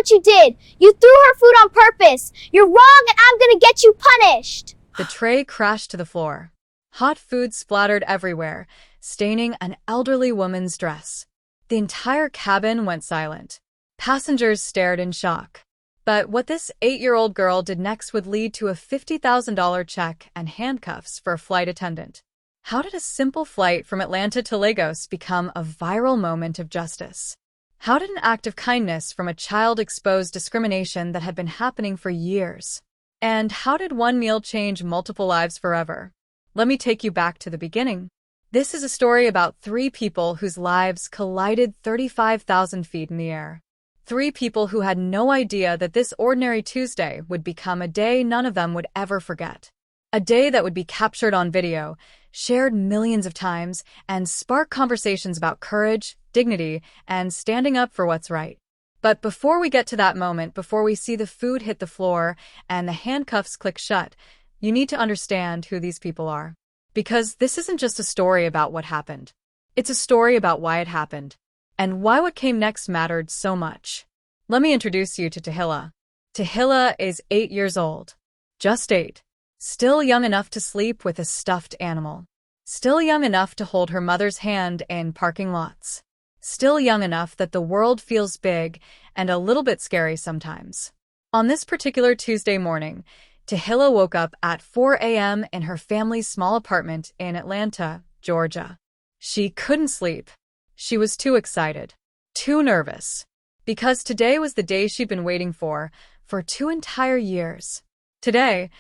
what you did. You threw her food on purpose. You're wrong and I'm gonna get you punished. The tray crashed to the floor. Hot food splattered everywhere, staining an elderly woman's dress. The entire cabin went silent. Passengers stared in shock. But what this 8-year-old girl did next would lead to a $50,000 check and handcuffs for a flight attendant. How did a simple flight from Atlanta to Lagos become a viral moment of justice? How did an act of kindness from a child expose discrimination that had been happening for years? And how did one meal change multiple lives forever? Let me take you back to the beginning. This is a story about 3 people whose lives collided 35,000 feet in the air. 3 people who had no idea that this ordinary Tuesday would become a day none of them would ever forget. A day that would be captured on video, shared millions of times, and spark conversations about courage, dignity, and standing up for what's right. But before we get to that moment, before we see the food hit the floor and the handcuffs click shut, you need to understand who these people are. Because this isn't just a story about what happened. It's a story about why it happened, and why what came next mattered so much. Let me introduce you to Tehilla. Tehilla is 8 years old. Just 8. Still young enough to sleep with a stuffed animal. Still young enough to hold her mother's hand in parking lots. Still young enough that the world feels big and a little bit scary sometimes. On this particular Tuesday morning, Tahilla woke up at 4 a.m. in her family's small apartment in Atlanta, Georgia. She couldn't sleep. She was too excited, too nervous, because today was the day she'd been waiting for 2 entire years. Today,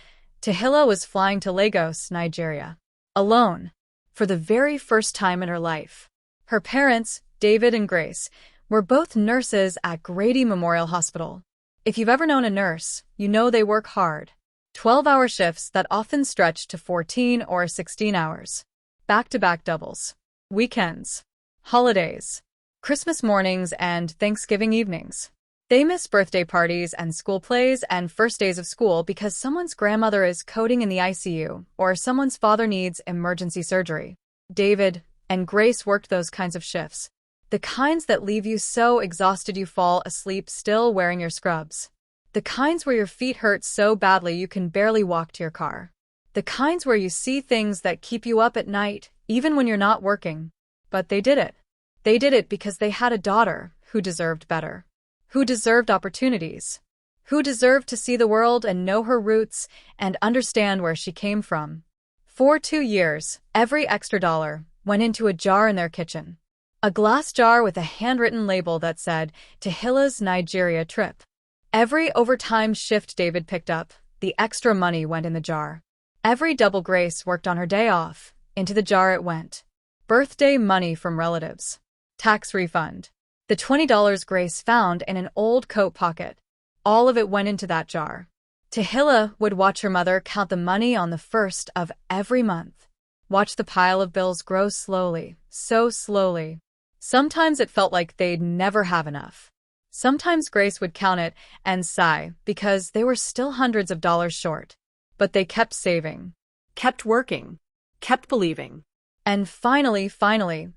Tahilla was flying to Lagos, Nigeria, alone, for the very first time in her life. Her parents, David and Grace, were both nurses at Grady Memorial Hospital. If you've ever known a nurse, you know they work hard. 12-hour shifts that often stretch to 14 or 16 hours. Back-to-back doubles. Weekends. Holidays. Christmas mornings and Thanksgiving evenings. They miss birthday parties and school plays and first days of school because someone's grandmother is coding in the ICU or someone's father needs emergency surgery. David and Grace worked those kinds of shifts. The kinds that leave you so exhausted you fall asleep still wearing your scrubs. The kinds where your feet hurt so badly you can barely walk to your car. The kinds where you see things that keep you up at night, even when you're not working. But they did it. They did it because they had a daughter who deserved better. Who deserved opportunities. Who deserved to see the world and know her roots and understand where she came from. For 2 years, every extra dollar went into a jar in their kitchen. A glass jar with a handwritten label that said, Tahilla's Nigeria trip. Every overtime shift David picked up, the extra money went in the jar. Every double Grace worked on her day off, into the jar it went. Birthday money from relatives. Tax refund. The $20 Grace found in an old coat pocket. All of it went into that jar. Tehilla would watch her mother count the money on the first of every month. Watch the pile of bills grow slowly, so slowly. Sometimes it felt like they'd never have enough. Sometimes Grace would count it and sigh because they were still hundreds of dollars short. But they kept saving, kept working, kept believing. And finally,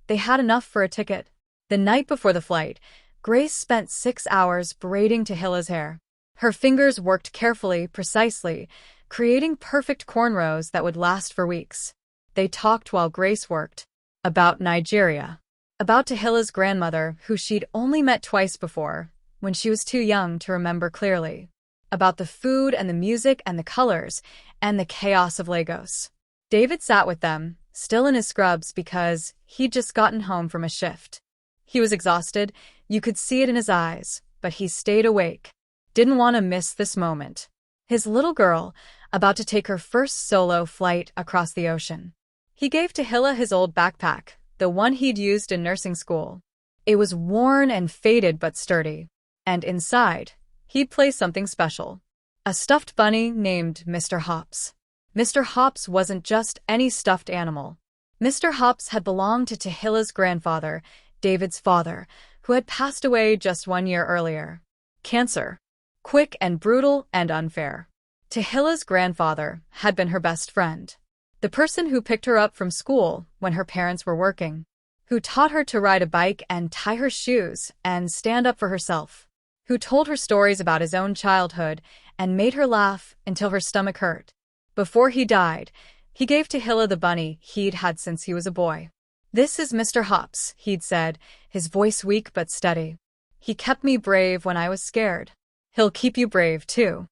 they had enough for a ticket. The night before the flight, Grace spent 6 hours braiding Tahilla's hair. Her fingers worked carefully, precisely, creating perfect cornrows that would last for weeks. They talked while Grace worked. About Nigeria. About Tahilla's grandmother, who she'd only met twice before, when she was too young to remember clearly. About the food and the music and the colors and the chaos of Lagos. David sat with them, still in his scrubs because he'd just gotten home from a shift. He was exhausted, you could see it in his eyes, but he stayed awake. Didn't want to miss this moment. His little girl, about to take her first solo flight across the ocean. He gave Tahilla his old backpack, the one he'd used in nursing school. It was worn and faded but sturdy. And inside, he'd placed something special. A stuffed bunny named Mr. Hops. Mr. Hops wasn't just any stuffed animal. Mr. Hops had belonged to Tahilla's grandfather, David's father, who had passed away just 1 year earlier. Cancer. Quick and brutal and unfair. Tahilla's grandfather had been her best friend. The person who picked her up from school when her parents were working. Who taught her to ride a bike and tie her shoes and stand up for herself. who told her stories about his own childhood and made her laugh until her stomach hurt. Before he died, he gave Tahilla the bunny he'd had since he was a boy. "This is Mr. Hops," he'd said, his voice weak but steady. "He kept me brave when I was scared. He'll keep you brave, too."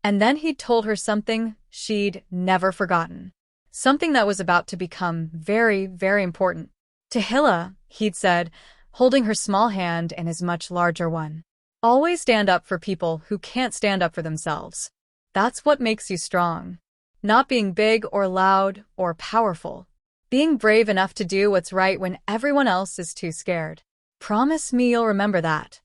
And then he'd told her something she'd never forgotten. Something that was about to become very, very important. "Tehilla," he'd said, holding her small hand in his much larger one. "Always stand up for people who can't stand up for themselves. That's what makes you strong. Not being big or loud or powerful. Being brave enough to do what's right when everyone else is too scared. Promise me you'll remember that."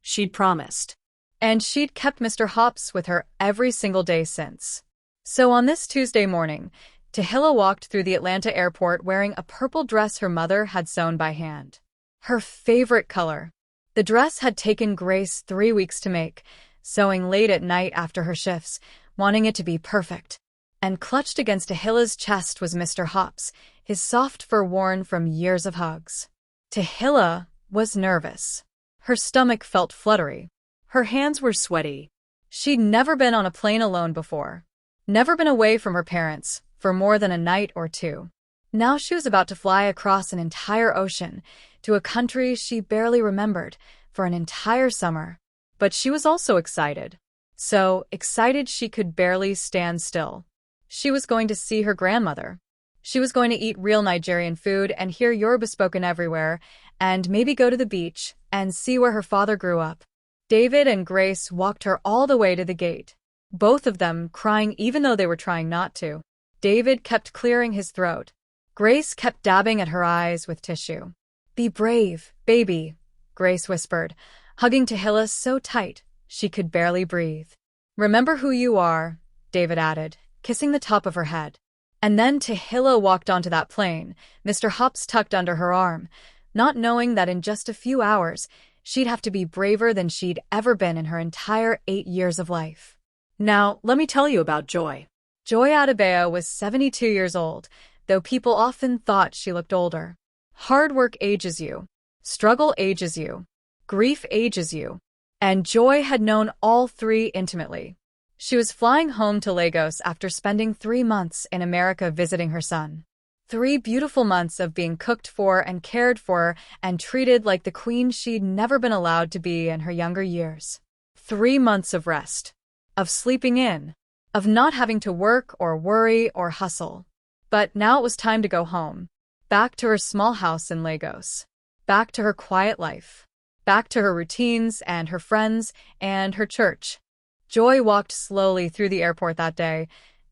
She'd promised. And she'd kept Mr. Hops with her every single day since. So on this Tuesday morning, Tahilla walked through the Atlanta airport wearing a purple dress her mother had sewn by hand. Her favorite color. The dress had taken Grace 3 weeks to make, sewing late at night after her shifts, wanting it to be perfect. And clutched against Tahilla's chest was Mr. Hops, his soft fur worn from years of hugs. Tahilla was nervous. Her stomach felt fluttery. Her hands were sweaty. She'd never been on a plane alone before. Never been away from her parents for more than a night or two. Now she was about to fly across an entire ocean to a country she barely remembered for an entire summer. But she was also excited. So excited she could barely stand still. She was going to see her grandmother. She was going to eat real Nigerian food and hear Yoruba spoken everywhere, and maybe go to the beach and see where her father grew up. David and Grace walked her all the way to the gate, both of them crying even though they were trying not to. David kept clearing his throat. Grace kept dabbing at her eyes with tissue. "Be brave, baby," Grace whispered, hugging Tehilla so tight she could barely breathe. "Remember who you are," David added, kissing the top of her head. And then Tehilla walked onto that plane, Mr. Hops tucked under her arm, not knowing that in just a few hours, she'd have to be braver than she'd ever been in her entire 8 years of life. Now, let me tell you about Joy. Joy Adebayo was 72 years old, though people often thought she looked older. Hard work ages you. Struggle ages you. Grief ages you. And Joy had known all three intimately. She was flying home to Lagos after spending 3 months in America visiting her son. 3 beautiful months of being cooked for and cared for and treated like the queen she'd never been allowed to be in her younger years. 3 months of rest. Of sleeping in. Of not having to work or worry or hustle. But now it was time to go home. Back to her small house in Lagos. Back to her quiet life. Back to her routines and her friends and her church. Joy walked slowly through the airport that day,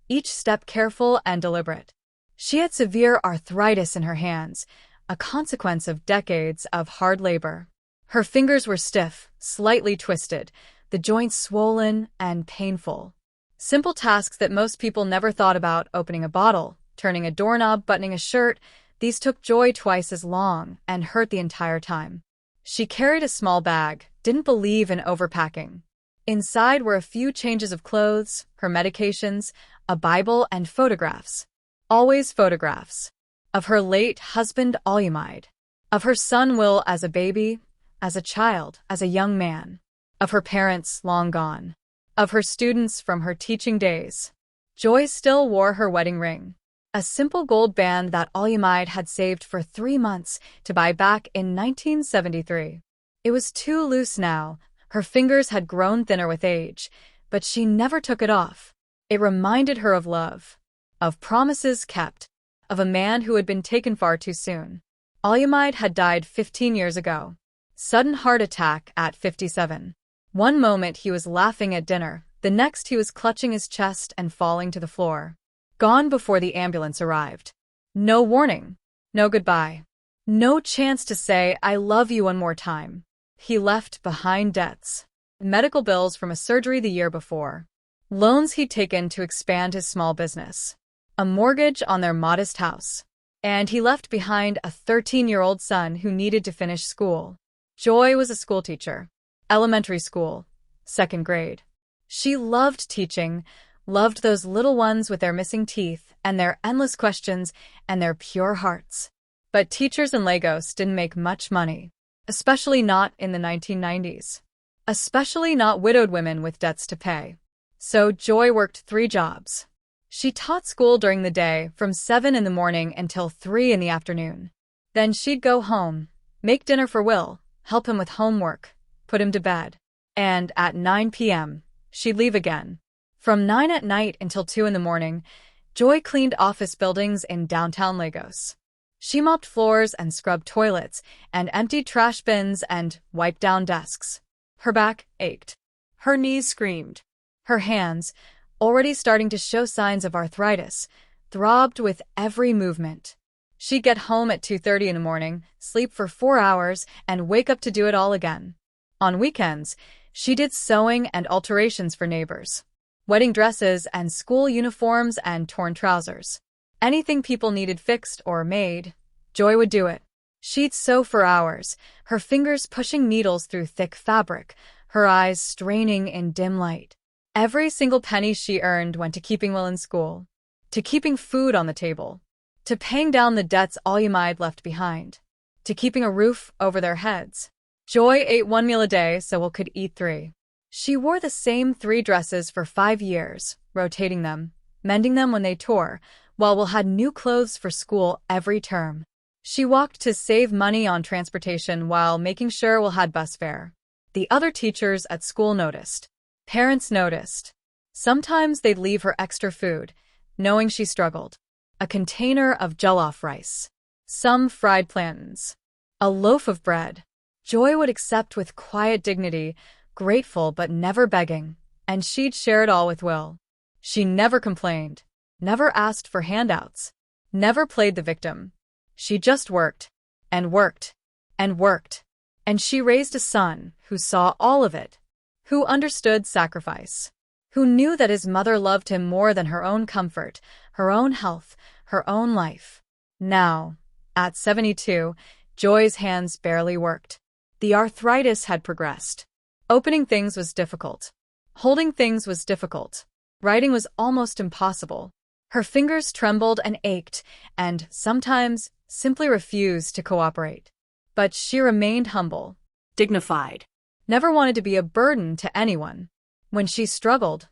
each step careful and deliberate. She had severe arthritis in her hands, a consequence of decades of hard labor. Her fingers were stiff, slightly twisted, the joints swollen and painful. Simple tasks that most people never thought about, opening a bottle, turning a doorknob, buttoning a shirt, these took Joy twice as long and hurt the entire time. She carried a small bag, didn't believe in overpacking. Inside were a few changes of clothes, her medications, a Bible, and photographs. Always photographs. Of her late husband, Olumide. Of her son, Will, as a baby, as a child, as a young man. Of her parents, long gone. Of her students from her teaching days. Joy still wore her wedding ring. A simple gold band that Olumide had saved for 3 months to buy back in 1973. It was too loose now. Her fingers had grown thinner with age, but she never took it off. It reminded her of love, of promises kept, of a man who had been taken far too soon. Olumide had died 15 years ago. Sudden heart attack at 57. One moment he was laughing at dinner, the next he was clutching his chest and falling to the floor. Gone before the ambulance arrived. No warning, no goodbye. No chance to say, "I love you" one more time. He left behind debts. Medical bills from a surgery the year before. Loans he'd taken to expand his small business. A mortgage on their modest house. And he left behind a 13-year-old son who needed to finish school. Joy was a schoolteacher. Elementary school. 2nd grade. She loved teaching, loved those little ones with their missing teeth and their endless questions and their pure hearts. But teachers in Lagos didn't make much money. Especially not in the 1990s. especially not widowed women with debts to pay. So Joy worked 3 jobs. She taught school during the day from 7 in the morning until 3 in the afternoon. Then she'd go home, make dinner for Will, help him with homework, put him to bed. And at 9 p.m., she'd leave again. From 9 at night until 2 in the morning, Joy cleaned office buildings in downtown Lagos. She mopped floors and scrubbed toilets and emptied trash bins and wiped down desks. Her back ached. Her knees screamed. Her hands, already starting to show signs of arthritis, throbbed with every movement. She'd get home at 2:30 in the morning, sleep for 4 hours, and wake up to do it all again. On weekends, she did sewing and alterations for neighbors. Wedding dresses and school uniforms and torn trousers. Anything people needed fixed or made, Joy would do it. She'd sew for hours, her fingers pushing needles through thick fabric, her eyes straining in dim light. Every single penny she earned went to keeping Will in school, to keeping food on the table, to paying down the debts Olyama had left behind, to keeping a roof over their heads. Joy ate 1 meal a day so Will could eat 3. She wore the same 3 dresses for 5 years, rotating them, mending them when they tore, while Will had new clothes for school every term. She walked to save money on transportation while making sure Will had bus fare. The other teachers at school noticed. Parents noticed. Sometimes they'd leave her extra food, knowing she struggled. A container of jollof rice. Some fried plantains. A loaf of bread. Joy would accept with quiet dignity, grateful but never begging, and she'd share it all with Will. She never complained, never asked for handouts, never played the victim. She just worked, and worked, and worked. And she raised a son who saw all of it, who understood sacrifice, who knew that his mother loved him more than her own comfort, her own health, her own life. Now, at 72, Joy's hands barely worked. The arthritis had progressed. Opening things was difficult. Holding things was difficult. Writing was almost impossible. Her fingers trembled and ached, and sometimes simply refused to cooperate. But she remained humble, Dignified. never wanted to be a burden to anyone. When she struggled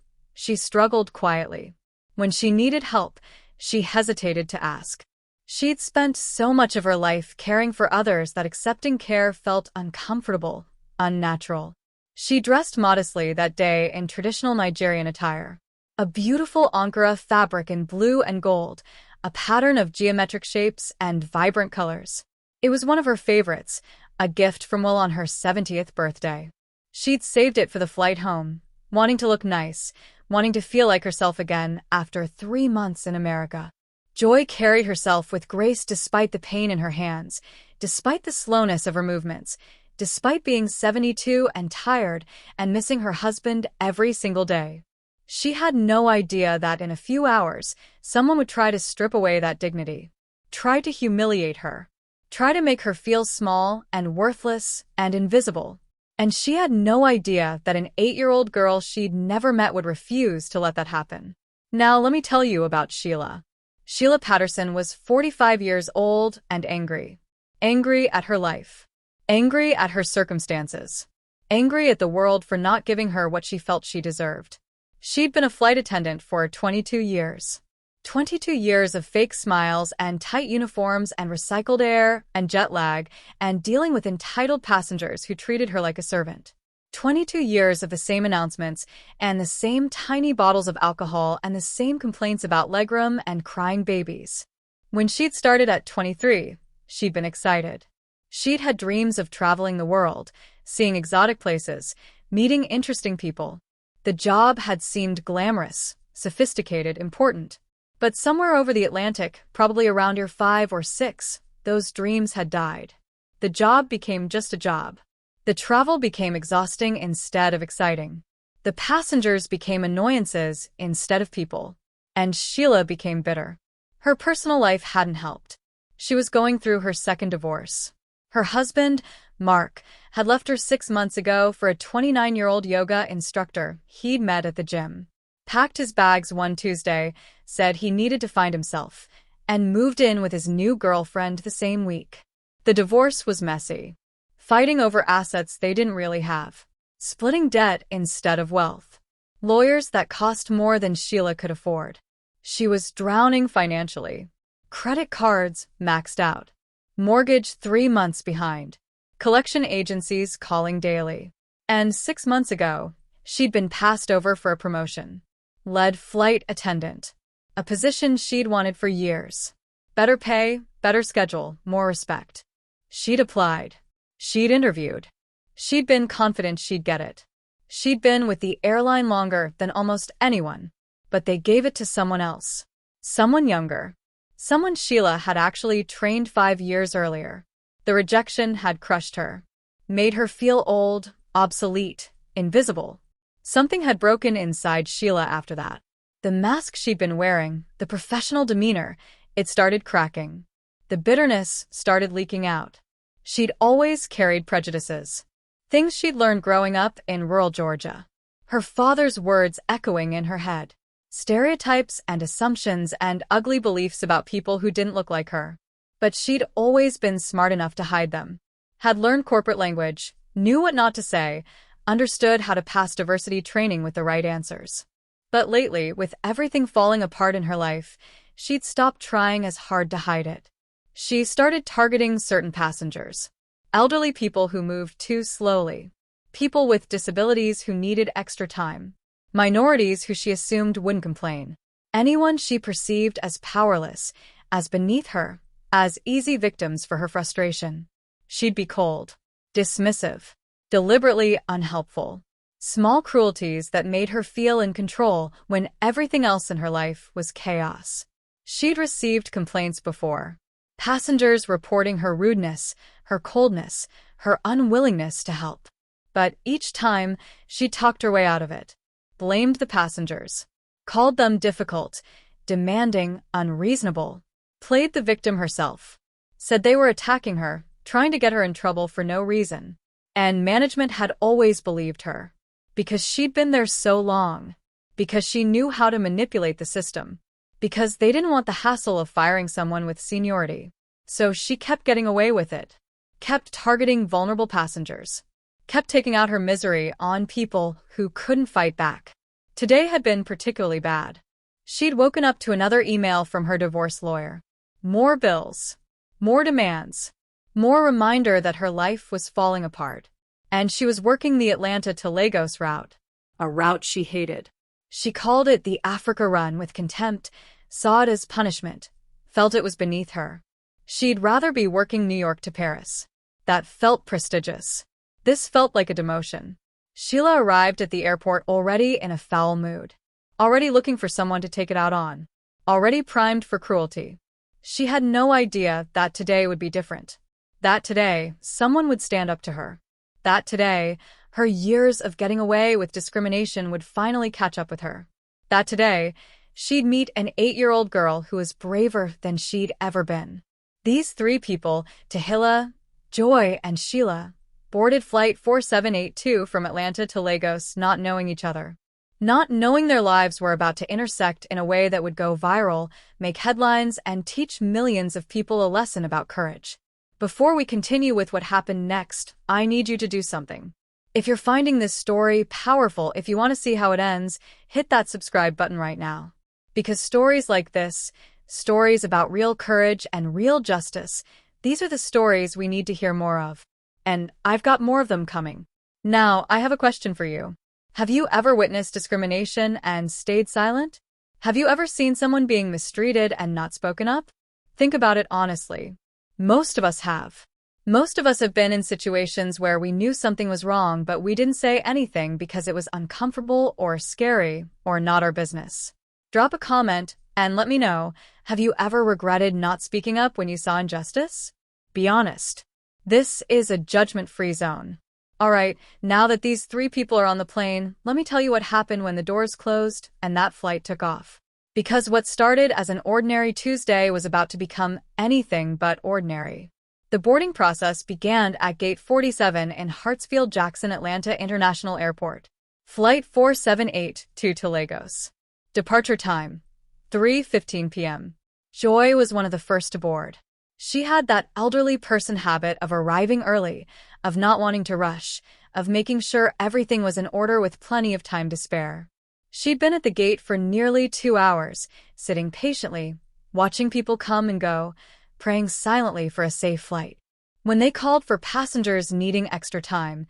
quietly. When she needed help, she hesitated to ask. She'd spent so much of her life caring for others that accepting care felt uncomfortable, unnatural. She dressed modestly that day in traditional Nigerian attire. A beautiful Ankara fabric in blue and gold, a pattern of geometric shapes and vibrant colors. It was one of her favorites, a gift from Will on her 70th birthday. She'd saved it for the flight home, wanting to look nice, wanting to feel like herself again after 3 months in America. Joy carried herself with grace despite the pain in her hands, despite the slowness of her movements, despite being 72 and tired and missing her husband every single day. She had no idea that in a few hours, someone would try to strip away that dignity, try to humiliate her, try to make her feel small and worthless and invisible. And she had no idea that an 8-year-old girl she'd never met would refuse to let that happen. Now let me tell you about Sheila. Sheila Patterson was 45 years old and angry. Angry at her life. Angry at her circumstances. Angry at the world for not giving her what she felt she deserved. She'd been a flight attendant for 22 years. 22 years of fake smiles and tight uniforms and recycled air and jet lag and dealing with entitled passengers who treated her like a servant. 22 years of the same announcements and the same tiny bottles of alcohol and the same complaints about legroom and crying babies. When she'd started at 23, she'd been excited. She'd had dreams of traveling the world, seeing exotic places, meeting interesting people. The job had seemed glamorous, sophisticated, important. But somewhere over the Atlantic, probably around year 5 or 6, those dreams had died. The job became just a job. The travel became exhausting instead of exciting. The passengers became annoyances instead of people. And Sheila became bitter. Her personal life hadn't helped. She was going through her second divorce. Her husband, Mark, had left her 6 months ago for a 29-year-old yoga instructor he'd met at the gym. Packed his bags one Tuesday, said he needed to find himself, and moved in with his new girlfriend the same week. The divorce was messy. Fighting over assets they didn't really have. splitting debt instead of wealth, lawyers that cost more than Sheila could afford. She was drowning financially. Credit cards maxed out. Mortgage 3 months behind. Collection agencies calling daily. And 6 months ago, she'd been passed over for a promotion. Lead flight attendant. A position she'd wanted for years. Better pay, better schedule, more respect. She'd applied. She'd interviewed. She'd been confident she'd get it. She'd been with the airline longer than almost anyone. But they gave it to someone else. Someone younger. Someone Sheila had actually trained 5 years earlier. The rejection had crushed her. Made her feel old, obsolete, invisible. Something had broken inside Sheila after that. The mask she'd been wearing, the professional demeanor, it started cracking. The bitterness started leaking out. She'd always carried prejudices. Things she'd learned growing up in rural Georgia. Her father's words echoing in her head. Stereotypes and assumptions and ugly beliefs about people who didn't look like her. But she'd always been smart enough to hide them. Had learned corporate language, knew what not to say, understood how to pass diversity training with the right answers. But lately, with everything falling apart in her life, she'd stopped trying as hard to hide it. She started targeting certain passengers. Elderly people who moved too slowly. People with disabilities who needed extra time. Minorities who she assumed wouldn't complain. Anyone she perceived as powerless, as beneath her, as easy victims for her frustration. She'd be cold, dismissive, deliberately unhelpful. Small cruelties that made her feel in control when everything else in her life was chaos. She'd received complaints before. Passengers reporting her rudeness, her coldness, her unwillingness to help. But each time, she talked her way out of it. Blamed the passengers. Called them difficult, demanding, unreasonable. Played the victim herself. Said they were attacking her, trying to get her in trouble for no reason. And management had always believed her. Because she'd been there so long. Because she knew how to manipulate the system. Because they didn't want the hassle of firing someone with seniority. So she kept getting away with it. Kept targeting vulnerable passengers. Kept taking out her misery on people who couldn't fight back. Today had been particularly bad. She'd woken up to another email from her divorce lawyer. More bills. More demands. More reminder that her life was falling apart. And she was working the Atlanta to Lagos route. A route she hated. She called it the Africa Run with contempt, saw it as punishment, felt it was beneath her. She'd rather be working New York to Paris. That felt prestigious. This felt like a demotion. Sheila arrived at the airport already in a foul mood. Already looking for someone to take it out on. Already primed for cruelty. She had no idea that today would be different. That today, someone would stand up to her. That today, her years of getting away with discrimination would finally catch up with her. That today, she'd meet an 8-year-old girl who was braver than she'd ever been. These 3 people, Tahilla, Joy, and Sheila, boarded Flight 4782 from Atlanta to Lagos not knowing each other. Not knowing their lives were about to intersect in a way that would go viral, make headlines, and teach millions of people a lesson about courage. Before we continue with what happened next, I need you to do something. If you're finding this story powerful, if you want to see how it ends, hit that subscribe button right now. Because stories like this, stories about real courage and real justice, these are the stories we need to hear more of. And I've got more of them coming. Now, I have a question for you. Have you ever witnessed discrimination and stayed silent? Have you ever seen someone being mistreated and not spoken up? Think about it honestly. Most of us have. Most of us have been in situations where we knew something was wrong, but we didn't say anything because it was uncomfortable or scary or not our business. Drop a comment and let me know, have you ever regretted not speaking up when you saw injustice? Be honest. This is a judgment-free zone. Alright, now that these 3 people are on the plane, let me tell you what happened when the doors closed and that flight took off. Because what started as an ordinary Tuesday was about to become anything but ordinary. The boarding process began at Gate 47 in Hartsfield-Jackson Atlanta International Airport. Flight 4782 to Lagos. Departure time, 3:15 p.m. Joy was one of the first to board. She had that elderly person habit of arriving early, of not wanting to rush, of making sure everything was in order with plenty of time to spare. She'd been at the gate for nearly 2 hours, sitting patiently, watching people come and go, praying silently for a safe flight. When they called for passengers needing extra time,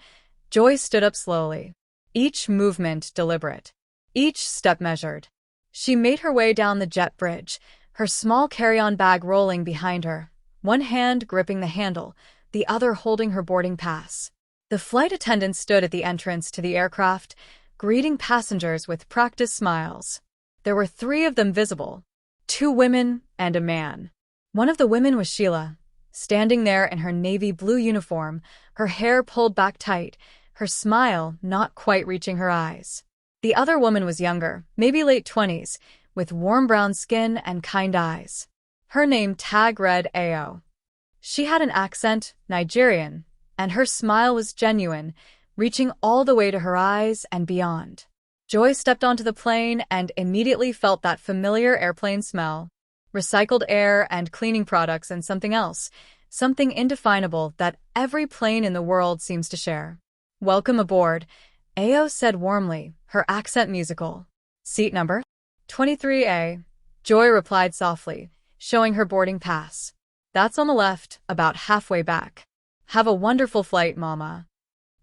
Joy stood up slowly, each movement deliberate, each step measured. She made her way down the jet bridge, her small carry-on bag rolling behind her, one hand gripping the handle, the other holding her boarding pass. The flight attendant stood at the entrance to the aircraft, greeting passengers with practiced smiles. There were 3 of them visible, 2 women and a man. One of the women was Sheila, standing there in her navy blue uniform, her hair pulled back tight, her smile not quite reaching her eyes. The other woman was younger, maybe late 20s, with warm brown skin and kind eyes. Her name read Ao. She had an accent, Nigerian, and her smile was genuine, reaching all the way to her eyes and beyond. Joy stepped onto the plane and immediately felt that familiar airplane smell. Recycled air and cleaning products and something else, something indefinable that every plane in the world seems to share. "Welcome aboard," Ao said warmly, her accent musical. "Seat number? 23A, Joy replied softly, showing her boarding pass. "That's on the left, about halfway back. Have a wonderful flight, Mama."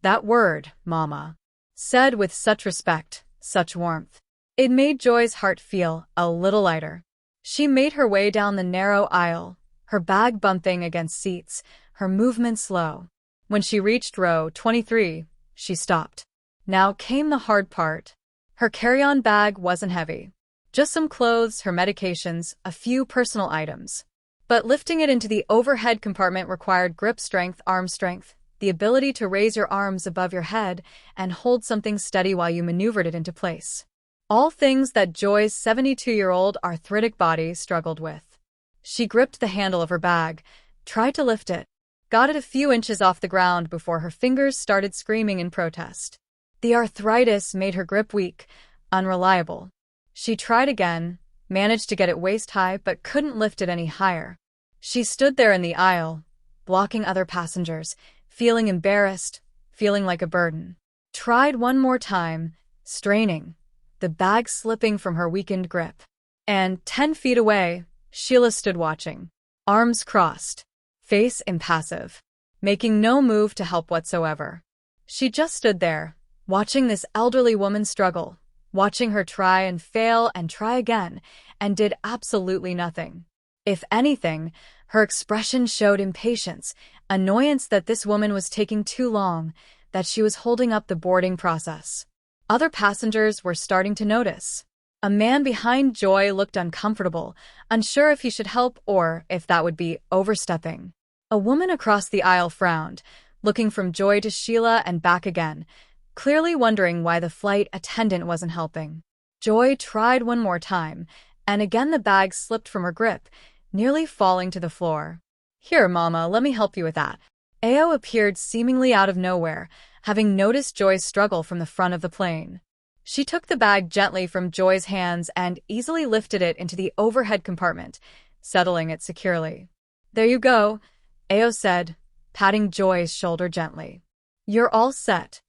That word, Mama, said with such respect, such warmth. It made Joy's heart feel a little lighter. She made her way down the narrow aisle, her bag bumping against seats, her movement slow. When she reached row 23, she stopped. Now came the hard part. Her carry-on bag wasn't heavy. Just some clothes, her medications, a few personal items. But lifting it into the overhead compartment required grip strength, arm strength, the ability to raise your arms above your head and hold something steady while you maneuvered it into place. All things that Joy's 72-year-old arthritic body struggled with. She gripped the handle of her bag, tried to lift it, got it a few inches off the ground before her fingers started screaming in protest. The arthritis made her grip weak, unreliable. She tried again, managed to get it waist-high but couldn't lift it any higher. She stood there in the aisle, blocking other passengers, feeling embarrassed, feeling like a burden. Tried one more time, straining, the bag slipping from her weakened grip. And 10 feet away, Sheila stood watching, arms crossed, face impassive, making no move to help whatsoever. She just stood there, watching this elderly woman struggle, watching her try and fail and try again, and did absolutely nothing. If anything, her expression showed impatience, annoyance that this woman was taking too long, that she was holding up the boarding process. Other passengers were starting to notice. A man behind Joy looked uncomfortable, unsure if he should help or if that would be overstepping. A woman across the aisle frowned, looking from Joy to Sheila and back again, clearly wondering why the flight attendant wasn't helping. Joy tried one more time, and again the bag slipped from her grip, nearly falling to the floor. "Here, Mama, let me help you with that." Ao appeared seemingly out of nowhere, having noticed Joy's struggle from the front of the plane. She took the bag gently from Joy's hands and easily lifted it into the overhead compartment, settling it securely. "There you go," Ao said, patting Joy's shoulder gently. "You're all set."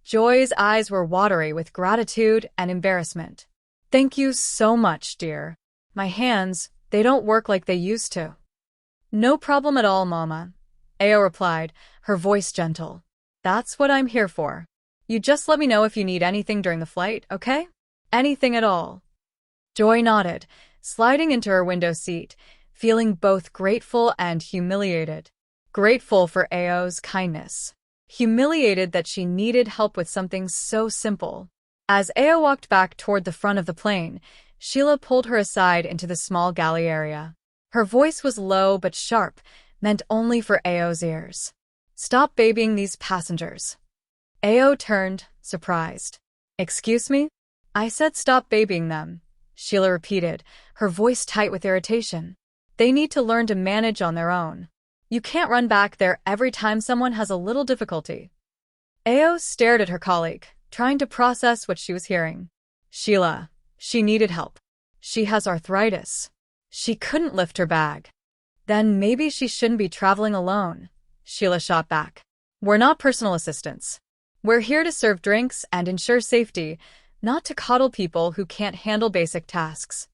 Joy's eyes were watery with gratitude and embarrassment. "Thank you so much, dear. My hands, they don't work like they used to." "No problem at all, Mama," Ao replied, her voice gentle. "That's what I'm here for. You just let me know if you need anything during the flight, okay? Anything at all." Joy nodded, sliding into her window seat, feeling both grateful and humiliated. Grateful for Ao's kindness. Humiliated that she needed help with something so simple. As Ao walked back toward the front of the plane, Sheila pulled her aside into the small galley area. Her voice was low but sharp, meant only for Ao's ears. "Stop babying these passengers." Ao turned, surprised. "Excuse me?" "I said stop babying them," Sheila repeated, her voice tight with irritation. "They need to learn to manage on their own. You can't run back there every time someone has a little difficulty." Ao stared at her colleague, trying to process what she was hearing. Sheila, she needed help. She has arthritis. She couldn't lift her bag. Then maybe she shouldn't be traveling alone, Sheila shot back. "We're not personal assistants." We're here to serve drinks and ensure safety, not to coddle people who can't handle basic tasks.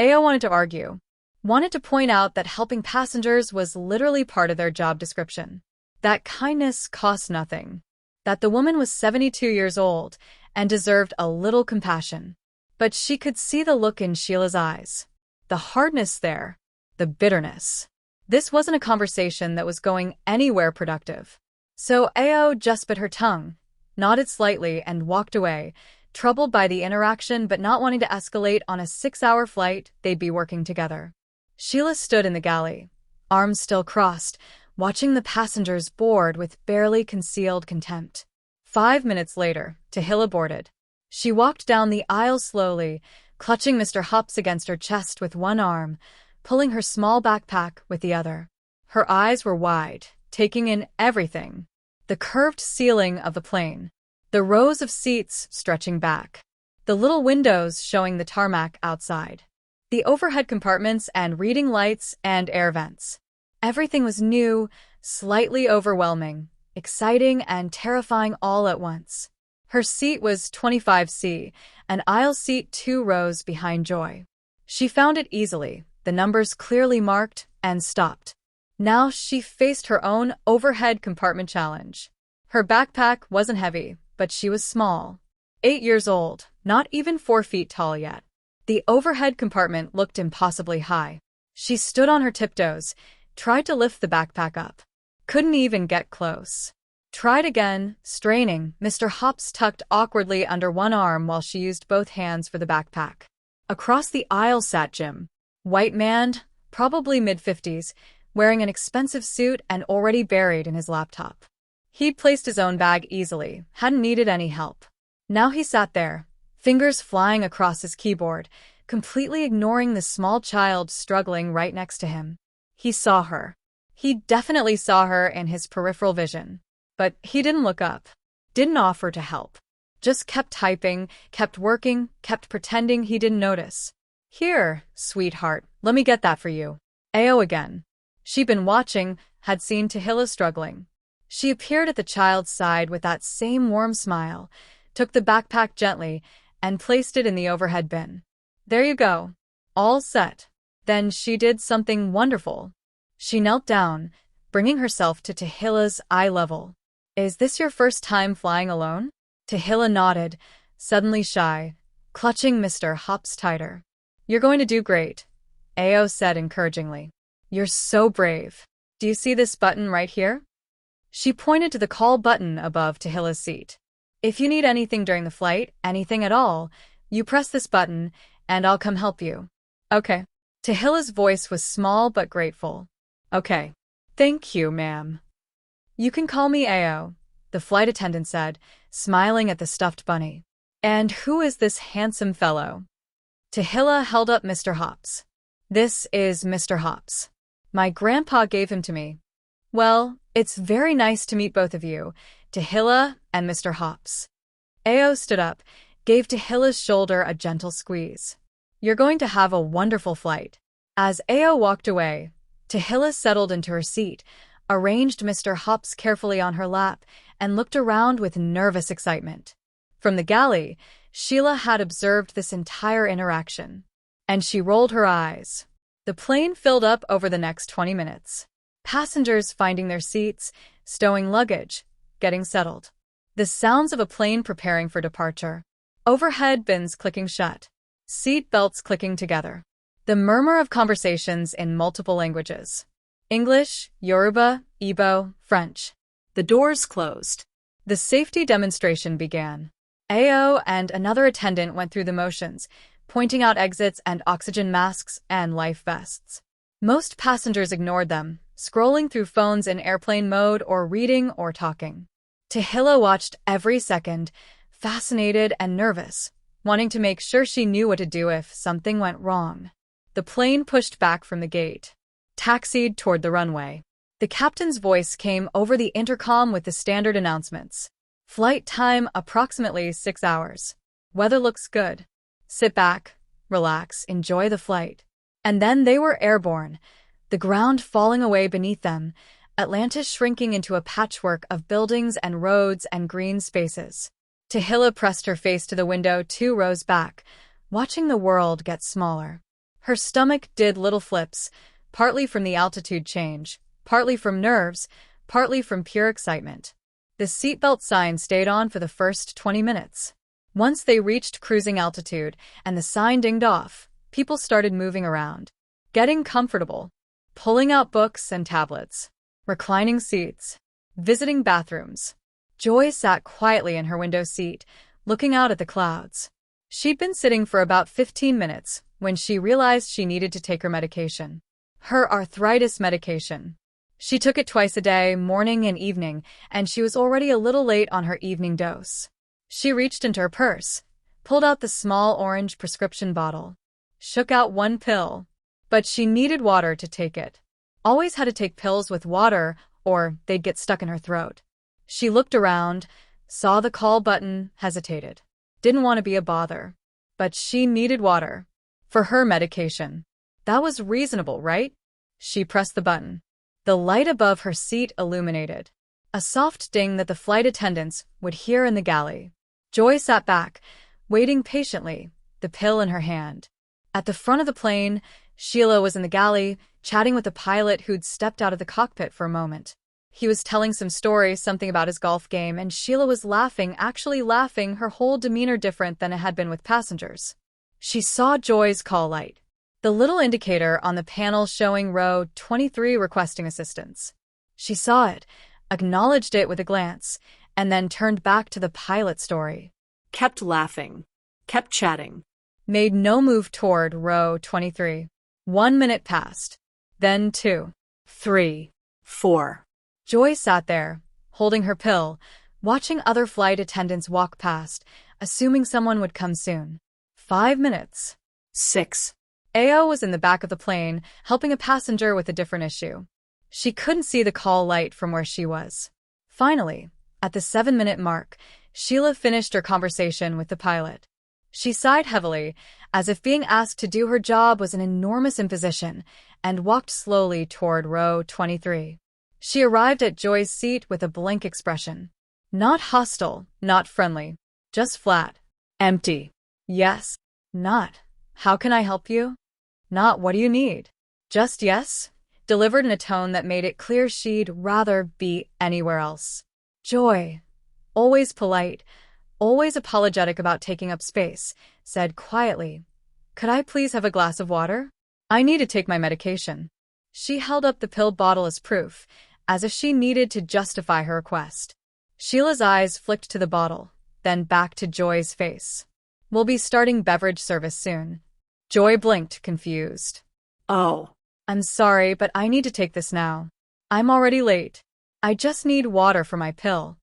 Ao wanted to argue, wanted to point out that helping passengers was literally part of their job description, that kindness cost nothing, that the woman was 72 years old and deserved a little compassion. But she could see the look in Sheila's eyes, the hardness there, the bitterness. This wasn't a conversation that was going anywhere productive. So Ao just bit her tongue, nodded slightly, and walked away, troubled by the interaction but not wanting to escalate on a 6-hour flight they'd be working together. Sheila stood in the galley, arms still crossed, watching the passengers board with barely concealed contempt. 5 minutes later, Tehilla boarded. She walked down the aisle slowly, clutching Mr. Hops against her chest with one arm, pulling her small backpack with the other. Her eyes were wide, taking in everything. The curved ceiling of the plane, the rows of seats stretching back, the little windows showing the tarmac outside, the overhead compartments and reading lights and air vents. Everything was new, slightly overwhelming, exciting and terrifying all at once. Her seat was 25C, an aisle seat 2 rows behind Joy. She found it easily, the numbers clearly marked, and stopped. Now she faced her own overhead compartment challenge. Her backpack wasn't heavy, but she was small. 8 years old, not even 4 feet tall yet. The overhead compartment looked impossibly high. She stood on her tiptoes, tried to lift the backpack up. Couldn't even get close. Tried again, straining. Mr. Hops tucked awkwardly under one arm while she used both hands for the backpack. Across the aisle sat Jim. White man, probably mid-50s, wearing an expensive suit and already buried in his laptop. He'd placed his own bag easily, hadn't needed any help. Now he sat there, fingers flying across his keyboard, completely ignoring the small child struggling right next to him. He saw her. He definitely saw her in his peripheral vision. But he didn't look up, didn't offer to help. Just kept typing, kept working, kept pretending he didn't notice. Here, sweetheart, let me get that for you. Ao again. She'd been watching, had seen Tahilla struggling. She appeared at the child's side with that same warm smile, took the backpack gently, and placed it in the overhead bin. There you go. All set. Then she did something wonderful. She knelt down, bringing herself to Tahilla's eye level. Is this your first time flying alone? Tahilla nodded, suddenly shy, clutching Mr. Hops tighter. You're going to do great, Ao said encouragingly. You're so brave. Do you see this button right here? She pointed to the call button above Tahilla's seat. If you need anything during the flight, anything at all, you press this button, and I'll come help you. Okay. Tahilla's voice was small but grateful. Okay. Thank you, ma'am. You can call me Ao, the flight attendant said, smiling at the stuffed bunny. And who is this handsome fellow? Tehilla held up Mr. Hops. This is Mr. Hops. My grandpa gave him to me. Well, it's very nice to meet both of you, Tehilla and Mr. Hops. Ao stood up, gave Tahilla's shoulder a gentle squeeze. You're going to have a wonderful flight. As Ao walked away, Tahilla settled into her seat, arranged Mr. Hops carefully on her lap, and looked around with nervous excitement. From the galley, Sheila had observed this entire interaction, and she rolled her eyes. The plane filled up over the next 20 minutes. Passengers finding their seats, stowing luggage, getting settled. The sounds of a plane preparing for departure. Overhead bins clicking shut. Seat belts clicking together. The murmur of conversations in multiple languages. English, Yoruba, Igbo, French. The doors closed. The safety demonstration began. Ao and another attendant went through the motions, pointing out exits and oxygen masks and life vests. Most passengers ignored them, scrolling through phones in airplane mode or reading or talking. Tehilla watched every second, fascinated and nervous, wanting to make sure she knew what to do if something went wrong. The plane pushed back from the gate, taxied toward the runway. The captain's voice came over the intercom with the standard announcements. Flight time approximately 6 hours. Weather looks good. Sit back, relax, enjoy the flight. And then they were airborne, the ground falling away beneath them, Atlantis shrinking into a patchwork of buildings and roads and green spaces. Tehilla pressed her face to the window 2 rows back, watching the world get smaller. Her stomach did little flips, partly from the altitude change, partly from nerves, partly from pure excitement. The seatbelt sign stayed on for the first 20 minutes. Once they reached cruising altitude and the sign dinged off, people started moving around, getting comfortable, pulling out books and tablets, reclining seats, visiting bathrooms. Joy sat quietly in her window seat, looking out at the clouds. She'd been sitting for about 15 minutes when she realized she needed to take her medication. Her arthritis medication. She took it twice a day, morning and evening, and she was already a little late on her evening dose. She reached into her purse, pulled out the small orange prescription bottle, shook out one pill, but she needed water to take it. Always had to take pills with water or they'd get stuck in her throat. She looked around, saw the call button, hesitated. Didn't want to be a bother. But she needed water. For her medication. That was reasonable, right? She pressed the button. The light above her seat illuminated. A soft ding that the flight attendants would hear in the galley. Joy sat back, waiting patiently, the pill in her hand. At the front of the plane, Sheila was in the galley, chatting with the pilot who'd stepped out of the cockpit for a moment. He was telling some story, something about his golf game, and Sheila was laughing, actually laughing, her whole demeanor different than it had been with passengers. She saw Joy's call light, the little indicator on the panel showing row 23 requesting assistance. She saw it, acknowledged it with a glance, and then turned back to the pilot story. Kept laughing. Kept chatting. Made no move toward row 23. 1 minute passed. Then 2. 3. 4. Joy sat there, holding her pill, watching other flight attendants walk past, assuming someone would come soon. 5 minutes. 6. Ao was in the back of the plane, helping a passenger with a different issue. She couldn't see the call light from where she was. Finally, at the 7-minute mark, Sheila finished her conversation with the pilot. She sighed heavily, as if being asked to do her job was an enormous imposition, and walked slowly toward row 23. She arrived at Joy's seat with a blank expression. Not hostile, not friendly. Just flat. Empty. Yes. Not. How can I help you? Not what do you need? Just yes, delivered in a tone that made it clear she'd rather be anywhere else. Joy, always polite, always apologetic about taking up space, said quietly, "Could I please have a glass of water? I need to take my medication." She held up the pill bottle as proof, as if she needed to justify her request. Sheila's eyes flicked to the bottle, then back to Joy's face. "We'll be starting beverage service soon." Joy blinked, confused. Oh. "I'm sorry, but I need to take this now. I'm already late. I just need water for my pill."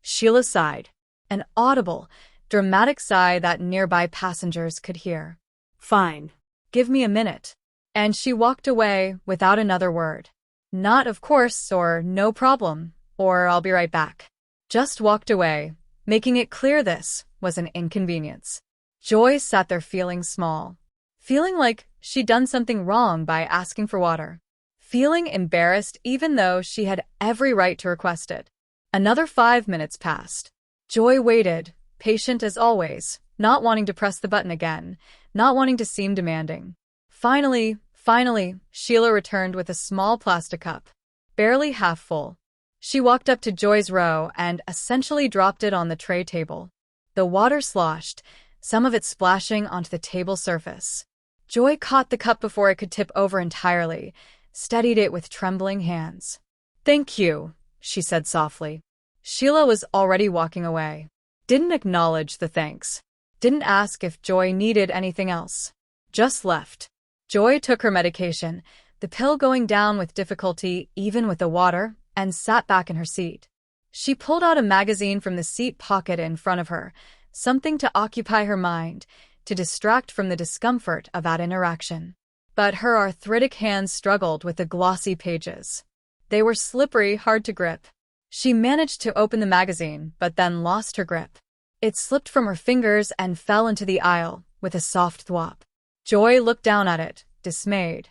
Sheila sighed, an audible, dramatic sigh that nearby passengers could hear. Fine. "Give me a minute." And she walked away without another word. Not of course, or no problem, or I'll be right back. Just walked away, making it clear this was an inconvenience. Joy sat there feeling small. Feeling like she'd done something wrong by asking for water. Feeling embarrassed even though she had every right to request it. Another 5 minutes passed. Joy waited, patient as always, not wanting to press the button again, not wanting to seem demanding. Finally, Sheila returned with a small plastic cup, barely half full. She walked up to Joy's row and essentially dropped it on the tray table. The water sloshed, some of it splashing onto the table surface. Joy caught the cup before it could tip over entirely, steadied it with trembling hands. "Thank you," she said softly. Sheila was already walking away. Didn't acknowledge the thanks. Didn't ask if Joy needed anything else. Just left. Joy took her medication, the pill going down with difficulty even with the water, and sat back in her seat. She pulled out a magazine from the seat pocket in front of her, something to occupy her mind, to distract from the discomfort of that interaction. But her arthritic hands struggled with the glossy pages. They were slippery, hard to grip. She managed to open the magazine, but then lost her grip. It slipped from her fingers and fell into the aisle with a soft thwop. Joy looked down at it, dismayed.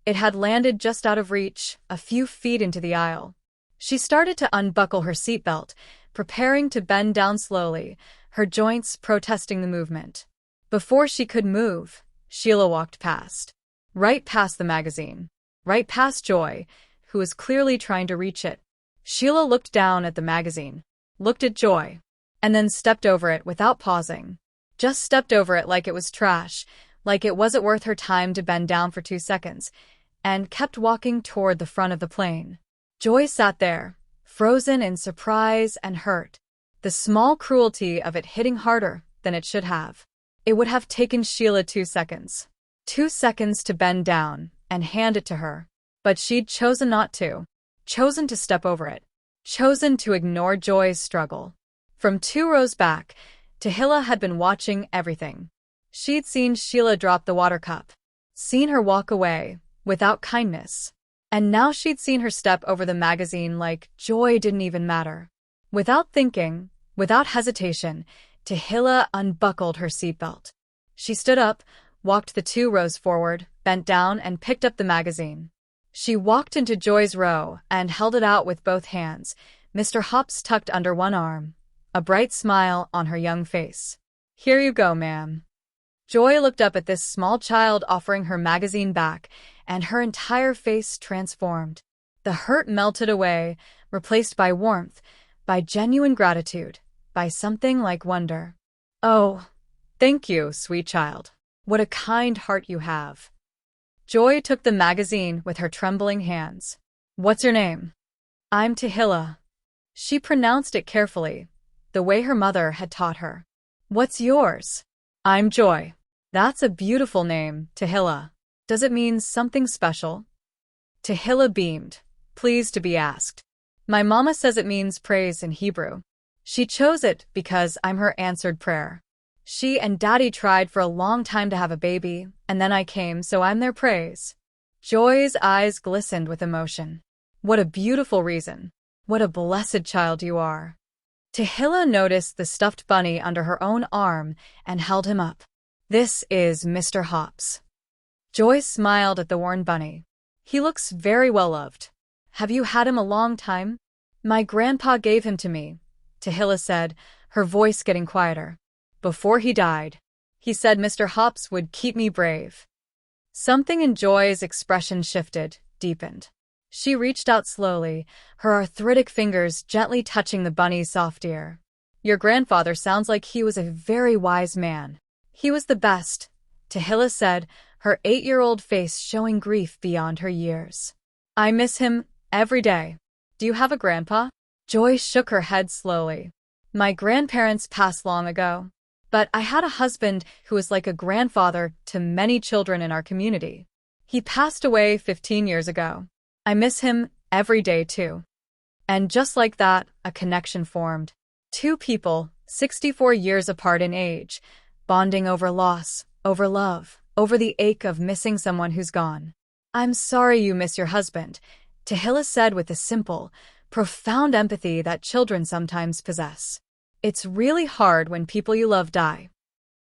It had landed just out of reach, a few feet into the aisle. She started to unbuckle her seatbelt, preparing to bend down slowly, her joints protesting the movement. Before she could move, Sheila walked past. Right past the magazine. Right past Joy, who was clearly trying to reach it. Sheila looked down at the magazine, looked at Joy, and then stepped over it without pausing. Just stepped over it like it was trash, like it wasn't worth her time to bend down for 2 seconds, and kept walking toward the front of the plane. Joy sat there, frozen in surprise and hurt. The small cruelty of it hitting harder than it should have. It would have taken Sheila 2 seconds. 2 seconds to bend down and hand it to her. But she'd chosen not to. Chosen to step over it. Chosen to ignore Joy's struggle. From 2 rows back, Tehilla had been watching everything. She'd seen Sheila drop the water cup. Seen her walk away, without kindness. And now she'd seen her step over the magazine like Joy didn't even matter. Without thinking, without hesitation, Tahilla unbuckled her seatbelt. She stood up, walked the 2 rows forward, bent down, and picked up the magazine. She walked into Joy's row and held it out with both hands, Mr. Hops tucked under one arm, a bright smile on her young face. "Here you go, ma'am." Joy looked up at this small child offering her magazine back, and her entire face transformed. The hurt melted away, replaced by warmth, by genuine gratitude, by something like wonder. "Oh, thank you, sweet child. What a kind heart you have." Joy took the magazine with her trembling hands. "What's your name?" "I'm Tehilla." She pronounced it carefully, the way her mother had taught her. "What's yours?" "I'm Joy." "That's a beautiful name, Tehilla. Does it mean something special?" Tehilla beamed, pleased to be asked. "My mama says it means praise in Hebrew. She chose it because I'm her answered prayer. She and Daddy tried for a long time to have a baby, and then I came, so I'm their praise." Joy's eyes glistened with emotion. "What a beautiful reason. What a blessed child you are." Tehilla noticed the stuffed bunny under her own arm and held him up. "This is Mr. Hops." Joy smiled at the worn bunny. "He looks very well loved. Have you had him a long time?" "My grandpa gave him to me," Tehilla said, her voice getting quieter. "Before he died. He said Mr. Hops would keep me brave." Something in Joy's expression shifted, deepened. She reached out slowly, her arthritic fingers gently touching the bunny's soft ear. "Your grandfather sounds like he was a very wise man." "He was the best," Tehilla said, her 8-year-old face showing grief beyond her years. "I miss him every day." "Do you have a grandpa?" Joy shook her head slowly. "My grandparents passed long ago. But I had a husband who was like a grandfather to many children in our community. He passed away 15 years ago. I miss him every day too." And just like that, a connection formed. 2 people, 64 years apart in age, bonding over loss, over love, over the ache of missing someone who's gone. "I'm sorry you miss your husband," Tehilla said with the simple, profound empathy that children sometimes possess. "It's really hard when people you love die."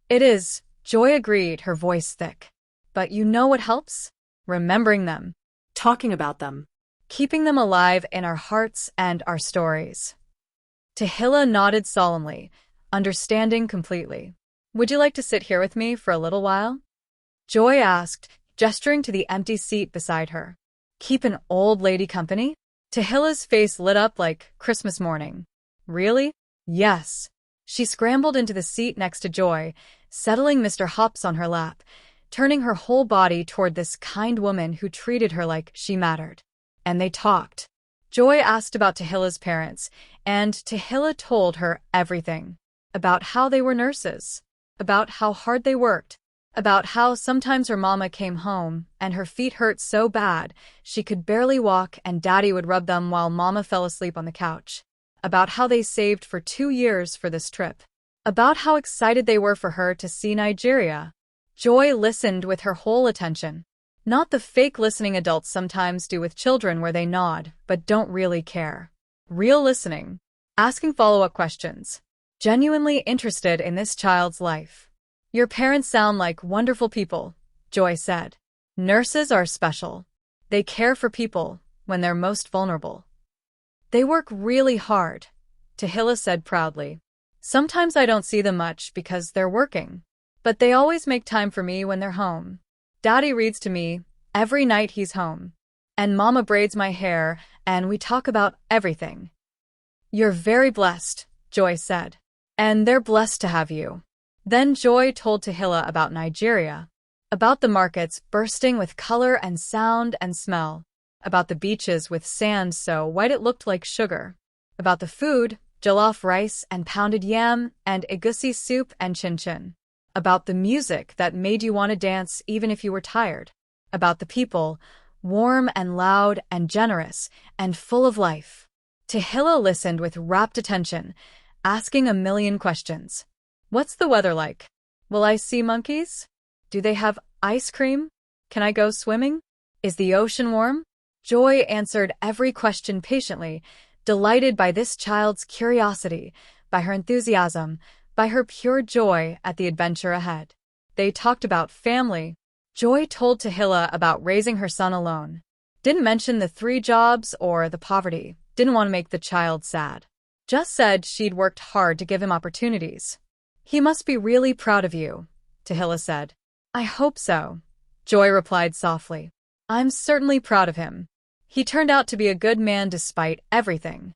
"It is," Joy agreed, her voice thick. "But you know what helps? Remembering them. Talking about them. Keeping them alive in our hearts and our stories." Tehilla nodded solemnly, understanding completely. "Would you like to sit here with me for a little while?" Joy asked, gesturing to the empty seat beside her. "Keep an old lady company?" Tehilla's face lit up like Christmas morning. "Really?" "Yes." She scrambled into the seat next to Joy, settling Mr. Hops on her lap, turning her whole body toward this kind woman who treated her like she mattered. And they talked. Joy asked about Tehilla's parents, and Tehilla told her everything. About how they were nurses. About how hard they worked. About how sometimes her mama came home and her feet hurt so bad she could barely walk and Daddy would rub them while Mama fell asleep on the couch. About how they saved for 2 years for this trip. About how excited they were for her to see Nigeria. Joy listened with her whole attention. Not the fake listening adults sometimes do with children where they nod but don't really care. Real listening. Asking follow-up questions. Genuinely interested in this child's life. "Your parents sound like wonderful people," Joy said. Nurses are special. They care for people when they're most vulnerable. They work really hard, Tehilla said proudly. Sometimes I don't see them much because they're working, but they always make time for me when they're home. Daddy reads to me every night he's home, and Mama braids my hair, and we talk about everything. You're very blessed, Joy said, and they're blessed to have you. Then Joy told Tahilla about Nigeria, about the markets bursting with color and sound and smell, about the beaches with sand so white it looked like sugar, about the food, jollof rice and pounded yam and egusi soup and chin-chin, about the music that made you want to dance even if you were tired, about the people, warm and loud and generous and full of life. Tahilla listened with rapt attention, asking a million questions. What's the weather like? Will I see monkeys? Do they have ice cream? Can I go swimming? Is the ocean warm? Joy answered every question patiently, delighted by this child's curiosity, by her enthusiasm, by her pure joy at the adventure ahead. They talked about family. Joy told Tahilla about raising her son alone. Didn't mention the 3 jobs or the poverty. Didn't want to make the child sad. Just said she'd worked hard to give him opportunities. He must be really proud of you, Tahilla said. I hope so, Joy replied softly. I'm certainly proud of him. He turned out to be a good man despite everything.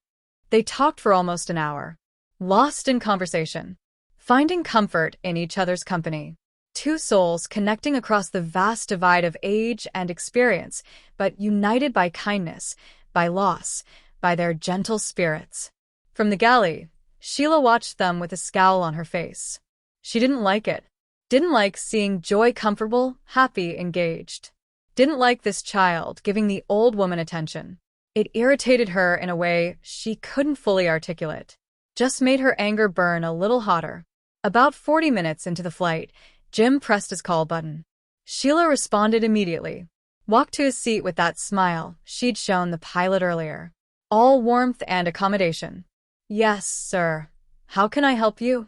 They talked for almost an hour, lost in conversation, finding comfort in each other's company. 2 souls connecting across the vast divide of age and experience, but united by kindness, by loss, by their gentle spirits. From the galley, Sheila watched them with a scowl on her face. She didn't like it. Didn't like seeing Joy comfortable, happy, engaged. Didn't like this child giving the old woman attention. It irritated her in a way she couldn't fully articulate. Just made her anger burn a little hotter. About 40 minutes into the flight, Jim pressed his call button. Sheila responded immediately. Walked to his seat with that smile she'd shown the pilot earlier. All warmth and accommodation. Yes, sir. How can I help you?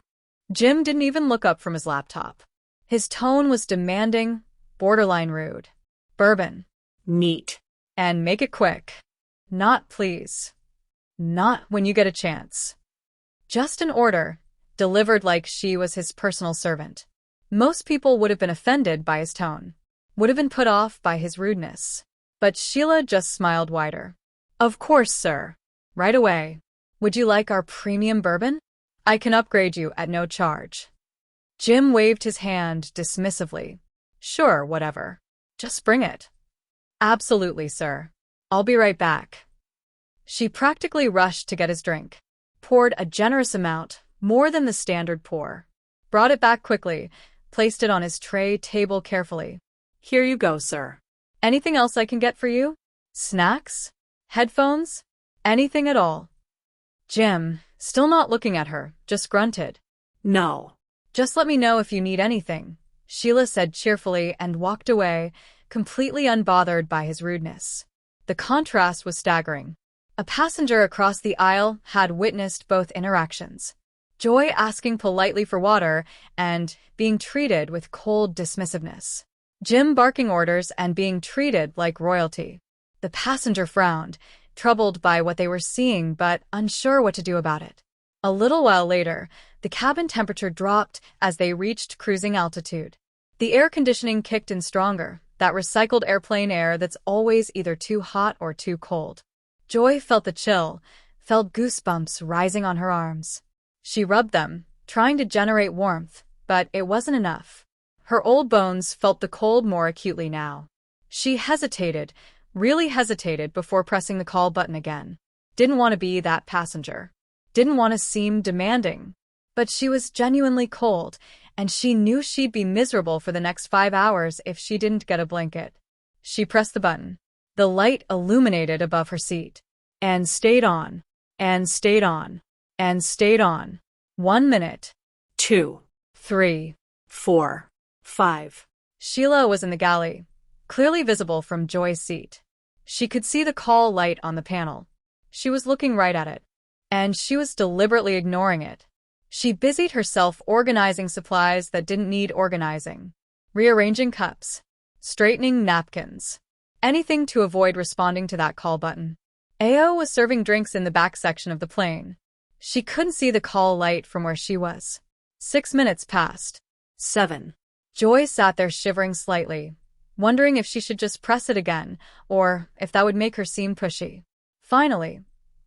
Jim didn't even look up from his laptop. His tone was demanding, borderline rude. Bourbon. Neat. And make it quick. Not please. Not when you get a chance. Just an order, delivered like she was his personal servant. Most people would have been offended by his tone, would have been put off by his rudeness. But Sheila just smiled wider. Of course, sir. Right away. Would you like our premium bourbon? I can upgrade you at no charge. Jim waved his hand dismissively. Sure, whatever. Just bring it. Absolutely, sir. I'll be right back. She practically rushed to get his drink. Poured a generous amount, more than the standard pour. Brought it back quickly, placed it on his tray table carefully. Here you go, sir. Anything else I can get for you? Snacks? Headphones? Anything at all? Jim, still not looking at her, just grunted. No. Just let me know if you need anything, Sheila said cheerfully and walked away, completely unbothered by his rudeness. The contrast was staggering. A passenger across the aisle had witnessed both interactions. Joy asking politely for water and being treated with cold dismissiveness. Jim barking orders and being treated like royalty. The passenger frowned, troubled by what they were seeing but unsure what to do about it. A little while later, the cabin temperature dropped as they reached cruising altitude. The air conditioning kicked in stronger, that recycled airplane air that's always either too hot or too cold. Joy felt the chill, felt goosebumps rising on her arms. She rubbed them, trying to generate warmth, but it wasn't enough. Her old bones felt the cold more acutely now. She hesitated, really hesitated before pressing the call button again. Didn't want to be that passenger. Didn't want to seem demanding. But she was genuinely cold, and she knew she'd be miserable for the next 5 hours if she didn't get a blanket. She pressed the button. The light illuminated above her seat. And stayed on. And stayed on. And stayed on. 1 minute. 2. 3. 4. 5. Sheila was in the galley, clearly visible from Joy's seat. She could see the call light on the panel. She was looking right at it. And she was deliberately ignoring it. She busied herself organizing supplies that didn't need organizing. Rearranging cups. straightening napkins. Anything to avoid responding to that call button. Ao was serving drinks in the back section of the plane. She couldn't see the call light from where she was. 6 minutes passed. 7. Joy sat there shivering slightly, wondering if she should just press it again, or if that would make her seem pushy. Finally,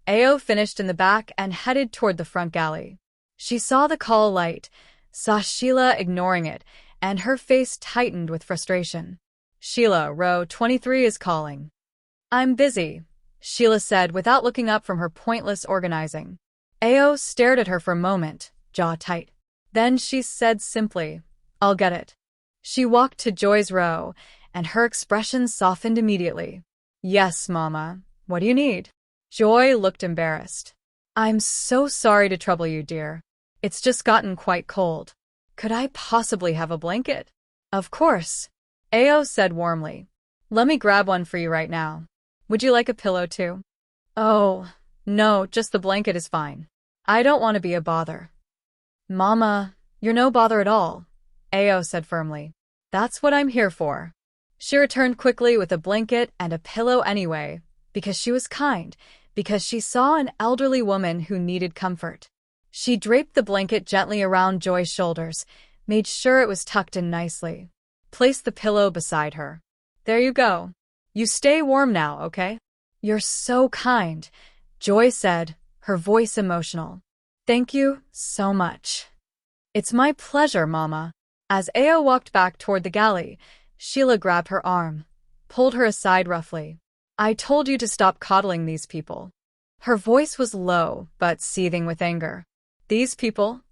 Ao finished in the back and headed toward the front galley. She saw the call light, saw Sheila ignoring it, and her face tightened with frustration. Sheila, row 23 is calling. I'm busy, Sheila said without looking up from her pointless organizing. Ao stared at her for a moment, jaw tight. Then she said simply, I'll get it. She walked to Joy's row, and her expression softened immediately. Yes, Mama. What do you need? Joy looked embarrassed. I'm so sorry to trouble you, dear. It's just gotten quite cold. Could I possibly have a blanket? Of course, Ao said warmly. Let me grab one for you right now. Would you like a pillow too? Oh, no, just the blanket is fine. I don't want to be a bother. Mama, you're no bother at all, Ao said firmly. That's what I'm here for. She returned quickly with a blanket and a pillow anyway, because she was kind, because she saw an elderly woman who needed comfort. She draped the blanket gently around Joy's shoulders, made sure it was tucked in nicely, placed the pillow beside her. There you go. You stay warm now, okay? You're so kind, Joy said, her voice emotional. Thank you so much. It's my pleasure, Mama. As Ao walked back toward the galley, Sheila grabbed her arm, pulled her aside roughly. I told you to stop coddling these people. Her voice was low, but seething with anger. These people?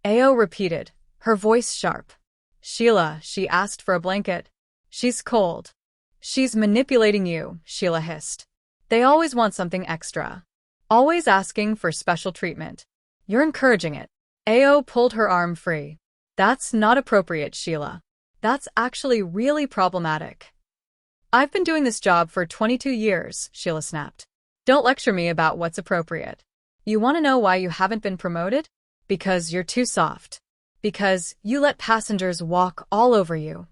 Ao repeated, her voice sharp. Sheila, she asked for a blanket. She's cold. She's manipulating you, Sheila hissed. They always want something extra. Always asking for special treatment. You're encouraging it. Ao pulled her arm free. That's not appropriate, Sheila. That's actually really problematic. I've been doing this job for 22 years, Sheila snapped. Don't lecture me about what's appropriate. You want to know why you haven't been promoted? Because you're too soft. Because you let passengers walk all over you.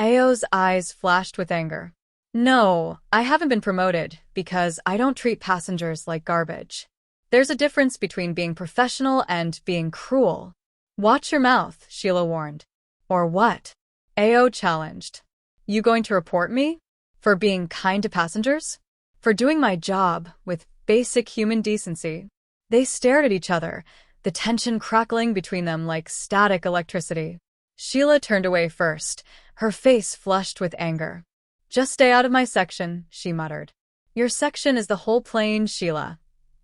Ao's eyes flashed with anger. No, I haven't been promoted because I don't treat passengers like garbage. There's a difference between being professional and being cruel. Watch your mouth, Sheila warned. Or what? Ao challenged. You going to report me? For being kind to passengers? For doing my job with basic human decency? They stared at each other, the tension crackling between them like static electricity. Sheila turned away first, her face flushed with anger. Just stay out of my section, she muttered. Your section is the whole plane, Sheila,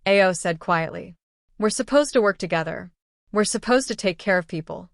Ao said quietly. We're supposed to work together. We're supposed to take care of people.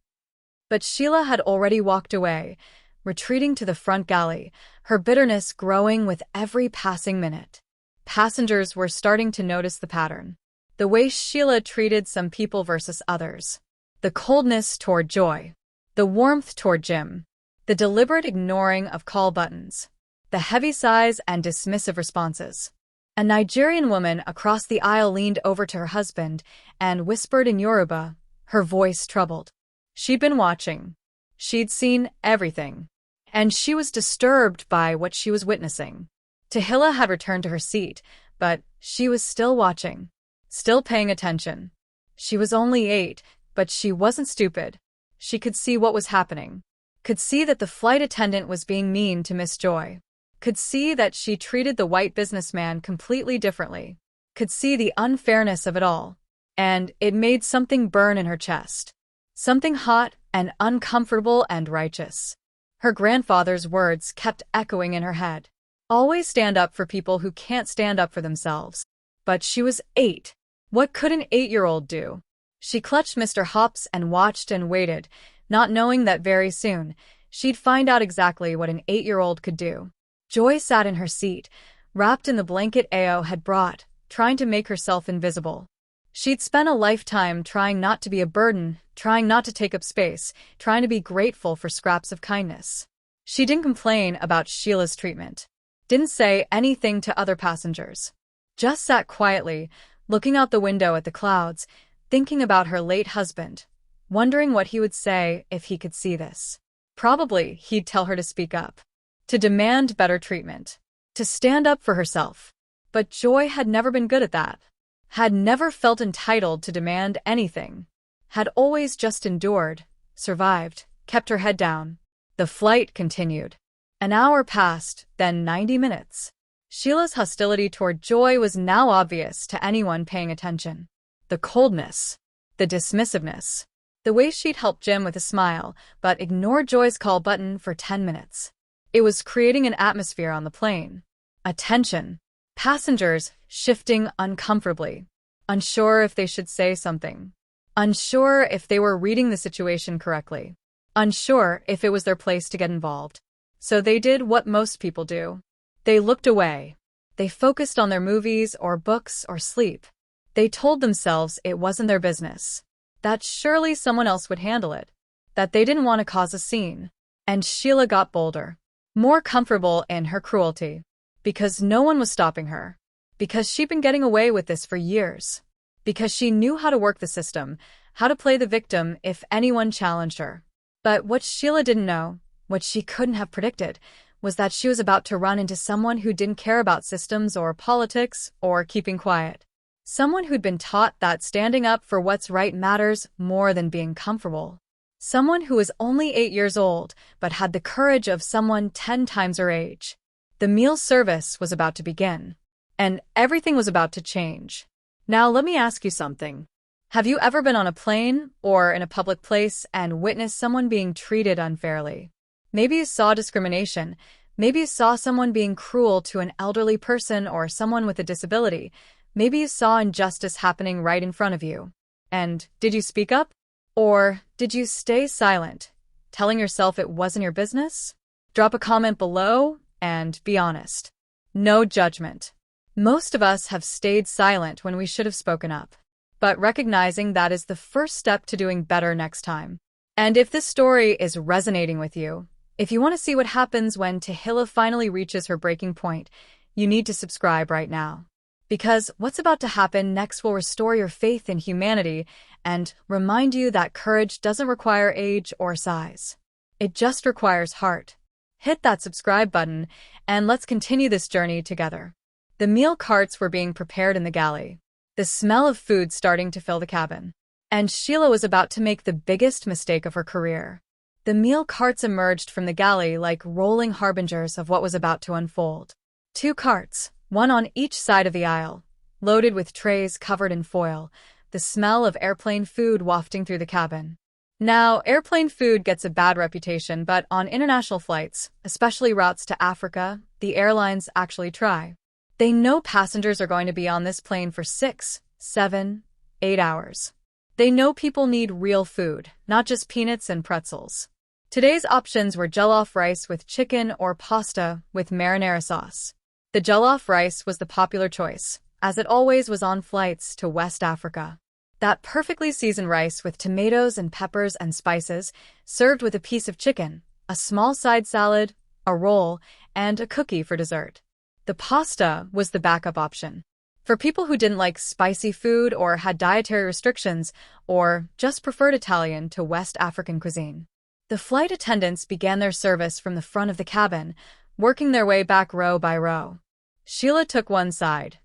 But Sheila had already walked away, retreating to the front galley, her bitterness growing with every passing minute. Passengers were starting to notice the pattern. The way Sheila treated some people versus others. The coldness toward Joy. The warmth toward Jim. The deliberate ignoring of call buttons. The heavy sighs and dismissive responses. A Nigerian woman across the aisle leaned over to her husband and whispered in Yoruba, her voice troubled. She'd been watching. She'd seen everything. And she was disturbed by what she was witnessing. Tehilla had returned to her seat, but she was still watching. Still paying attention. She was only 8, but she wasn't stupid. She could see what was happening. Could see that the flight attendant was being mean to Miss Joy. Could see that she treated the white businessman completely differently. Could see the unfairness of it all. And it made something burn in her chest. Something hot and uncomfortable and righteous. Her grandfather's words kept echoing in her head. Always stand up for people who can't stand up for themselves. But she was 8. What could an 8-year-old do? She clutched Mr. Hops and watched and waited, not knowing that very soon, she'd find out exactly what an 8-year-old could do. Joy sat in her seat, wrapped in the blanket Ao had brought, trying to make herself invisible. She'd spent a lifetime trying not to be a burden, trying not to take up space, trying to be grateful for scraps of kindness. She didn't complain about Sheila's treatment. Didn't say anything to other passengers. Just sat quietly, looking out the window at the clouds, thinking about her late husband, wondering what he would say if he could see this. Probably he'd tell her to speak up. to demand better treatment, to stand up for herself. But Joy had never been good at that, had never felt entitled to demand anything, had always just endured, survived, kept her head down. The flight continued. An hour passed, then 90 minutes. Sheila's hostility toward Joy was now obvious to anyone paying attention. The coldness, the dismissiveness, the way she'd help Jim with a smile, but ignored Joy's call button for 10 minutes. It was creating an atmosphere on the plane. A tension. Passengers shifting uncomfortably, unsure if they should say something, unsure if they were reading the situation correctly, unsure if it was their place to get involved. So they did what most people do. They looked away. They focused on their movies or books or sleep. They told themselves it wasn't their business, that surely someone else would handle it, that they didn't want to cause a scene. And Sheila got bolder, more comfortable in her cruelty, because no one was stopping her, because she'd been getting away with this for years, because she knew how to work the system, how to play the victim if anyone challenged her. But what Sheila didn't know, what she couldn't have predicted, was that she was about to run into someone who didn't care about systems or politics or keeping quiet. Someone who'd been taught that standing up for what's right matters more than being comfortable. Someone who was only 8 years old, but had the courage of someone 10 times her age. The meal service was about to begin, and everything was about to change. Now let me ask you something. Have you ever been on a plane or in a public place and witnessed someone being treated unfairly? Maybe you saw discrimination. Maybe you saw someone being cruel to an elderly person or someone with a disability. Maybe you saw injustice happening right in front of you. And did you speak up? Or did you stay silent, telling yourself it wasn't your business? Drop a comment below and be honest. No judgment. Most of us have stayed silent when we should have spoken up. But recognizing that is the first step to doing better next time. And if this story is resonating with you, if you want to see what happens when Tehilla finally reaches her breaking point, you need to subscribe right now. Because what's about to happen next will restore your faith in humanity and remind you that courage doesn't require age or size. It just requires heart. Hit that subscribe button, and let's continue this journey together. The meal carts were being prepared in the galley, the smell of food starting to fill the cabin. And Sheila was about to make the biggest mistake of her career. The meal carts emerged from the galley like rolling harbingers of what was about to unfold. 2 carts, one on each side of the aisle, loaded with trays covered in foil, the smell of airplane food wafting through the cabin. Now, airplane food gets a bad reputation, but on international flights, especially routes to Africa, the airlines actually try. They know passengers are going to be on this plane for 6, 7, 8 hours. They know people need real food, not just peanuts and pretzels. Today's options were jollof rice with chicken or pasta with marinara sauce. The jollof rice was the popular choice, as it always was on flights to West Africa. That perfectly seasoned rice with tomatoes and peppers and spices, served with a piece of chicken, a small side salad, a roll, and a cookie for dessert. The pasta was the backup option. For people who didn't like spicy food or had dietary restrictions, or just preferred Italian to West African cuisine. The flight attendants began their service from the front of the cabin, working their way back row by row. Sheila took one side.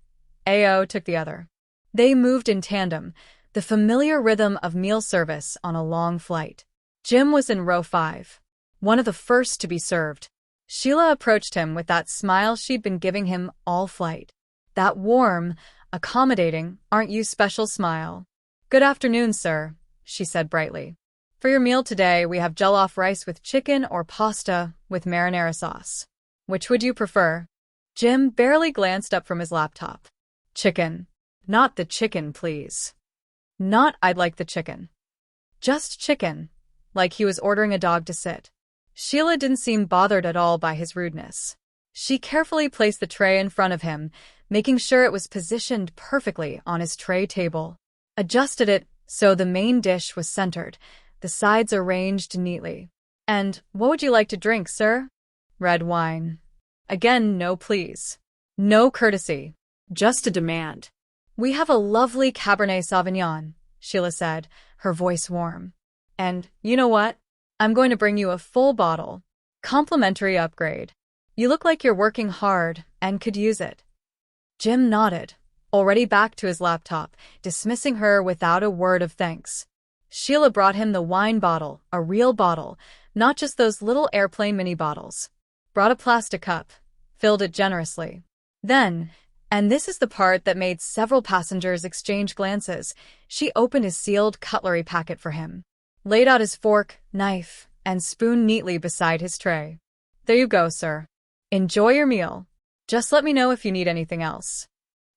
Ao took the other. They moved in tandem, the familiar rhythm of meal service on a long flight. Jim was in row 5, one of the first to be served. Sheila approached him with that smile she'd been giving him all flight. That warm, accommodating, aren't you special smile. "Good afternoon, sir," she said brightly. "For your meal today, we have jollof rice with chicken or pasta with marinara sauce. Which would you prefer?" Jim barely glanced up from his laptop. "Chicken. Not the chicken, please." Not "I'd like the chicken." Just chicken, like he was ordering a dog to sit. Sheila didn't seem bothered at all by his rudeness. She carefully placed the tray in front of him, making sure it was positioned perfectly on his tray table. Adjusted it so the main dish was centered, the sides arranged neatly. "And what would you like to drink, sir?" "Red wine." Again, no please. No courtesy. Just a demand. "We have a lovely Cabernet Sauvignon," Sheila said, her voice warm. "And, you know what? I'm going to bring you a full bottle. Complimentary upgrade." You look like you're working hard and could use it. Jim nodded, already back to his laptop, dismissing her without a word of thanks. Sheila brought him the wine bottle, a real bottle, not just those little airplane mini bottles. Brought a plastic cup, filled it generously. Then, and this is the part that made several passengers exchange glances, she opened his sealed cutlery packet for him. Laid out his fork, knife, and spoon neatly beside his tray. There you go, sir. Enjoy your meal. Just let me know if you need anything else.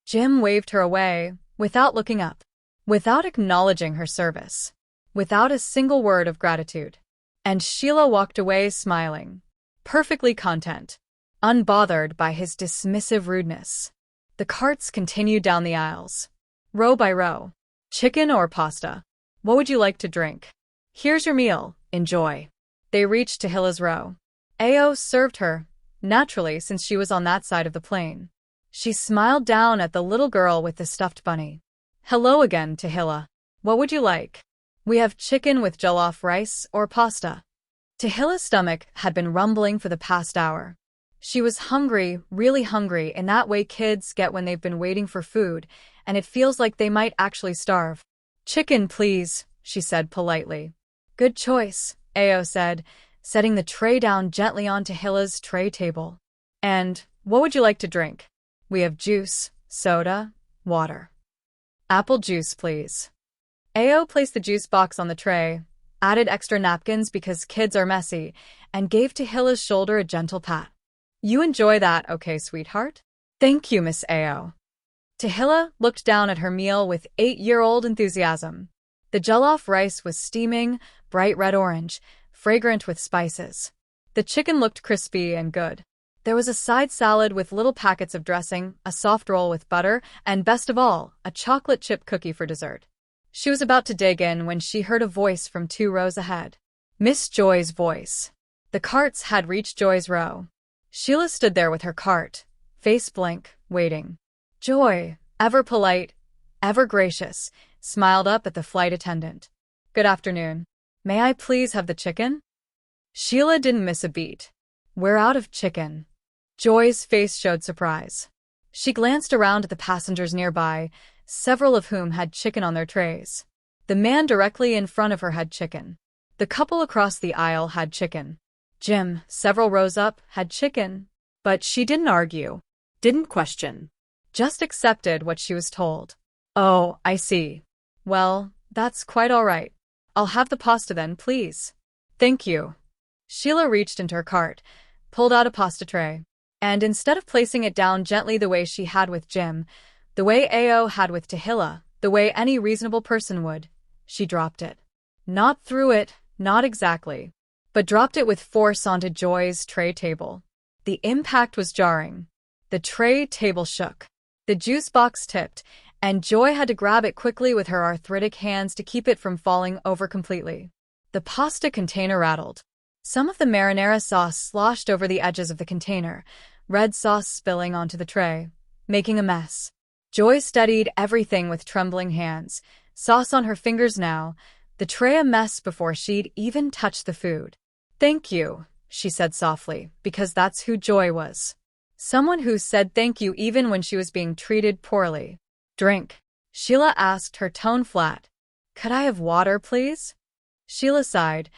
Jim waved her away, without looking up, without acknowledging her service, without a single word of gratitude. And Sheila walked away smiling, perfectly content, unbothered by his dismissive rudeness. The carts continued down the aisles, row by row. Chicken or pasta? What would you like to drink? Here's your meal, enjoy. They reached Tehilla's row. Ao served her, naturally since she was on that side of the plane. She smiled down at the little girl with the stuffed bunny. Hello again, Tahilla. What would you like? We have chicken with jollof rice or pasta. Tehilla's stomach had been rumbling for the past hour. She was hungry, really hungry, in that way kids get when they've been waiting for food, and it feels like they might actually starve. Chicken, please, she said politely. Good choice, Ao said, setting the tray down gently on Tehilla's tray table. And, what would you like to drink? We have juice, soda, water. Apple juice, please. Ao placed the juice box on the tray, added extra napkins because kids are messy, and gave Tehilla's shoulder a gentle pat. You enjoy that, okay, sweetheart? Thank you, Miss Ao. Tehilla looked down at her meal with 8-year-old enthusiasm. The jollof rice was steaming, bright red-orange, fragrant with spices. The chicken looked crispy and good. There was a side salad with little packets of dressing, a soft roll with butter, and best of all, a chocolate chip cookie for dessert. She was about to dig in when she heard a voice from 2 rows ahead. Miss Joy's voice. The carts had reached Joy's row. Sheila stood there with her cart, face blank, waiting. Joy, ever polite, ever gracious, smiled up at the flight attendant. Good afternoon. May I please have the chicken? Sheila didn't miss a beat. We're out of chicken. Joy's face showed surprise. She glanced around at the passengers nearby, several of whom had chicken on their trays. The man directly in front of her had chicken. The couple across the aisle had chicken. Jim, several rows up, had chicken. But she didn't argue. Didn't question. Just accepted what she was told. Oh, I see. Well, that's quite all right. I'll have the pasta then, please. Thank you. Sheila reached into her cart, pulled out a pasta tray, and instead of placing it down gently the way she had with Jim, the way Ao had with Tehilla, the way any reasonable person would, she dropped it. Not threw it, not exactly, but dropped it with force onto Joy's tray table. The impact was jarring. The tray table shook. The juice box tipped, and Joy had to grab it quickly with her arthritic hands to keep it from falling over completely. The pasta container rattled. Some of the marinara sauce sloshed over the edges of the container, red sauce spilling onto the tray, making a mess. Joy steadied everything with trembling hands, sauce on her fingers now, the tray a mess before she'd even touched the food. Thank you, she said softly, because that's who Joy was. Someone who said thank you even when she was being treated poorly. Drink? Sheila asked, her tone flat. Could I have water, please? Sheila sighed,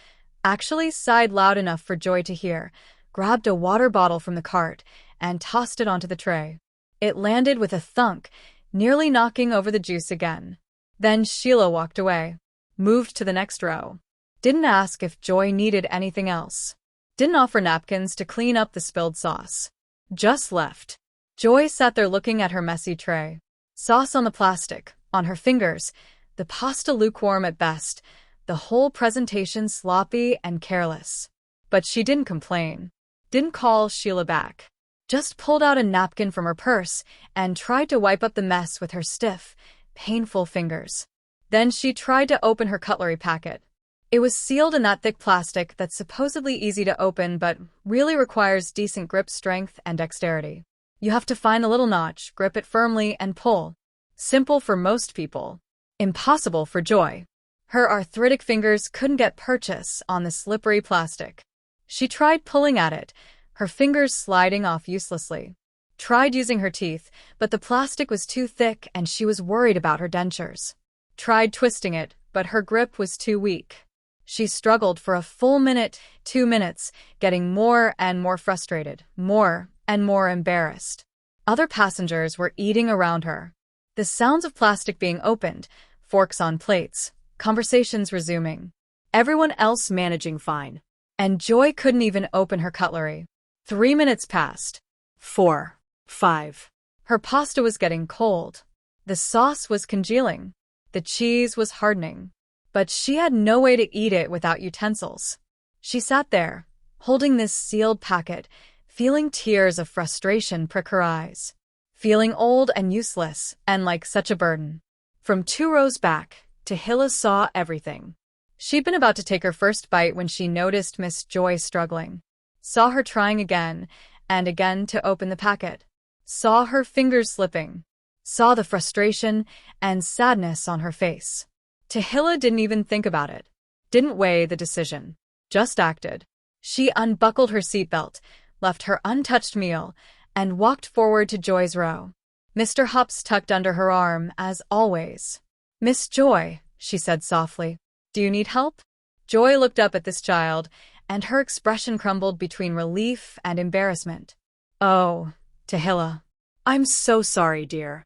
actually sighed loud enough for Joy to hear, grabbed a water bottle from the cart, and tossed it onto the tray. It landed with a thunk, nearly knocking over the juice again. Then Sheila walked away, moved to the next row. Didn't ask if Joy needed anything else. Didn't offer napkins to clean up the spilled sauce. Just left. Joy sat there looking at her messy tray. Sauce on the plastic, on her fingers, the pasta lukewarm at best, the whole presentation sloppy and careless. But she didn't complain. Didn't call Sheila back. Just pulled out a napkin from her purse and tried to wipe up the mess with her stiff, painful fingers. Then she tried to open her cutlery packet. It was sealed in that thick plastic that's supposedly easy to open but really requires decent grip strength and dexterity. You have to find the little notch, grip it firmly, and pull. Simple for most people. Impossible for Joy. Her arthritic fingers couldn't get purchase on the slippery plastic. She tried pulling at it, her fingers sliding off uselessly. Tried using her teeth, but the plastic was too thick and she was worried about her dentures. Tried twisting it, but her grip was too weak. She struggled for a full minute, 2 minutes, getting more and more frustrated, more and more embarrassed. Other passengers were eating around her. The sounds of plastic being opened, forks on plates, conversations resuming. Everyone else managing fine. And Joy couldn't even open her cutlery. 3 minutes passed. 4, 5. Her pasta was getting cold. The sauce was congealing. The cheese was hardening. But she had no way to eat it without utensils. She sat there, holding this sealed packet, feeling tears of frustration prick her eyes. Feeling old and useless, and like such a burden. From 2 rows back, Tehilla saw everything. She'd been about to take her first bite when she noticed Miss Joy struggling. Saw her trying again and again to open the packet. Saw her fingers slipping. Saw the frustration and sadness on her face. Tahilla didn't even think about it. Didn't weigh the decision. Just acted. She unbuckled her seatbelt, left her untouched meal, and walked forward to Joy's row. Mr. Hups tucked under her arm, as always. "Miss Joy," she said softly, "do you need help?" Joy looked up at this child, and her expression crumbled between relief and embarrassment. "Oh, Tehilla. I'm so sorry, dear.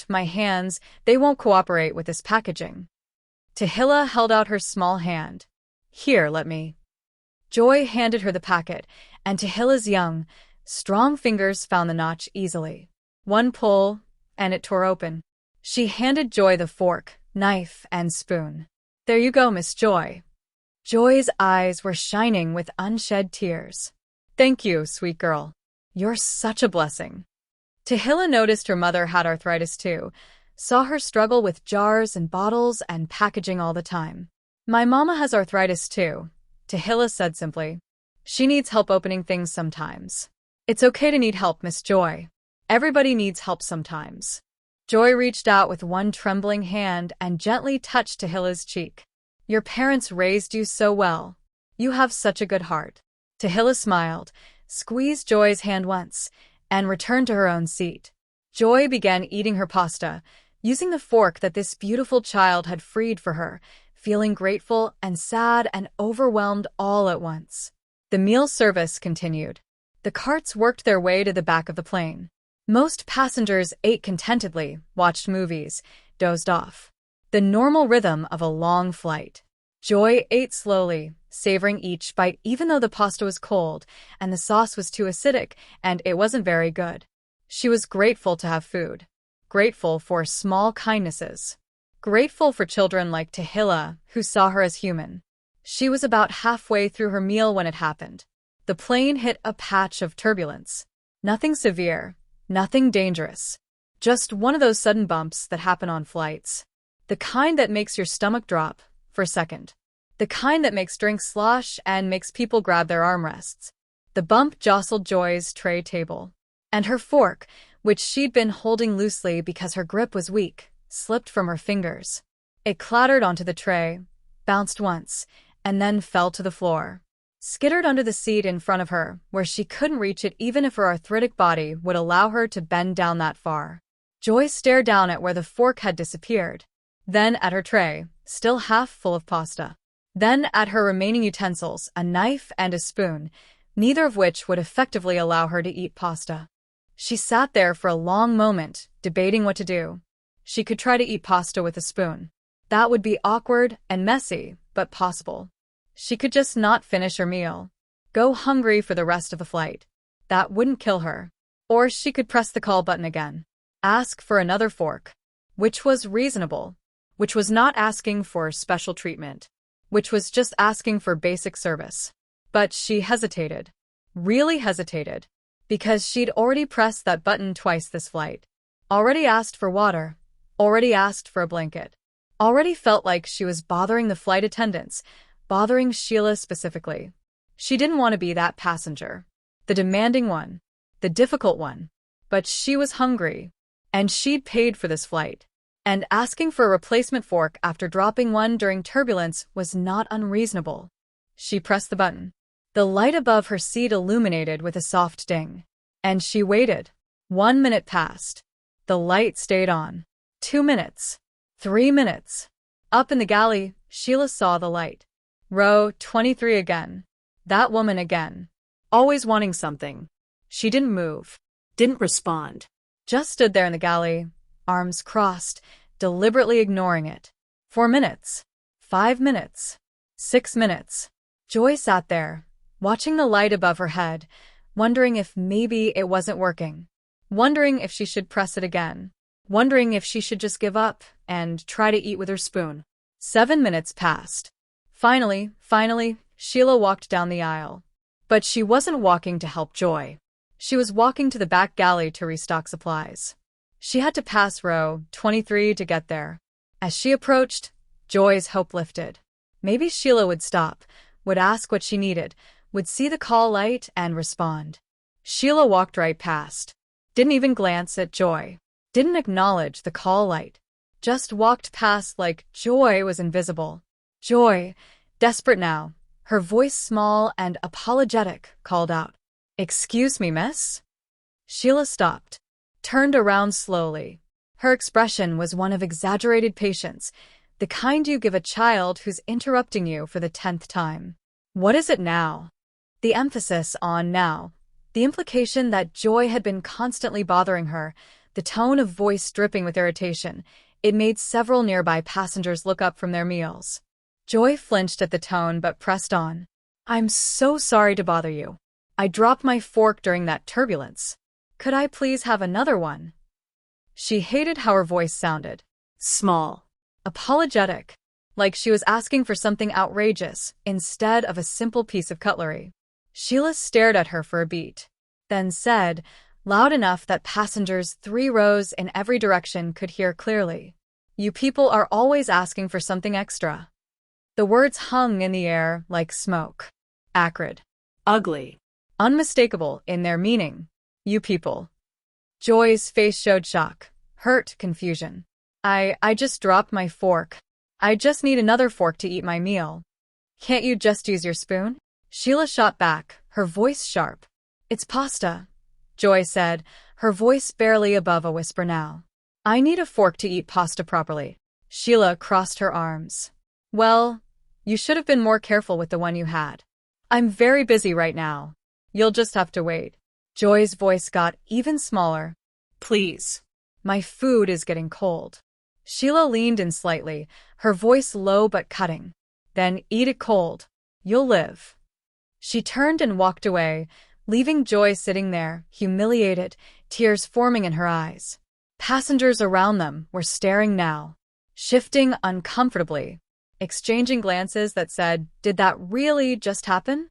My hands, they won't cooperate with this packaging." Tehilla held out her small hand. "Here, let me." Joy handed her the packet, and Tehilla's young, strong fingers found the notch easily. One pull, and it tore open. She handed Joy the fork, knife, and spoon. "There you go, Miss Joy." Joy's eyes were shining with unshed tears. "Thank you, sweet girl. You're such a blessing." Tehilla noticed her mother had arthritis too, saw her struggle with jars and bottles and packaging all the time. "My mama has arthritis too," Tehilla said simply. "She needs help opening things sometimes." "It's okay to need help, Miss Joy. Everybody needs help sometimes." Joy reached out with one trembling hand and gently touched Tehilla's cheek. "Your parents raised you so well. You have such a good heart." Tehilla smiled, squeezed Joy's hand once, and returned to her own seat. Joy began eating her pasta, using the fork that this beautiful child had freed for her, feeling grateful and sad and overwhelmed all at once. The meal service continued. The carts worked their way to the back of the plane. Most passengers ate contentedly, watched movies, dozed off. The normal rhythm of a long flight. Joy ate slowly, savoring each bite even though the pasta was cold and the sauce was too acidic and it wasn't very good. She was grateful to have food. Grateful for small kindnesses. Grateful for children like Tehilla, who saw her as human. She was about halfway through her meal when it happened. The plane hit a patch of turbulence. Nothing severe, nothing dangerous. Just one of those sudden bumps that happen on flights. The kind that makes your stomach drop for a second. The kind that makes drinks slosh and makes people grab their armrests. The bump jostled Joy's tray table. And her fork, which she'd been holding loosely because her grip was weak, slipped from her fingers. It clattered onto the tray, bounced once, and then fell to the floor. Skittered under the seat in front of her, where she couldn't reach it even if her arthritic body would allow her to bend down that far. Joy stared down at where the fork had disappeared. Then at her tray, still half full of pasta. Then at her remaining utensils, a knife and a spoon, neither of which would effectively allow her to eat pasta. She sat there for a long moment, debating what to do. She could try to eat pasta with a spoon. That would be awkward and messy, but possible. She could just not finish her meal. Go hungry for the rest of the flight. That wouldn't kill her. Or she could press the call button again. Ask for another fork. Which was reasonable. Which was not asking for special treatment. Which was just asking for basic service. But she hesitated. Really hesitated. Because she'd already pressed that button twice this flight. Already asked for water. Already asked for a blanket. Already felt like she was bothering the flight attendants, bothering Sheila specifically. She didn't want to be that passenger. The demanding one. The difficult one. But she was hungry. And she'd paid for this flight. And asking for a replacement fork after dropping one during turbulence was not unreasonable. She pressed the button. The light above her seat illuminated with a soft ding. And she waited. 1 minute passed. The light stayed on. 2 minutes. 3 minutes. Up in the galley, Sheila saw the light. Row 23 again. That woman again. Always wanting something. She didn't move. Didn't respond. Just stood there in the galley, arms crossed, deliberately ignoring it. 4 minutes. 5 minutes. 6 minutes. Joy sat there, watching the light above her head, wondering if maybe it wasn't working. Wondering if she should press it again. Wondering if she should just give up and try to eat with her spoon. 7 minutes passed. Finally, Sheila walked down the aisle. But she wasn't walking to help Joy. She was walking to the back galley to restock supplies. She had to pass row 23 to get there. As she approached, Joy's hope lifted. Maybe Sheila would stop, would ask what she needed, would see the call light and respond. Sheila walked right past. Didn't even glance at Joy. Didn't acknowledge the call light. Just walked past like Joy was invisible. Joy, desperate now, her voice small and apologetic, called out, "Excuse me, miss?" Sheila stopped, turned around slowly. Her expression was one of exaggerated patience, the kind you give a child who's interrupting you for the 10th time. What is it now? The emphasis on now. The implication that Joy had been constantly bothering her, the tone of voice dripping with irritation. It made several nearby passengers look up from their meals. Joy flinched at the tone but pressed on. "I'm so sorry to bother you. I dropped my fork during that turbulence. Could I please have another one?" She hated how her voice sounded. Small. Apologetic. Like she was asking for something outrageous instead of a simple piece of cutlery. Sheila stared at her for a beat, then said, loud enough that passengers 3 rows in every direction could hear clearly, "You people are always asking for something extra." The words hung in the air like smoke. Acrid. Ugly. Unmistakable in their meaning. You people. Joy's face showed shock, hurt, confusion. I just dropped my fork. I just need another fork to eat my meal. Can't you just use your spoon? Sheila shot back, her voice sharp. "It's pasta," Joy said, her voice barely above a whisper now. "I need a fork to eat pasta properly." Sheila crossed her arms. "Well, you should have been more careful with the one you had. I'm very busy right now. You'll just have to wait." Joy's voice got even smaller. "Please. My food is getting cold." Sheila leaned in slightly, her voice low but cutting. "Then eat it cold. You'll live." She turned and walked away, leaving Joy sitting there, humiliated, tears forming in her eyes. Passengers around them were staring now, shifting uncomfortably, exchanging glances that said, "Did that really just happen?"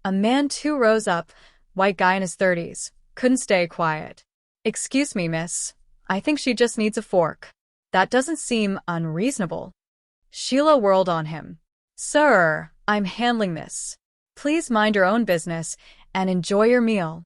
A man 2 rows up, white guy in his 30s, couldn't stay quiet. "Excuse me, miss. I think she just needs a fork. That doesn't seem unreasonable." Sheila whirled on him. "Sir, I'm handling this. Please mind your own business and enjoy your meal."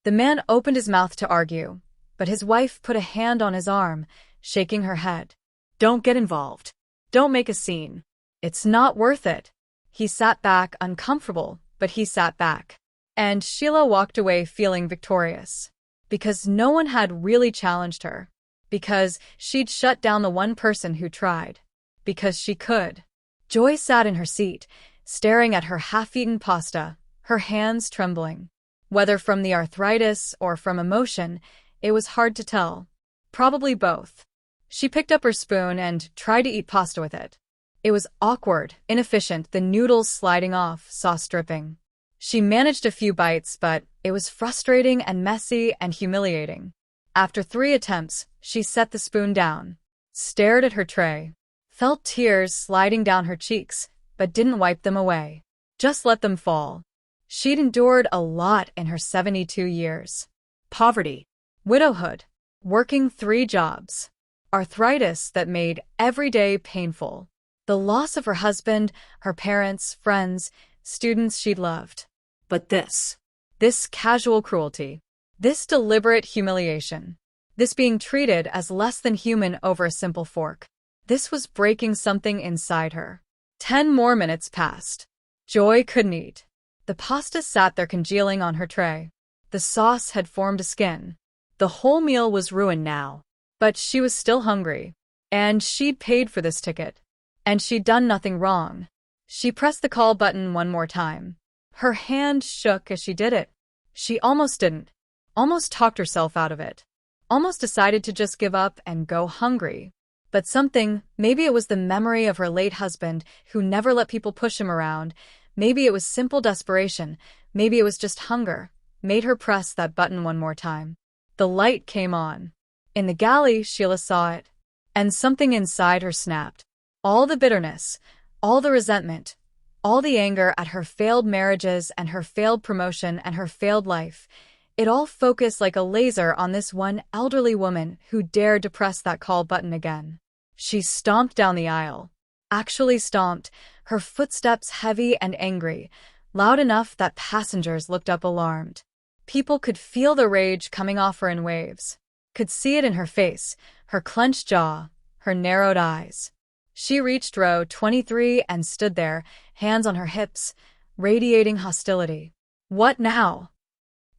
The man opened his mouth to argue, but his wife put a hand on his arm, shaking her head. "Don't get involved. Don't make a scene. It's not worth it." He sat back, uncomfortable, but he sat back. And Sheila walked away feeling victorious. Because no one had really challenged her. Because she'd shut down the one person who tried. Because she could. Joy sat in her seat, staring at her half-eaten pasta, her hands trembling. Whether from the arthritis or from emotion, it was hard to tell. Probably both. She picked up her spoon and tried to eat pasta with it. It was awkward, inefficient, the noodles sliding off, sauce dripping. She managed a few bites, but it was frustrating and messy and humiliating. After 3 attempts, she set the spoon down, stared at her tray, felt tears sliding down her cheeks, but didn't wipe them away. Just let them fall. She'd endured a lot in her 72 years. Poverty, widowhood, working 3 jobs, arthritis that made every day painful, the loss of her husband, her parents, friends, students she'd loved. But this casual cruelty, this deliberate humiliation, this being treated as less than human over a simple fork, this was breaking something inside her. 10 more minutes passed. Joy couldn't eat. The pasta sat there congealing on her tray. The sauce had formed a skin. The whole meal was ruined now. But she was still hungry. And she'd paid for this ticket. And she'd done nothing wrong. She pressed the call button one more time. Her hand shook as she did it. She almost didn't. Almost talked herself out of it. Almost decided to just give up and go hungry. But something, maybe it was the memory of her late husband who never let people push him around, maybe it was simple desperation, maybe it was just hunger, made her press that button one more time. The light came on. In the galley, Sheila saw it. And something inside her snapped. All the bitterness, all the resentment, all the anger at her failed marriages and her failed promotion and her failed life, it all focused like a laser on this one elderly woman who dared to press that call button again. She stomped down the aisle. Actually stomped, her footsteps heavy and angry, loud enough that passengers looked up alarmed. People could feel the rage coming off her in waves. Could see it in her face, her clenched jaw, her narrowed eyes. She reached row 23 and stood there, hands on her hips, radiating hostility. What now?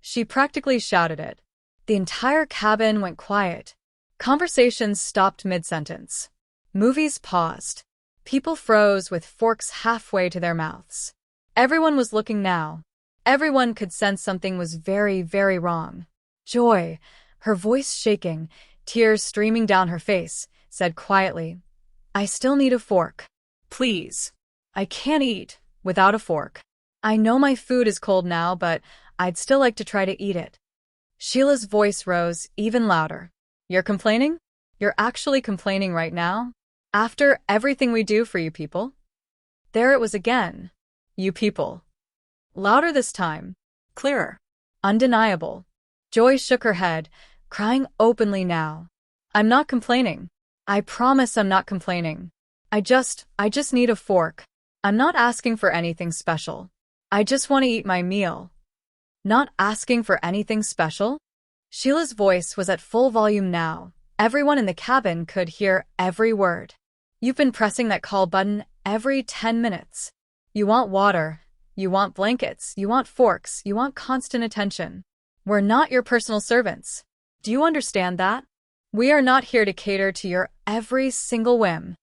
She practically shouted it. The entire cabin went quiet. Conversations stopped mid-sentence. Movies paused. People froze with forks halfway to their mouths. Everyone was looking now. Everyone could sense something was very, very wrong. Joy, her voice shaking, tears streaming down her face, said quietly, "I still need a fork. Please. I can't eat without a fork. I know my food is cold now, but I'd still like to try to eat it." Sheila's voice rose even louder. "You're complaining? You're actually complaining right now? After everything we do for you people?" There it was again. You people. Louder this time. Clearer. Undeniable. Joy shook her head, crying openly now. "I'm not complaining. I promise I'm not complaining. I just need a fork. I'm not asking for anything special. I just want to eat my meal." Not asking for anything special? Sheila's voice was at full volume now. Everyone in the cabin could hear every word. "You've been pressing that call button every 10 minutes. You want water. You want blankets. You want forks. You want constant attention. We're not your personal servants. Do you understand that? We are not here to cater to your every single whim."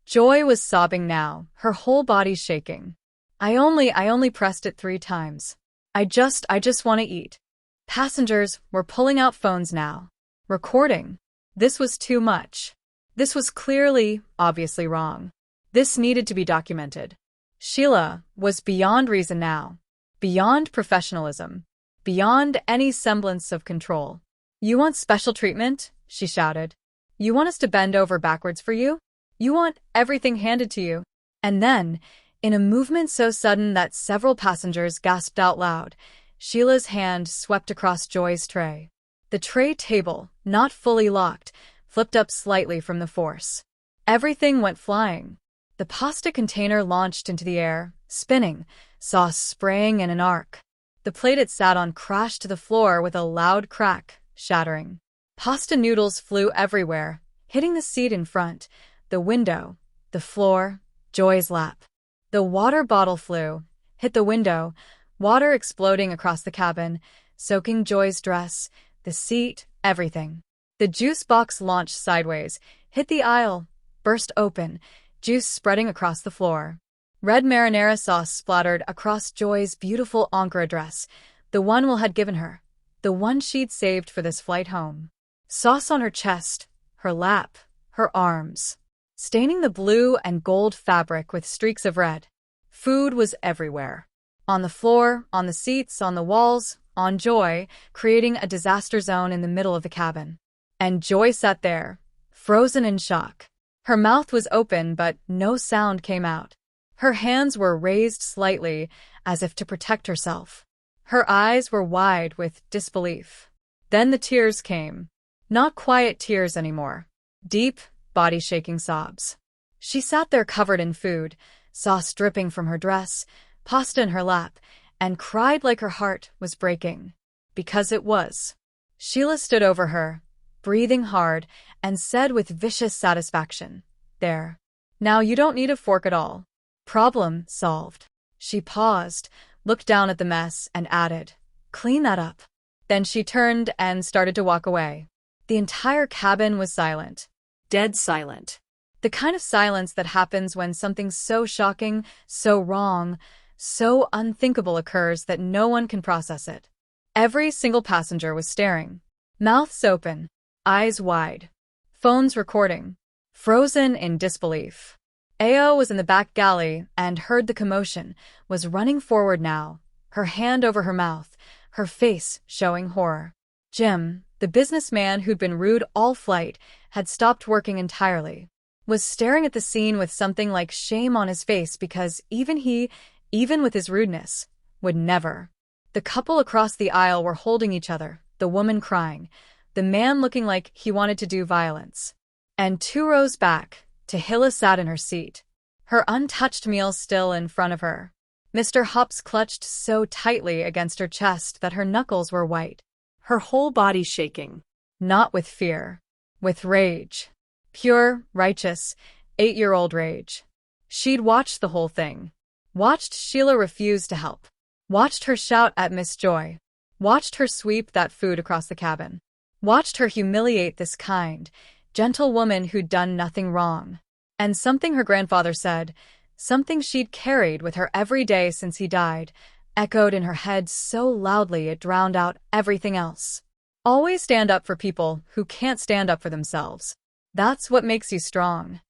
Joy was sobbing now, her whole body shaking. I only pressed it 3 times. I just want to eat." Passengers were pulling out phones now. Recording. This was too much. This was clearly, obviously wrong. This needed to be documented. Sheila was beyond reason now. Beyond professionalism. Beyond any semblance of control. "You want special treatment?" she shouted. "You want us to bend over backwards for you? You want everything handed to you?" And then, in a movement so sudden that several passengers gasped out loud, Sheila's hand swept across Joy's tray. The tray table, not fully locked, flipped up slightly from the force. Everything went flying. The pasta container launched into the air, spinning, sauce spraying in an arc. The plate it sat on crashed to the floor with a loud crack, shattering. Pasta noodles flew everywhere, hitting the seat in front, the window, the floor, Joy's lap. The water bottle flew, hit the window, water exploding across the cabin, soaking Joy's dress, the seat, everything. The juice box launched sideways, hit the aisle, burst open, juice spreading across the floor. Red marinara sauce splattered across Joy's beautiful Ankara dress, the one Will had given her, the one she'd saved for this flight home. Sauce on her chest, her lap, her arms, staining the blue and gold fabric with streaks of red. Food was everywhere. On the floor, on the seats, on the walls, on Joy, creating a disaster zone in the middle of the cabin. And Joy sat there, frozen in shock. Her mouth was open, but no sound came out. Her hands were raised slightly, as if to protect herself. Her eyes were wide with disbelief. Then the tears came. Not quiet tears anymore. Deep, body-shaking sobs. She sat there covered in food, sauce dripping from her dress, pasta in her lap, and cried like her heart was breaking. Because it was. Sheila stood over her, breathing hard, and said with vicious satisfaction, "There. Now you don't need a fork at all. Problem solved." She paused, looked down at the mess, and added, "Clean that up." Then she turned and started to walk away. The entire cabin was silent. Dead silent. The kind of silence that happens when something so shocking, so wrong, so unthinkable occurs that no one can process it. Every single passenger was staring, mouths open, eyes wide, phones recording, frozen in disbelief. Ao was in the back galley and heard the commotion, was running forward now, her hand over her mouth, her face showing horror. Jim, the businessman who'd been rude all flight, had stopped working entirely, was staring at the scene with something like shame on his face because even he, even with his rudeness, would never. The couple across the aisle were holding each other, the woman crying, the man looking like he wanted to do violence. And 2 rows back, Tehilla sat in her seat, her untouched meal still in front of her. Mr. Hops clutched so tightly against her chest that her knuckles were white. Her whole body shaking. Not with fear, with rage. Pure, righteous, 8-year-old rage. She'd watched the whole thing. Watched Sheila refuse to help. Watched her shout at Miss Joy. Watched her sweep that food across the cabin. Watched her humiliate this kind, gentle woman who'd done nothing wrong. And something her grandfather said, something she'd carried with her every day since he died, echoed in her head so loudly it drowned out everything else. Always stand up for people who can't stand up for themselves. That's what makes you strong.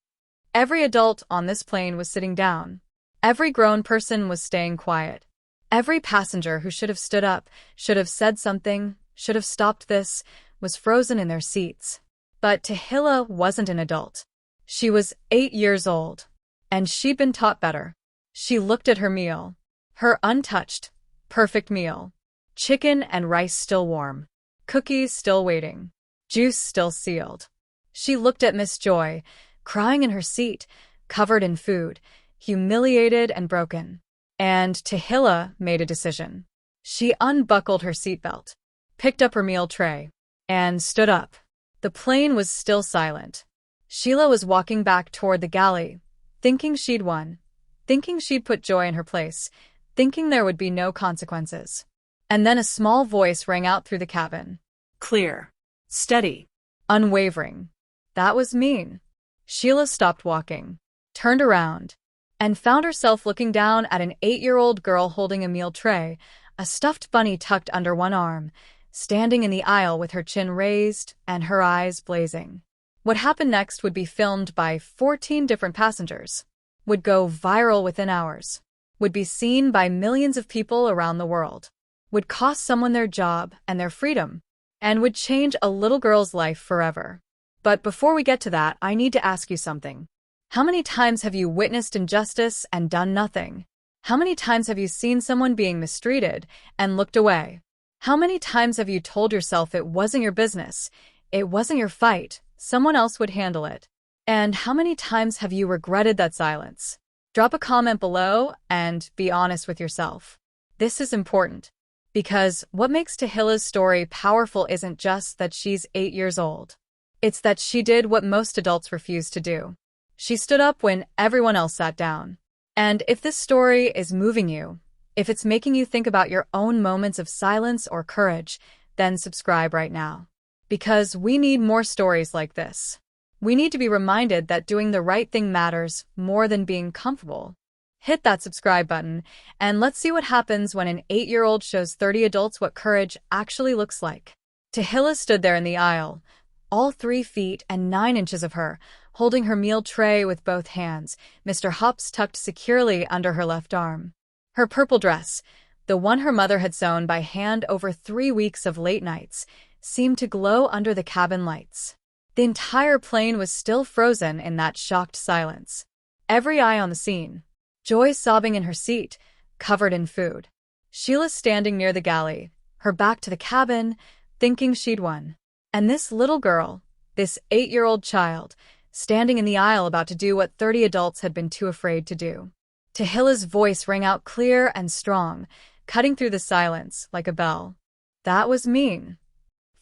Every adult on this plane was sitting down. Every grown person was staying quiet. Every passenger who should have stood up, should have said something, should have stopped this, was frozen in their seats. But Tahilla wasn't an adult. She was 8 years old, and she'd been taught better. She looked at her meal. Her untouched, perfect meal. Chicken and rice still warm. Cookies still waiting. Juice still sealed. She looked at Miss Joy, crying in her seat, covered in food, humiliated and broken. And Tehilla made a decision. She unbuckled her seatbelt, picked up her meal tray, and stood up. The plane was still silent. Sheila was walking back toward the galley, thinking she'd won, thinking she'd put Joy in her place, thinking there would be no consequences. And then a small voice rang out through the cabin. Clear. Steady. Unwavering. That was mean. Sheila stopped walking, turned around, and found herself looking down at an 8-year-old girl holding a meal tray, a stuffed bunny tucked under one arm, standing in the aisle with her chin raised and her eyes blazing. What happened next would be filmed by 14 different passengers, would go viral within hours, would be seen by millions of people around the world, would cost someone their job and their freedom, and would change a little girl's life forever. But before we get to that, I need to ask you something. How many times have you witnessed injustice and done nothing? How many times have you seen someone being mistreated and looked away? How many times have you told yourself it wasn't your business, it wasn't your fight, someone else would handle it? And how many times have you regretted that silence? Drop a comment below and be honest with yourself. This is important, because what makes Tehilla's story powerful isn't just that she's 8 years old. It's that she did what most adults refuse to do. She stood up when everyone else sat down. And if this story is moving you, if it's making you think about your own moments of silence or courage, then subscribe right now. Because we need more stories like this. We need to be reminded that doing the right thing matters more than being comfortable. Hit that subscribe button, and let's see what happens when an 8-year-old shows 30 adults what courage actually looks like. Tehilla stood there in the aisle, all 3 feet and 9 inches of her, holding her meal tray with both hands, Mr. Hops tucked securely under her left arm. Her purple dress, the one her mother had sewn by hand over 3 weeks of late nights, seemed to glow under the cabin lights. The entire plane was still frozen in that shocked silence. Every eye on the scene. Joy sobbing in her seat, covered in food. Sheila standing near the galley, her back to the cabin, thinking she'd won. And this little girl, this 8-year-old child, standing in the aisle about to do what 30 adults had been too afraid to do. Tehilla's voice rang out clear and strong, cutting through the silence like a bell. That was mean.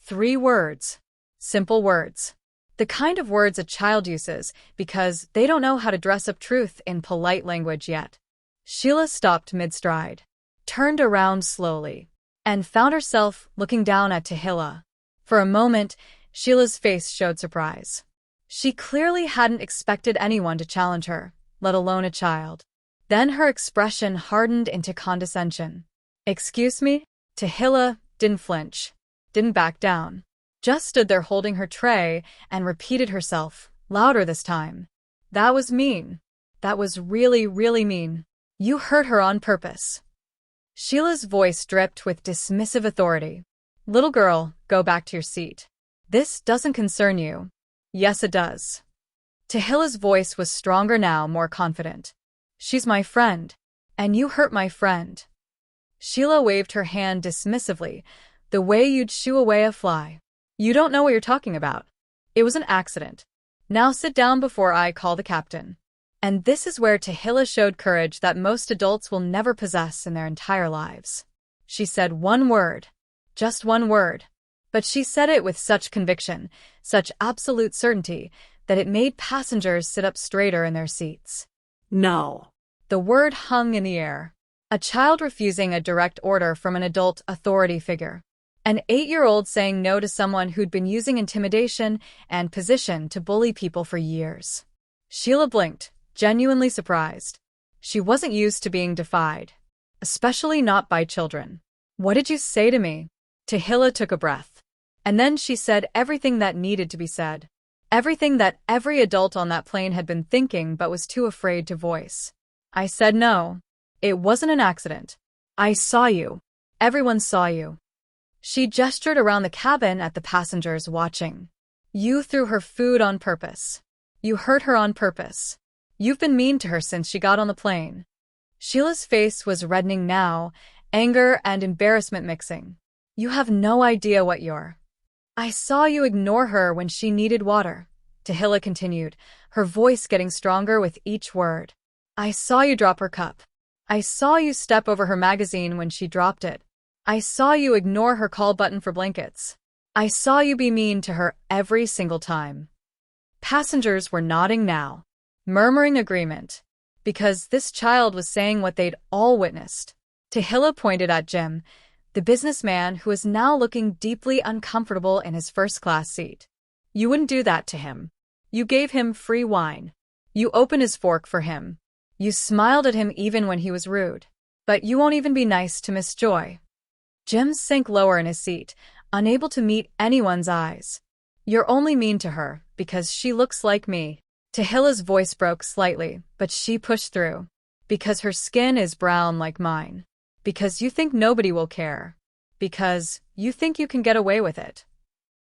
3 words. Simple words. The kind of words a child uses because they don't know how to dress up truth in polite language yet. Sheila stopped mid-stride. turned around slowly, and found herself looking down at Tahilla. For a moment, Sheila's face showed surprise. She clearly hadn't expected anyone to challenge her, let alone a child. Then her expression hardened into condescension. "Excuse me?" Tahilla didn't flinch, didn't back down. Just stood there holding her tray and repeated herself, louder this time. "That was mean. That was really, really mean. You hurt her on purpose." Sheila's voice dripped with dismissive authority. "Little girl, go back to your seat. This doesn't concern you." "Yes, it does." Tahilla's voice was stronger now, more confident. "She's my friend, and you hurt my friend." Sheila waved her hand dismissively, the way you'd shoo away a fly. "You don't know what you're talking about. It was an accident. Now sit down before I call the captain." And this is where Tehilla showed courage that most adults will never possess in their entire lives. She said one word. Just one word. But she said it with such conviction, such absolute certainty, that it made passengers sit up straighter in their seats. No. The word hung in the air. A child refusing a direct order from an adult authority figure. An 8-year-old saying no to someone who'd been using intimidation and position to bully people for years. Sheila blinked, genuinely surprised. She wasn't used to being defied, especially not by children. "What did you say to me?" Tahilla took a breath. And then she said everything that needed to be said. Everything that every adult on that plane had been thinking but was too afraid to voice. "I said no. It wasn't an accident. I saw you. Everyone saw you." She gestured around the cabin at the passengers watching. "You threw her food on purpose. You hurt her on purpose. You've been mean to her since she got on the plane." Sheila's face was reddening now, anger and embarrassment mixing. "You have no idea what you're—" "I saw you ignore her when she needed water," Tahilla continued, her voice getting stronger with each word. "I saw you drop her cup. I saw you step over her magazine when she dropped it. I saw you ignore her call button for blankets. I saw you be mean to her every single time." Passengers were nodding now, murmuring agreement, because this child was saying what they'd all witnessed. Tahilla pointed at Jim, the businessman who was now looking deeply uncomfortable in his first-class seat. "You wouldn't do that to him. You gave him free wine. You opened his fork for him. You smiled at him even when he was rude. But you won't even be nice to Miss Joy." Jim sank lower in his seat, unable to meet anyone's eyes. "You're only mean to her because she looks like me." Tahilla's voice broke slightly, but she pushed through. "Because her skin is brown like mine. Because you think nobody will care. Because you think you can get away with it."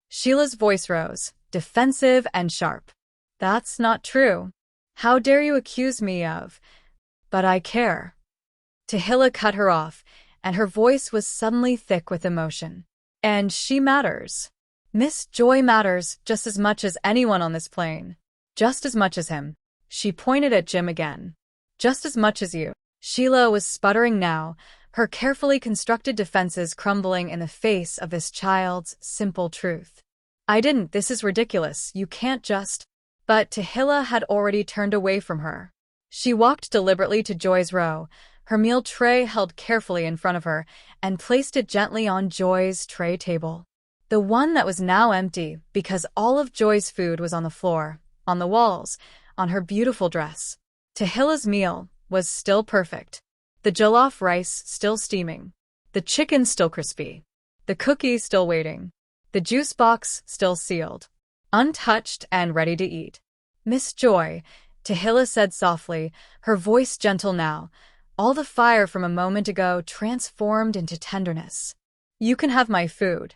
Sheila's voice rose, defensive and sharp. "That's not true. How dare you accuse me of— But I care." Tahilla cut her off, and her voice was suddenly thick with emotion. "And she matters. Miss Joy matters just as much as anyone on this plane. Just as much as him." She pointed at Jim again. "Just as much as you." Sheila was sputtering now, her carefully constructed defenses crumbling in the face of this child's simple truth. "I didn't. This is ridiculous. You can't just—" But Tehilla had already turned away from her. She walked deliberately to Joy's row, her meal tray held carefully in front of her, and placed it gently on Joy's tray table. The one that was now empty because all of Joy's food was on the floor, on the walls, on her beautiful dress. Tahilla's meal was still perfect. The jollof rice still steaming. The chicken still crispy. The cookie still waiting. The juice box still sealed. Untouched and ready to eat. "Miss Joy," Tahilla said softly, her voice gentle now, all the fire from a moment ago transformed into tenderness. "You can have my food."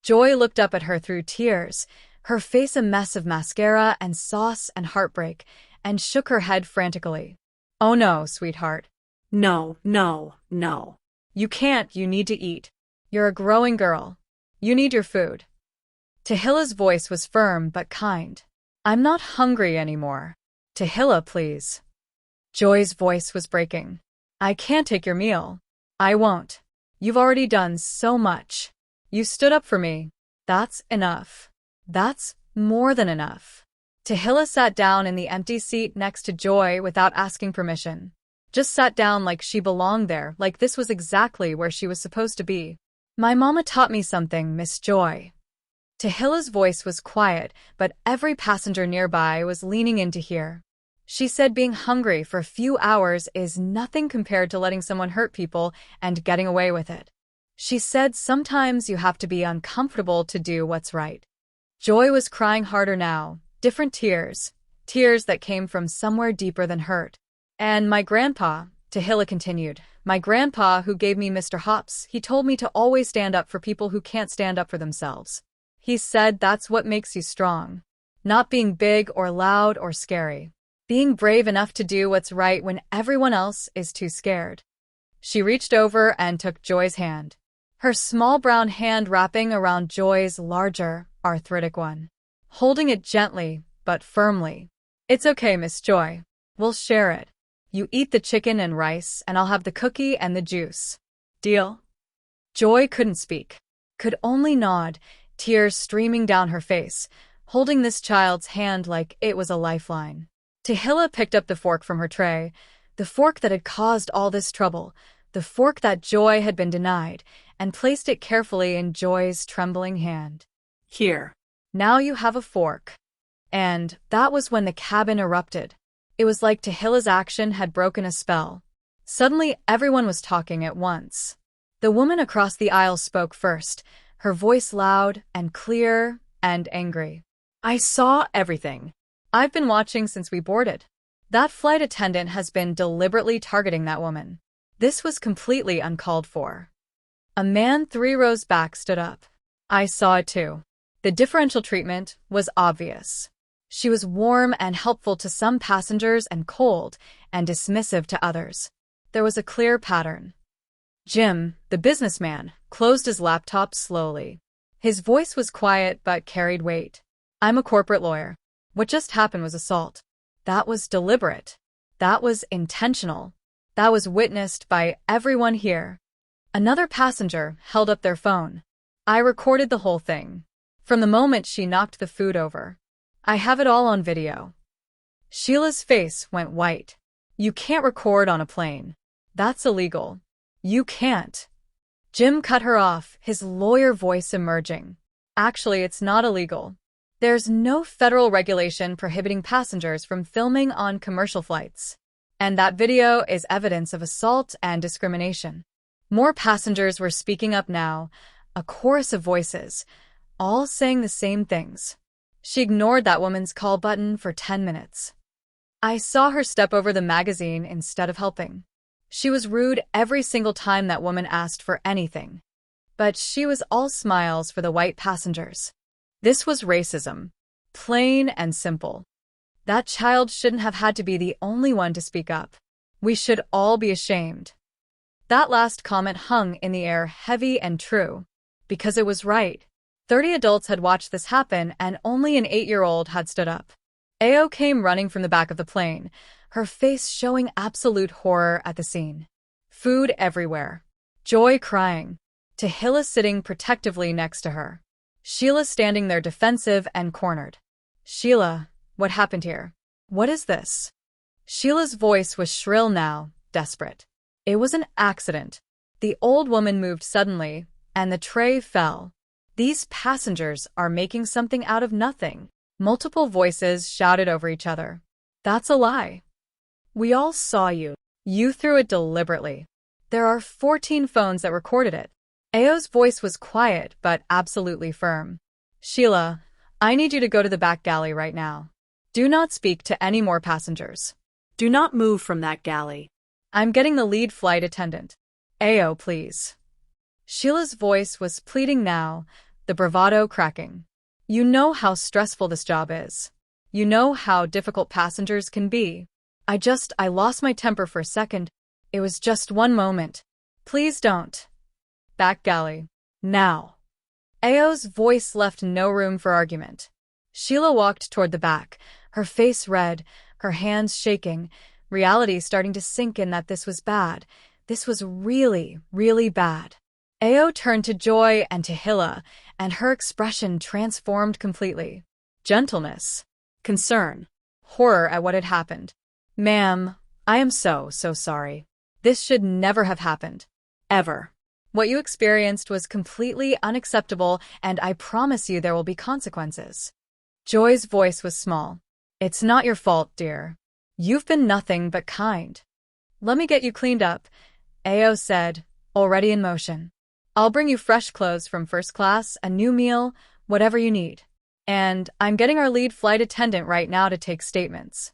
Joy looked up at her through tears, her face a mess of mascara and sauce and heartbreak, and shook her head frantically. "Oh no, sweetheart. No, no, no. You can't. You need to eat. You're a growing girl. You need your food." Tahilla's voice was firm but kind. "I'm not hungry anymore. Tahilla, please." Joy's voice was breaking. "I can't take your meal. I won't. You've already done so much. You stood up for me. That's enough. That's more than enough." Tahilla sat down in the empty seat next to Joy without asking permission. Just sat down like she belonged there, like this was exactly where she was supposed to be. My mama taught me something, Miss Joy. Tahilla's voice was quiet, but every passenger nearby was leaning in to hear. She said being hungry for a few hours is nothing compared to letting someone hurt people and getting away with it. She said sometimes you have to be uncomfortable to do what's right. Joy was crying harder now, different tears, tears that came from somewhere deeper than hurt. And my grandpa, Tahilla continued, my grandpa who gave me Mr. Hops, he told me to always stand up for people who can't stand up for themselves. He said that's what makes you strong. Not being big or loud or scary. Being brave enough to do what's right when everyone else is too scared. She reached over and took Joy's hand. Her small brown hand wrapping around Joy's larger, arthritic one. Holding it gently, but firmly. It's okay, Miss Joy. We'll share it. You eat the chicken and rice, and I'll have the cookie and the juice. Deal? Joy couldn't speak. Could only nod, tears streaming down her face, holding this child's hand like it was a lifeline. Tehilla picked up the fork from her tray, the fork that had caused all this trouble, the fork that Joy had been denied, and placed it carefully in Joy's trembling hand. Here. Now you have a fork. And that was when the cabin erupted. It was like Tahilla's action had broken a spell. Suddenly, everyone was talking at once. The woman across the aisle spoke first, her voice loud and clear and angry. I saw everything. I've been watching since we boarded. That flight attendant has been deliberately targeting that woman. This was completely uncalled for. A man 3 rows back stood up. I saw it too. The differential treatment was obvious. She was warm and helpful to some passengers and cold and dismissive to others. There was a clear pattern. Jim, the businessman, closed his laptop slowly. His voice was quiet but carried weight. I'm a corporate lawyer. What just happened was assault. That was deliberate. That was intentional. That was witnessed by everyone here. Another passenger held up their phone. I recorded the whole thing. From the moment she knocked the food over. I have it all on video. Sheila's face went white. You can't record on a plane. That's illegal. You can't. Jim cut her off, his lawyer voice emerging. Actually, it's not illegal. There's no federal regulation prohibiting passengers from filming on commercial flights. And that video is evidence of assault and discrimination. More passengers were speaking up now, a chorus of voices, all saying the same things. She ignored that woman's call button for 10 minutes. I saw her step over the magazine instead of helping. She was rude every single time that woman asked for anything. But she was all smiles for the white passengers. This was racism. Plain and simple. That child shouldn't have had to be the only one to speak up. We should all be ashamed. That last comment hung in the air heavy and true. Because it was right. 30 adults had watched this happen and only an 8-year-old had stood up. Ao came running from the back of the plane, her face showing absolute horror at the scene. Food everywhere. Joy crying. Tehilla sitting protectively next to her. Sheila standing there defensive and cornered. Sheila, what happened here? What is this? Sheila's voice was shrill now, desperate. It was an accident. The old woman moved suddenly, and the tray fell. These passengers are making something out of nothing. Multiple voices shouted over each other. That's a lie. We all saw you. You threw it deliberately. There are 14 phones that recorded it. Ao's voice was quiet but absolutely firm. Sheila, I need you to go to the back galley right now. Do not speak to any more passengers. Do not move from that galley. I'm getting the lead flight attendant. Ao, please. Sheila's voice was pleading now, the bravado cracking. You know how stressful this job is. You know how difficult passengers can be. I lost my temper for a second. It was just one moment. Please don't. Back galley. Now. Ao's voice left no room for argument. Sheila walked toward the back, her face red, her hands shaking, reality starting to sink in that this was bad. This was really, really bad. Ao turned to Joy and Tehilla, and her expression transformed completely. Gentleness. Concern. Horror at what had happened. Ma'am, I am so sorry. This should never have happened. Ever. What you experienced was completely unacceptable, and I promise you there will be consequences. Joy's voice was small. It's not your fault, dear. You've been nothing but kind. Let me get you cleaned up, Ao said, already in motion. I'll bring you fresh clothes from first class, a new meal, whatever you need. And I'm getting our lead flight attendant right now to take statements.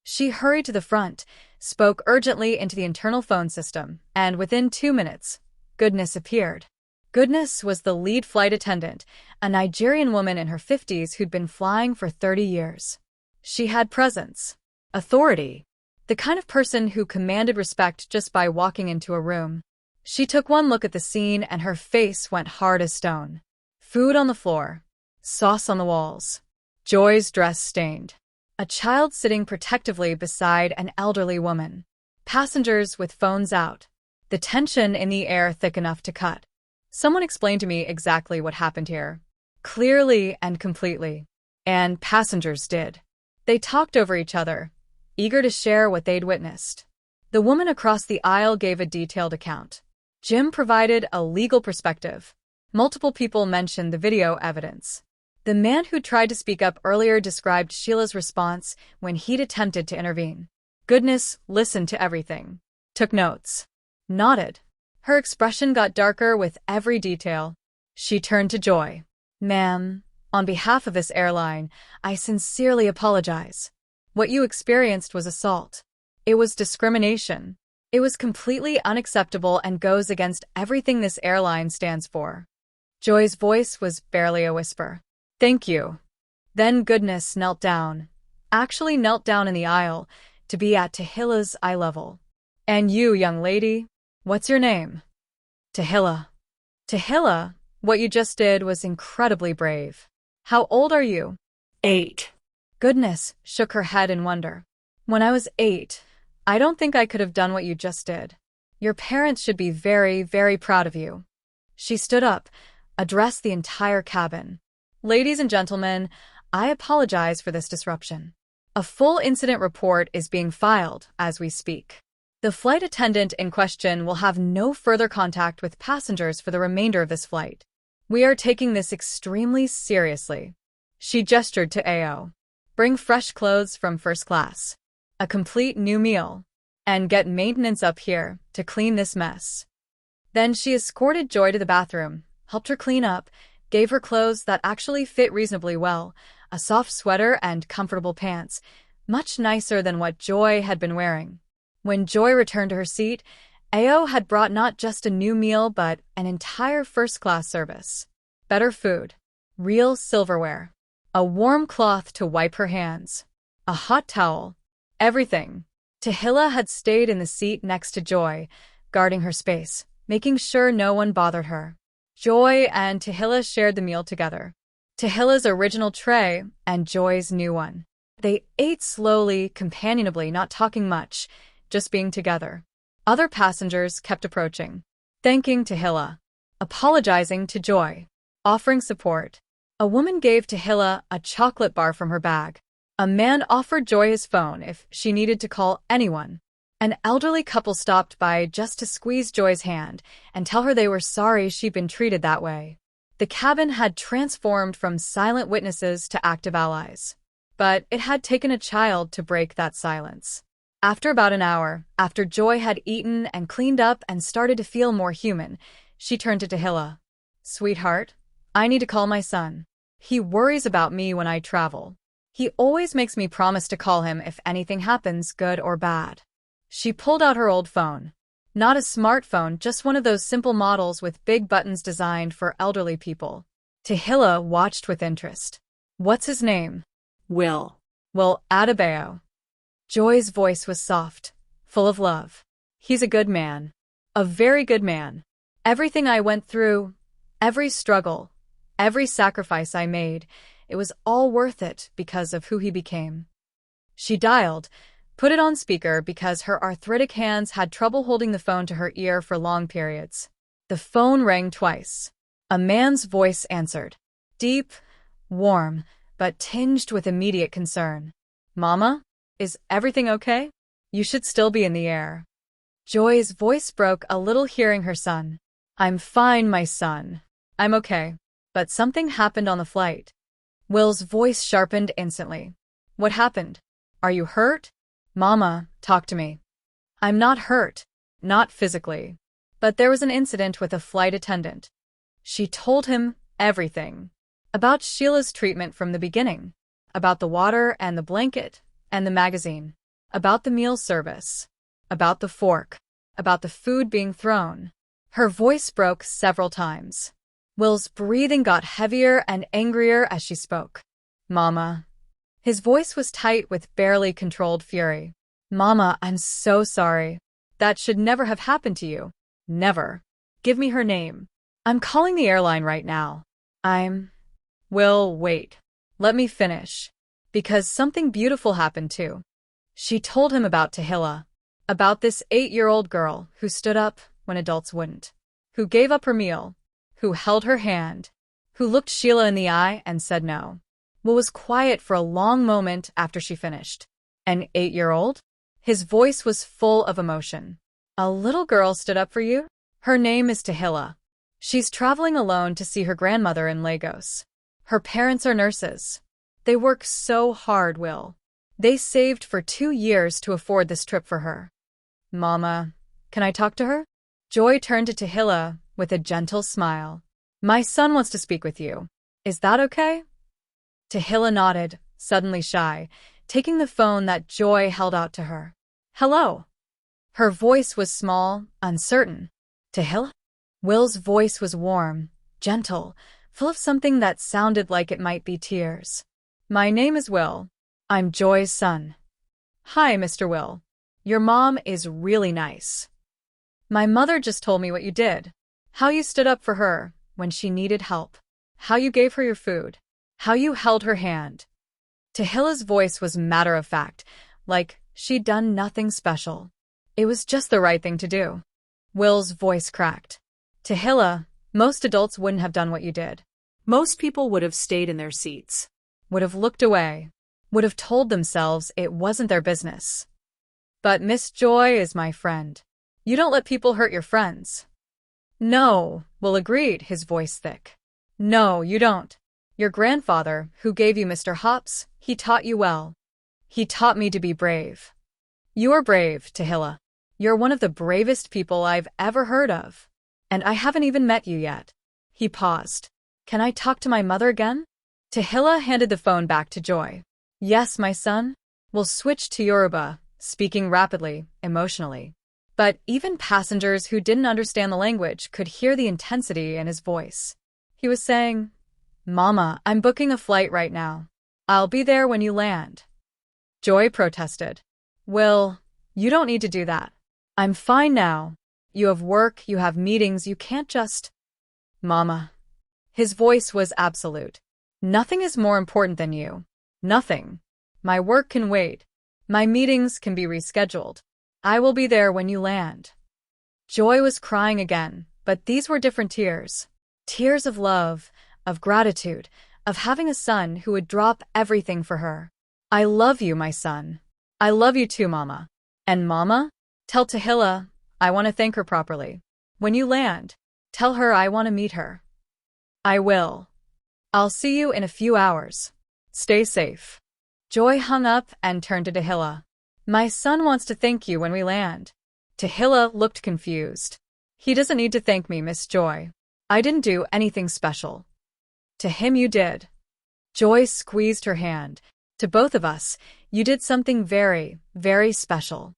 She hurried to the front, spoke urgently into the internal phone system, and within 2 minutes, Goodness appeared. Goodness was the lead flight attendant, a Nigerian woman in her 50s who'd been flying for 30 years. She had presence, authority, the kind of person who commanded respect just by walking into a room. She took one look at the scene and her face went hard as stone. Food on the floor, sauce on the walls, Joy's dress stained. A child sitting protectively beside an elderly woman. Passengers with phones out. The tension in the air thick enough to cut. Someone explained to me exactly what happened here. Clearly and completely. And passengers did. They talked over each other, eager to share what they'd witnessed. The woman across the aisle gave a detailed account. Jim provided a legal perspective. Multiple people mentioned the video evidence. The man who tried to speak up earlier described Sheila's response when he'd attempted to intervene. Goodness listened to everything. Took notes. Nodded. Her expression got darker with every detail. She turned to Joy. Ma'am, on behalf of this airline, I sincerely apologize. What you experienced was assault. It was discrimination. It was completely unacceptable and goes against everything this airline stands for. Joy's voice was barely a whisper. Thank you. Then Goodness knelt down. Actually knelt down in the aisle, to be at Tehilla's eye level. And you, young lady, what's your name? Tehilla. Tehilla, what you just did was incredibly brave. How old are you? 8. Goodness shook her head in wonder. When I was 8, I don't think I could have done what you just did. Your parents should be very, very proud of you. She stood up, addressed the entire cabin. Ladies and gentlemen, I apologize for this disruption. A full incident report is being filed as we speak. The flight attendant in question will have no further contact with passengers for the remainder of this flight. We are taking this extremely seriously. She gestured to Ao. Bring fresh clothes from first class, a complete new meal, and get maintenance up here to clean this mess. Then she escorted Joy to the bathroom, helped her clean up, gave her clothes that actually fit reasonably well, a soft sweater and comfortable pants, much nicer than what Joy had been wearing. When Joy returned to her seat, Ao had brought not just a new meal but an entire first-class service. Better food, real silverware, a warm cloth to wipe her hands, a hot towel, everything. Tehilla had stayed in the seat next to Joy, guarding her space, making sure no one bothered her. Joy and Tehilla shared the meal together. Tehilla's original tray and Joy's new one. They ate slowly, companionably, not talking much, just being together. Other passengers kept approaching, thanking Tehilla, apologizing to Joy, offering support. A woman gave Tehilla a chocolate bar from her bag. A man offered Joy his phone if she needed to call anyone. An elderly couple stopped by just to squeeze Joy's hand and tell her they were sorry she'd been treated that way. The cabin had transformed from silent witnesses to active allies. But it had taken a child to break that silence. After about an hour, after Joy had eaten and cleaned up and started to feel more human, she turned to Tehilla. Sweetheart, I need to call my son. He worries about me when I travel. He always makes me promise to call him if anything happens, good or bad. She pulled out her old phone. Not a smartphone, just one of those simple models with big buttons designed for elderly people. Tehilla watched with interest. What's his name? Will. Well, Adebayo. Joy's voice was soft, full of love. He's a good man. A very good man. Everything I went through, every struggle, every sacrifice I made, it was all worth it because of who he became. She dialed, put it on speaker because her arthritic hands had trouble holding the phone to her ear for long periods. The phone rang twice. A man's voice answered. Deep, warm, but tinged with immediate concern. Mama? Is everything okay? You should still be in the air. Joy's voice broke a little hearing her son. I'm fine, my son. I'm okay. But something happened on the flight. Will's voice sharpened instantly. What happened? Are you hurt? Mama, talk to me. I'm not hurt. Not physically. But there was an incident with a flight attendant. She told him everything. About Sheila's treatment from the beginning. About the water and the blanket and the magazine. About the meal service. About the fork. About the food being thrown. Her voice broke several times. Will's breathing got heavier and angrier as she spoke. Mama. His voice was tight with barely controlled fury. Mama, I'm so sorry. That should never have happened to you. Never. Give me her name. I'm calling the airline right now. Will, wait. Let me finish. Because something beautiful happened too. She told him about Tehilla. About this 8-year-old girl who stood up when adults wouldn't. Who gave up her meal. Who held her hand. Who looked Sheila in the eye and said no. Will was quiet for a long moment after she finished. An 8-year-old? His voice was full of emotion. A little girl stood up for you? Her name is Tahilla. She's traveling alone to see her grandmother in Lagos. Her parents are nurses. They work so hard, Will. They saved for 2 years to afford this trip for her. Mama, can I talk to her? Joy turned to Tehilla with a gentle smile. My son wants to speak with you. Is that okay? Tehilla nodded, suddenly shy, taking the phone that Joy held out to her. Hello. Her voice was small, uncertain. Tehilla? Will's voice was warm, gentle, full of something that sounded like it might be tears. My name is Will. I'm Joy's son. Hi, Mr. Will. Your mom is really nice. My mother just told me what you did. How you stood up for her when she needed help. How you gave her your food. How you held her hand. Tehilla's voice was matter-of-fact, like she'd done nothing special. It was just the right thing to do. Will's voice cracked. Tehilla, most adults wouldn't have done what you did. Most people would have stayed in their seats. Would have looked away. Would have told themselves it wasn't their business. But Miss Joy is my friend. You don't let people hurt your friends. No, Will agreed, his voice thick. No, you don't. Your grandfather, who gave you Mr. Hops, he taught you well. He taught me to be brave. You're brave, Tehilla. You're one of the bravest people I've ever heard of. And I haven't even met you yet. He paused. Can I talk to my mother again? Tehilla handed the phone back to Joy. Yes, my son. We'll switch to Yoruba, speaking rapidly, emotionally. But even passengers who didn't understand the language could hear the intensity in his voice. He was saying, Mama, I'm booking a flight right now. I'll be there when you land. Joy protested. Will, you don't need to do that. I'm fine now. You have work, you have meetings, you can't just… Mama. His voice was absolute. Nothing is more important than you. Nothing. My work can wait. My meetings can be rescheduled. I will be there when you land. Joy was crying again, but these were different tears. Tears of love, of gratitude, of having a son who would drop everything for her. I love you, my son. I love you too, Mama. And Mama, tell Tehilla I want to thank her properly. When you land, tell her I want to meet her. I will. I'll see you in a few hours. Stay safe. Joy hung up and turned to Tehilla. My son wants to thank you when we land. Tehilla looked confused. He doesn't need to thank me, Miss Joy. I didn't do anything special. To him you did. Joy squeezed her hand. To both of us, you did something very, very special.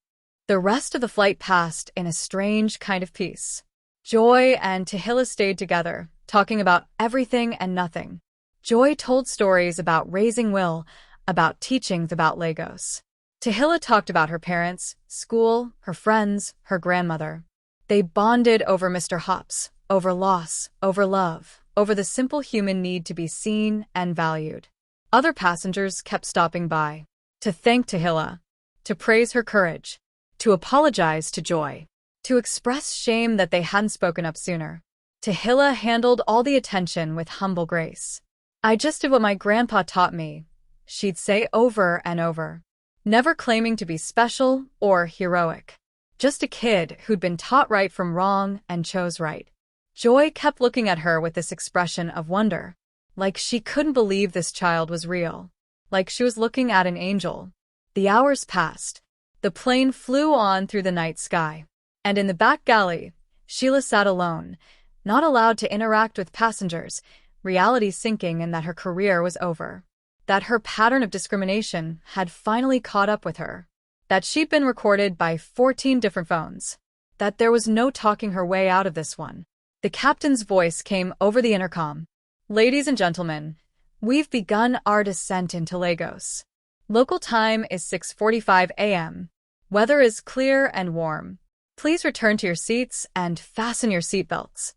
The rest of the flight passed in a strange kind of peace. Joy and Tehilla stayed together, talking about everything and nothing. Joy told stories about raising Will, about teachings about Lagos. Tehilla talked about her parents, school, her friends, her grandmother. They bonded over Mr. Hops, over loss, over love, over the simple human need to be seen and valued. Other passengers kept stopping by, to thank Tehilla, to praise her courage, to apologize to Joy, to express shame that they hadn't spoken up sooner. Tehilla handled all the attention with humble grace. I just did what my grandpa taught me, she'd say over and over. never claiming to be special or heroic. Just a kid who'd been taught right from wrong and chose right. Joy kept looking at her with this expression of wonder, like she couldn't believe this child was real, like she was looking at an angel. The hours passed. The plane flew on through the night sky. And in the back galley, Sheila sat alone, not allowed to interact with passengers, reality sinking in that her career was over. That her pattern of discrimination had finally caught up with her. That she'd been recorded by 14 different phones. That there was no talking her way out of this one. The captain's voice came over the intercom. "Ladies and gentlemen, we've begun our descent into Lagos. Local time is 6:45 a.m. Weather is clear and warm. Please return to your seats and fasten your seatbelts."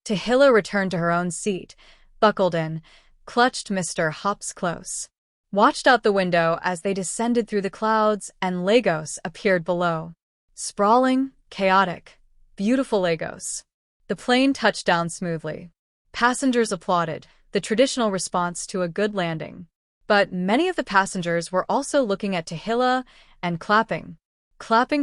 Tehilla returned to her own seat, buckled in, clutched Mr. Hops close, watched out the window as they descended through the clouds and Lagos appeared below. Sprawling, chaotic, beautiful Lagos. The plane touched down smoothly. Passengers applauded, the traditional response to a good landing. But many of the passengers were also looking at Tehilla and clapping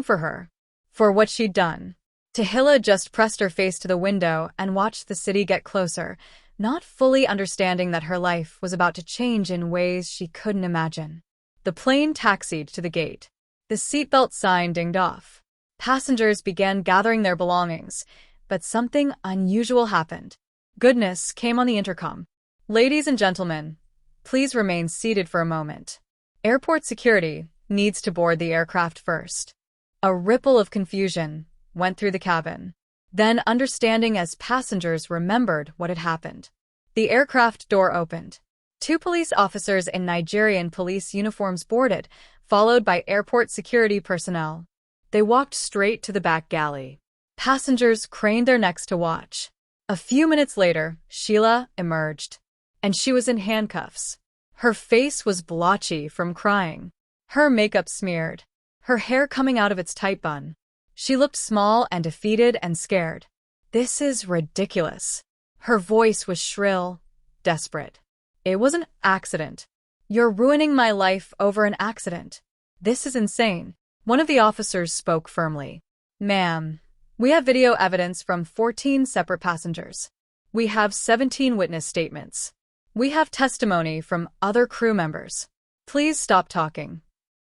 for her, for what she'd done. Tehilla just pressed her face to the window and watched the city get closer, not fully understanding that her life was about to change in ways she couldn't imagine. The plane taxied to the gate. The seatbelt sign dinged off. Passengers began gathering their belongings, but something unusual happened. Goodness came on the intercom. "Ladies and gentlemen, please remain seated for a moment. Airport security needs to board the aircraft first." A ripple of confusion went through the cabin. Then understanding as passengers remembered what had happened. The aircraft door opened. 2 police officers in Nigerian police uniforms boarded, followed by airport security personnel. They walked straight to the back galley. Passengers craned their necks to watch. A few minutes later, Sheila emerged, and she was in handcuffs. Her face was blotchy from crying. Her makeup smeared. Her hair coming out of its tight bun. She looked small and defeated and scared. "This is ridiculous." Her voice was shrill, desperate. "It was an accident. You're ruining my life over an accident. This is insane." One of the officers spoke firmly. "Ma'am, we have video evidence from 14 separate passengers. We have 17 witness statements. We have testimony from other crew members. Please stop talking."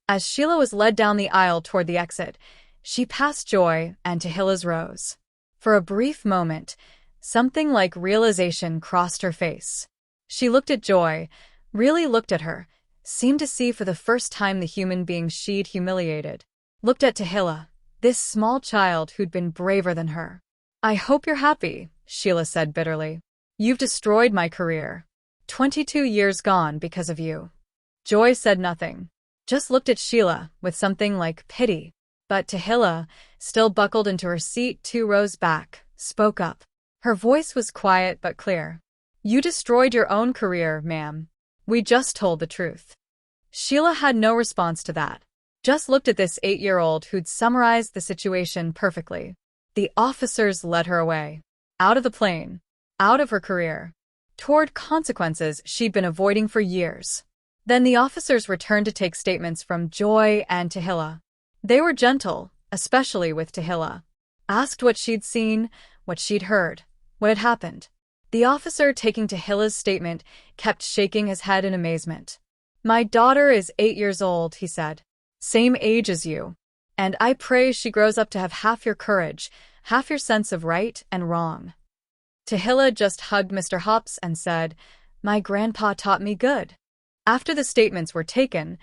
As Sheila was led down the aisle toward the exit, she passed Joy and Tehilla's rows. For a brief moment, something like realization crossed her face. She looked at Joy, really looked at her, seemed to see for the first time the human being she'd humiliated. Looked at Tahilla, this small child who'd been braver than her. "I hope you're happy," Sheila said bitterly. "You've destroyed my career. 22 years gone because of you." Joy said nothing, just looked at Sheila with something like pity. But Tehilla, still buckled into her seat 2 rows back, spoke up. Her voice was quiet but clear. "You destroyed your own career, ma'am. We just told the truth." Sheila had no response to that. Just looked at this 8-year-old who'd summarized the situation perfectly. The officers led her away. Out of the plane. Out of her career. Toward consequences she'd been avoiding for years. Then the officers returned to take statements from Joy and Tehilla. They were gentle, especially with Tehilla. Asked what she'd seen, what she'd heard, what had happened. The officer taking Tehilla's statement kept shaking his head in amazement. "My daughter is 8 years old," he said. "Same age as you. And I pray she grows up to have half your courage, half your sense of right and wrong." Tehilla just hugged Mr. Hops and said, "My grandpa taught me good." After the statements were taken,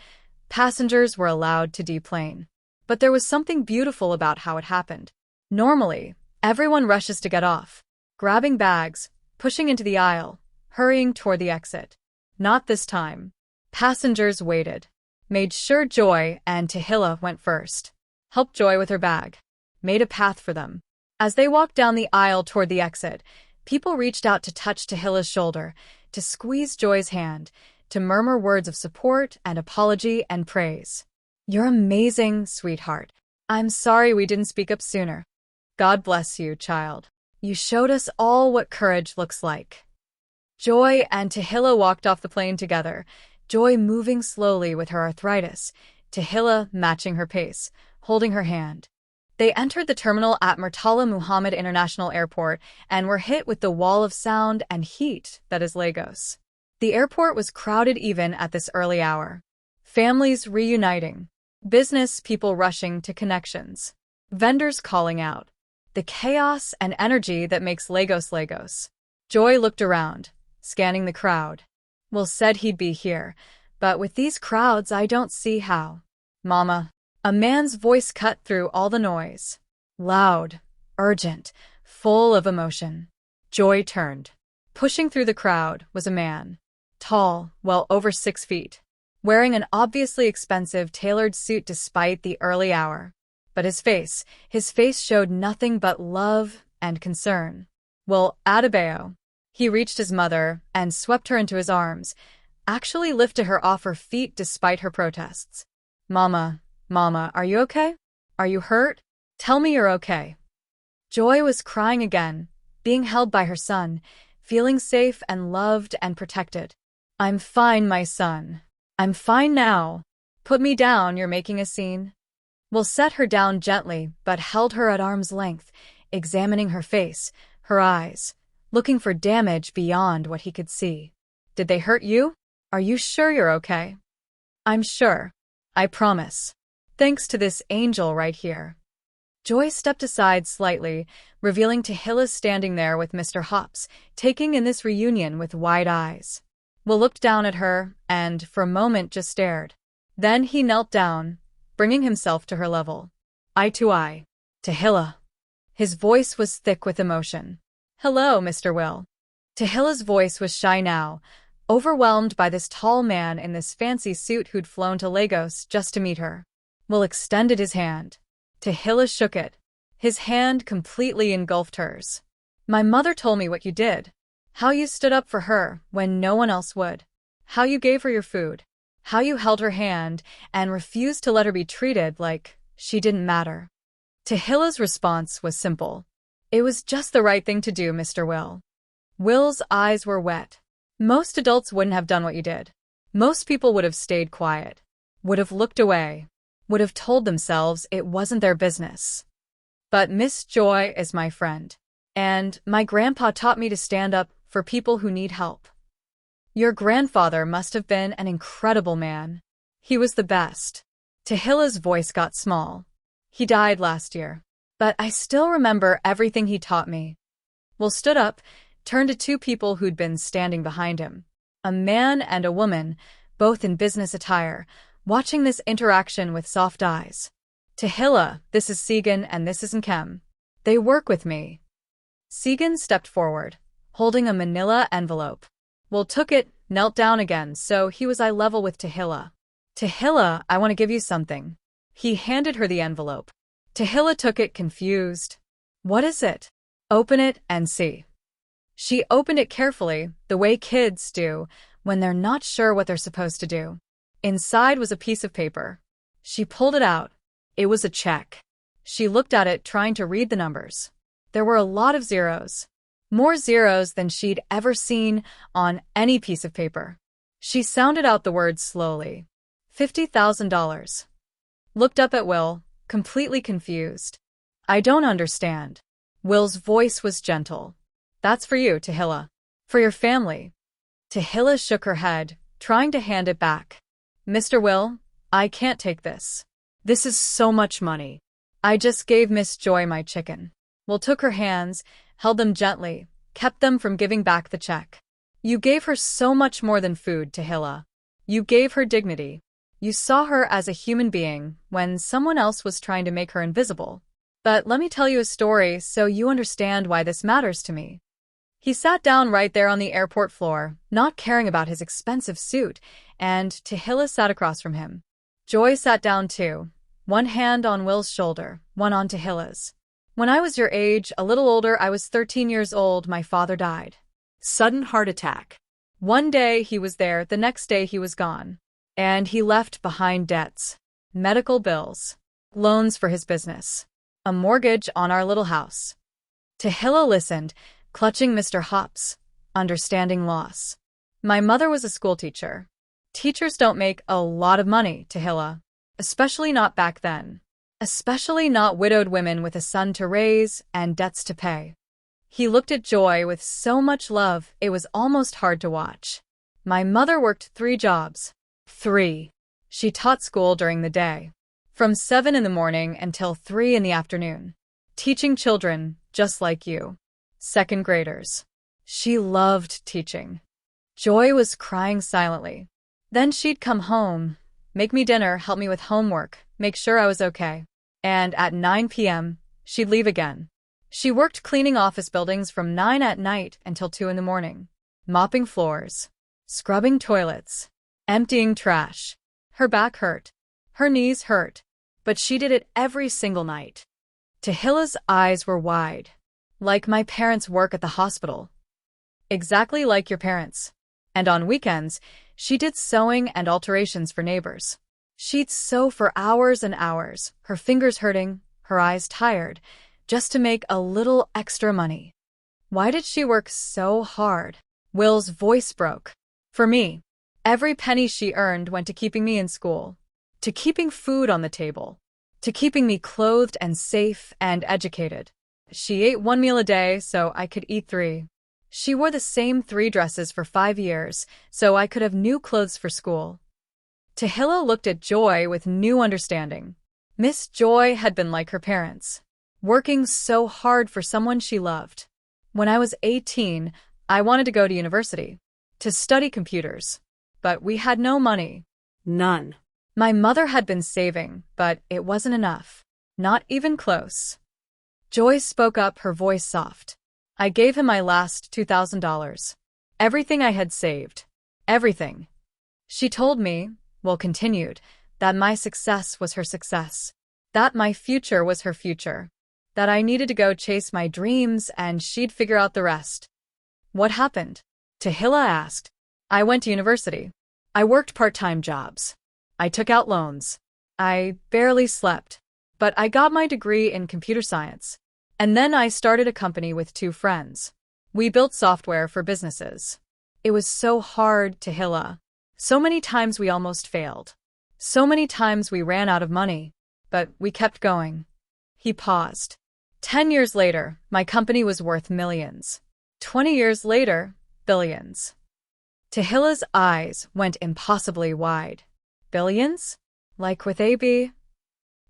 passengers were allowed to deplane. But there was something beautiful about how it happened. Normally, everyone rushes to get off, grabbing bags, pushing into the aisle, hurrying toward the exit. Not this time. Passengers waited, made sure Joy and Tehilla went first, helped Joy with her bag, made a path for them. As they walked down the aisle toward the exit, people reached out to touch Tehilla's shoulder, to squeeze Joy's hand, to murmur words of support and apology and praise. "You're amazing, sweetheart. I'm sorry we didn't speak up sooner. God bless you, child. You showed us all what courage looks like." Joy and Tehilla walked off the plane together, Joy moving slowly with her arthritis, Tahilla matching her pace, holding her hand. They entered the terminal at Murtala Muhammad International Airport and were hit with the wall of sound and heat that is Lagos. The airport was crowded even at this early hour. Families reuniting, business people rushing to connections, vendors calling out. The chaos and energy that makes Lagos Lagos. Joy looked around, scanning the crowd. Will said he'd be here, but with these crowds I don't see how. Mama. A man's voice cut through all the noise. Loud, urgent, full of emotion. Joy turned. Pushing through the crowd was a man. Tall, well over 6 feet. Wearing an obviously expensive tailored suit despite the early hour. But his face showed nothing but love and concern. Will Adebayo. He reached his mother and swept her into his arms, actually lifted her off her feet despite her protests. Mama, are you okay? Are you hurt? Tell me you're okay. Joy was crying again, being held by her son, feeling safe and loved and protected. I'm fine, my son. I'm fine now. Put me down, you're making a scene. Will set her down gently, but held her at arm's length, examining her face, her eyes, looking for damage beyond what he could see. Did they hurt you? Are you sure you're okay? I'm sure. I promise. Thanks to this angel right here. Joy stepped aside slightly, revealing Tehilla standing there with Mr. Hops, taking in this reunion with wide eyes. Will looked down at her and, for a moment, just stared. Then he knelt down, bringing himself to her level. Eye to eye. Tehilla. His voice was thick with emotion. Hello, Mr. Will. Tehilla's voice was shy now, overwhelmed by this tall man in this fancy suit who'd flown to Lagos just to meet her. Will extended his hand. Tehilla shook it. His hand completely engulfed hers. My mother told me what you did. How you stood up for her when no one else would. How you gave her your food. How you held her hand and refused to let her be treated like she didn't matter. Tehilla's response was simple. It was just the right thing to do, Mr. Will. Will's eyes were wet. Most adults wouldn't have done what you did. Most people would have stayed quiet, would have looked away, would have told themselves it wasn't their business. But Miss Joy is my friend, and my grandpa taught me to stand up for people who need help. Your grandfather must have been an incredible man. He was the best. Tehilla's voice got small. He died last year, but I still remember everything he taught me. Will stood up, turned to 2 people who'd been standing behind him. A man and a woman, both in business attire, watching this interaction with soft eyes. Tehilla, this is Segan and this is Nkem. They work with me. Segan stepped forward, holding a manila envelope. Will took it, knelt down again so he was eye level with Tehilla. Tehilla, I want to give you something. He handed her the envelope. Tehilla took it confused. What is it? Open it and see. She opened it carefully, the way kids do when they're not sure what they're supposed to do. Inside was a piece of paper. She pulled it out. It was a check. She looked at it, trying to read the numbers. There were a lot of zeros. More zeros than she'd ever seen on any piece of paper. She sounded out the words slowly. $50,000. Looked up at Will, completely confused. I don't understand. Will's voice was gentle. That's for you, Tehilla. For your family. Tehilla shook her head, trying to hand it back. Mr. Will, I can't take this. This is so much money. I just gave Miss Joy my chicken. Will took her hands, held them gently, kept them from giving back the check. You gave her so much more than food, Tehilla. You gave her dignity. You saw her as a human being when someone else was trying to make her invisible. But let me tell you a story so you understand why this matters to me. He sat down right there on the airport floor, not caring about his expensive suit, and Tehilla sat across from him. Joy sat down too, one hand on Will's shoulder, one on Tehilla's. When I was your age, a little older, I was 13 years old, my father died. Sudden heart attack. One day he was there, the next day he was gone. And he left behind debts, medical bills, loans for his business, a mortgage on our little house. Tehilla listened, clutching Mr. Hops, understanding loss. My mother was a schoolteacher. Teachers don't make a lot of money, Tehilla. Especially not back then. Especially not widowed women with a son to raise and debts to pay. He looked at Joy with so much love it was almost hard to watch. My mother worked 3 jobs. 3. She taught school during the day. From 7 in the morning until 3 in the afternoon. Teaching children just like you. 2nd graders. She loved teaching. Joy was crying silently. Then she'd come home, make me dinner, help me with homework, make sure I was okay. And at 9 p.m., she'd leave again. She worked cleaning office buildings from 9 at night until 2 in the morning. Mopping floors. Scrubbing toilets. Emptying trash. Her back hurt. Her knees hurt. But she did it every single night. Tahilla's eyes were wide. Like my parents' work at the hospital. Exactly like your parents. And on weekends, she did sewing and alterations for neighbors. She'd sew for hours and hours, her fingers hurting, her eyes tired, just to make a little extra money. Why did she work so hard? Will's voice broke. For me, every penny she earned went to keeping me in school, to keeping food on the table, to keeping me clothed and safe and educated. She ate 1 meal a day so I could eat 3. She wore the same 3 dresses for 5 years so I could have new clothes for school. Tehilla looked at Joy with new understanding. Miss Joy had been like her parents, working so hard for someone she loved. When I was 18, I wanted to go to university, to study computers. But we had no money. None. My mother had been saving, but it wasn't enough. Not even close. Joy spoke up, her voice soft. I gave him my last $2,000. Everything I had saved. Everything. She told me, Will continued, that my success was her success. That my future was her future. That I needed to go chase my dreams and she'd figure out the rest. What happened? Tahilla asked. I went to university. I worked part-time jobs. I took out loans. I barely slept. But I got my degree in computer science. And then I started a company with 2 friends. We built software for businesses. It was so hard, Tehilla. So many times we almost failed. So many times we ran out of money. But we kept going. He paused. 10 years later, my company was worth millions. 20 years later, billions. Tahilla's eyes went impossibly wide. Billions? Like with a B?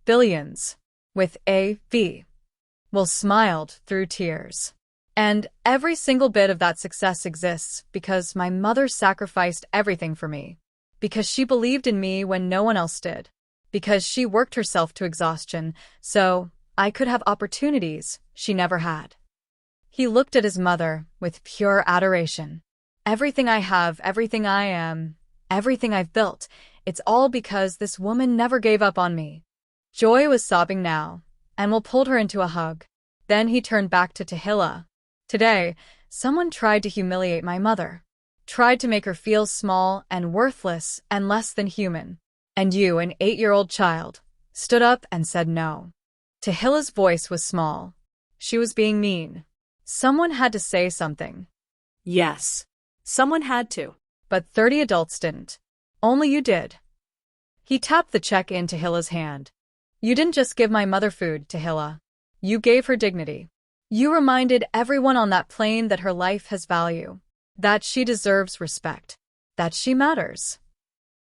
Billions. With a B. Will smiled through tears. And every single bit of that success exists because my mother sacrificed everything for me. Because she believed in me when no one else did. Because she worked herself to exhaustion so I could have opportunities she never had. He looked at his mother with pure adoration. Everything I have, everything I am, everything I've built, it's all because this woman never gave up on me. Joy was sobbing now, and Will pulled her into a hug. Then he turned back to Tehilla. Today, someone tried to humiliate my mother. Tried to make her feel small and worthless and less than human. And you, an 8-year-old child, stood up and said no. Tahilla's voice was small. She was being mean. Someone had to say something. Yes. Someone had to. But 30 adults didn't. Only you did. He tapped the check in Tahilla's hand. You didn't just give my mother food, Tahilla. You gave her dignity. You reminded everyone on that plane that her life has value. That she deserves respect. That she matters.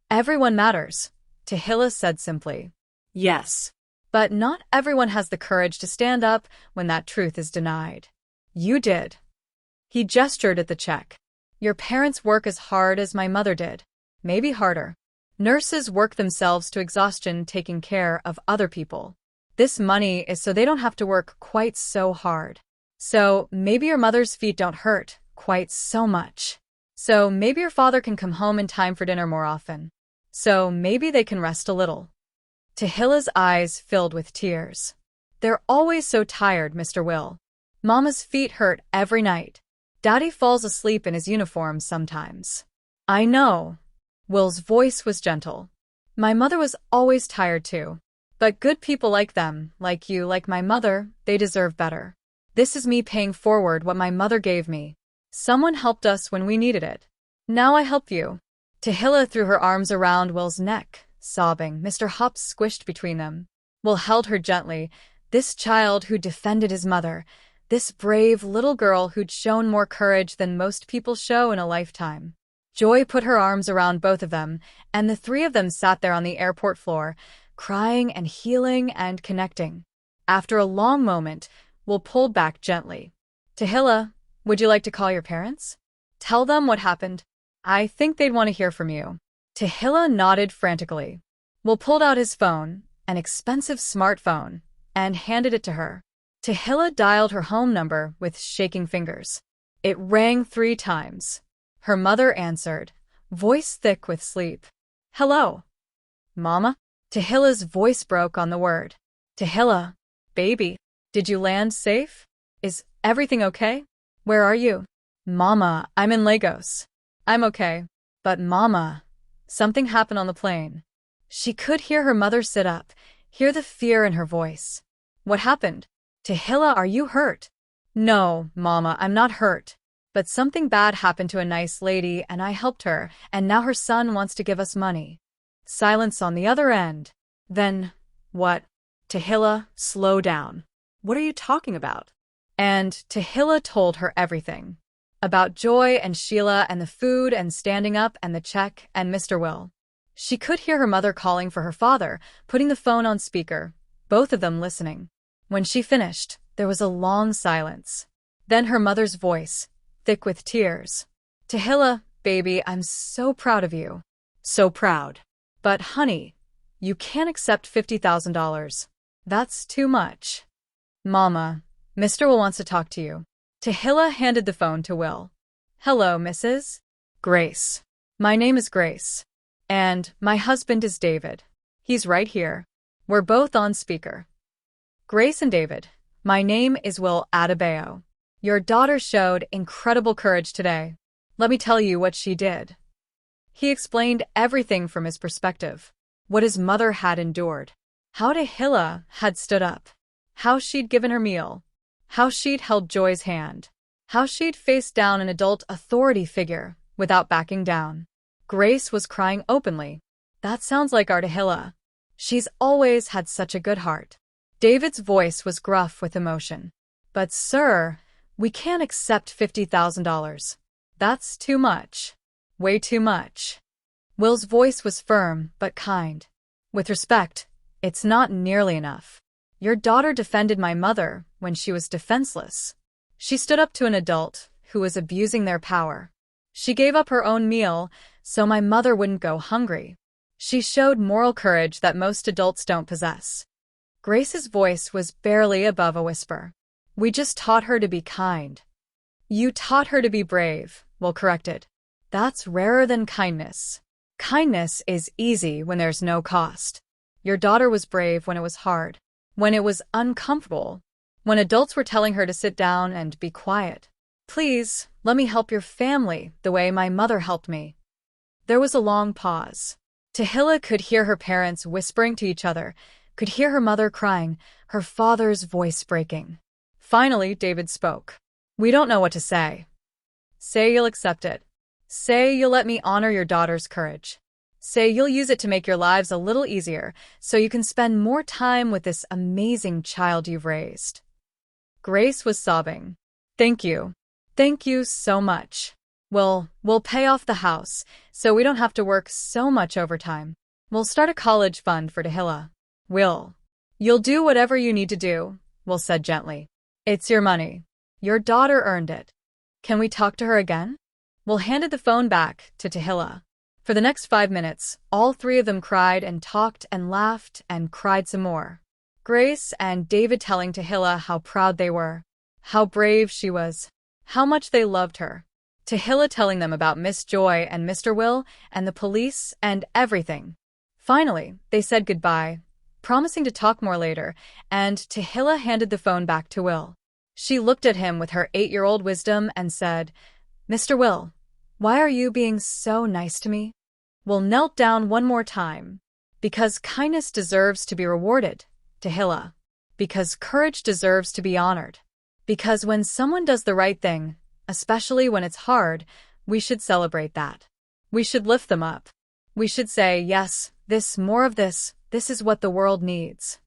Everyone matters, Tehilla said simply. Yes. But not everyone has the courage to stand up when that truth is denied. You did. He gestured at the check. Your parents work as hard as my mother did. Maybe harder. Nurses work themselves to exhaustion taking care of other people. This money is so they don't have to work quite so hard. So maybe your mother's feet don't hurt quite so much. So maybe your father can come home in time for dinner more often. So maybe they can rest a little. Tahilla's eyes filled with tears. They're always so tired, Mr. Will. Mama's feet hurt every night. Daddy falls asleep in his uniform sometimes. I know. Will's voice was gentle. My mother was always tired too. But good people like them, like you, like my mother, they deserve better. This is me paying forward what my mother gave me. Someone helped us when we needed it. Now I help you. Tahilla threw her arms around Will's neck, sobbing. Mr. Hops squished between them. Will held her gently. This child who defended his mother. This brave little girl who'd shown more courage than most people show in a lifetime. Joy put her arms around both of them, and the three of them sat there on the airport floor, crying and healing and connecting. After a long moment, Will pulled back gently. Tehilla, would you like to call your parents? Tell them what happened. I think they'd want to hear from you. Tehilla nodded frantically. Will pulled out his phone, an expensive smartphone, and handed it to her. Tehilla dialed her home number with shaking fingers. It rang 3 times. Her mother answered, voice thick with sleep. Hello. Mama? Tehilla's voice broke on the word. Tehilla, baby, did you land safe? Is everything okay? Where are you? Mama, I'm in Lagos. I'm okay. But Mama, something happened on the plane. She could hear her mother sit up, hear the fear in her voice. What happened? Tehilla, are you hurt? No, Mama, I'm not hurt. But something bad happened to a nice lady and I helped her, and now her son wants to give us money. Silence on the other end. Then, what? Tehilla, slow down. What are you talking about? And Tehilla told her everything. About Joy and Sheila and the food and standing up and the check and Mr. Will. She could hear her mother calling for her father, putting the phone on speaker, both of them listening. When she finished, there was a long silence. Then her mother's voice, thick with tears. Tehilla, baby, I'm so proud of you. So proud. But honey, you can't accept $50,000. That's too much. Mama, Mr. Will wants to talk to you. Tehilla handed the phone to Will. Hello, Mrs. Grace. My name is Grace. And my husband is David. He's right here. We're both on speaker. Grace and David, my name is Will Adebayo. Your daughter showed incredible courage today. Let me tell you what she did. He explained everything from his perspective. What his mother had endured. How Tehilla had stood up. How she'd given her meal. How she'd held Joy's hand. How she'd faced down an adult authority figure without backing down. Grace was crying openly. That sounds like our Tehilla. She's always had such a good heart. David's voice was gruff with emotion. But sir, we can't accept $50,000. That's too much. Way too much. Will's voice was firm but kind. With respect, it's not nearly enough. Your daughter defended my mother when she was defenseless. She stood up to an adult who was abusing their power. She gave up her own meal so my mother wouldn't go hungry. She showed moral courage that most adults don't possess. Grace's voice was barely above a whisper. We just taught her to be kind. You taught her to be brave, Will corrected. That's rarer than kindness. Kindness is easy when there's no cost. Your daughter was brave when it was hard, when it was uncomfortable, when adults were telling her to sit down and be quiet. Please, let me help your family the way my mother helped me. There was a long pause. Tehilla could hear her parents whispering to each other, could hear her mother crying, her father's voice breaking. Finally, David spoke. We don't know what to say. Say you'll accept it. Say you'll let me honor your daughter's courage. Say you'll use it to make your lives a little easier so you can spend more time with this amazing child you've raised. Grace was sobbing. Thank you. Thank you so much. We'll pay off the house so we don't have to work so much overtime. We'll start a college fund for Tehilla. You'll do whatever you need to do, Will said gently. It's your money. Your daughter earned it. Can we talk to her again? Will handed the phone back to Tehilla. For the next 5 minutes, all three of them cried and talked and laughed and cried some more. Grace and David telling Tehilla how proud they were, how brave she was, how much they loved her. Tehilla telling them about Miss Joy and Mr. Will and the police and everything. Finally, they said goodbye, promising to talk more later, and Tehilla handed the phone back to Will. She looked at him with her 8-year-old wisdom and said, Mr. Will, why are you being so nice to me? Will knelt down one more time. Because kindness deserves to be rewarded, Tehilla. Because courage deserves to be honored. Because when someone does the right thing, especially when it's hard, we should celebrate that. We should lift them up. We should say, yes, More of this is what the world needs."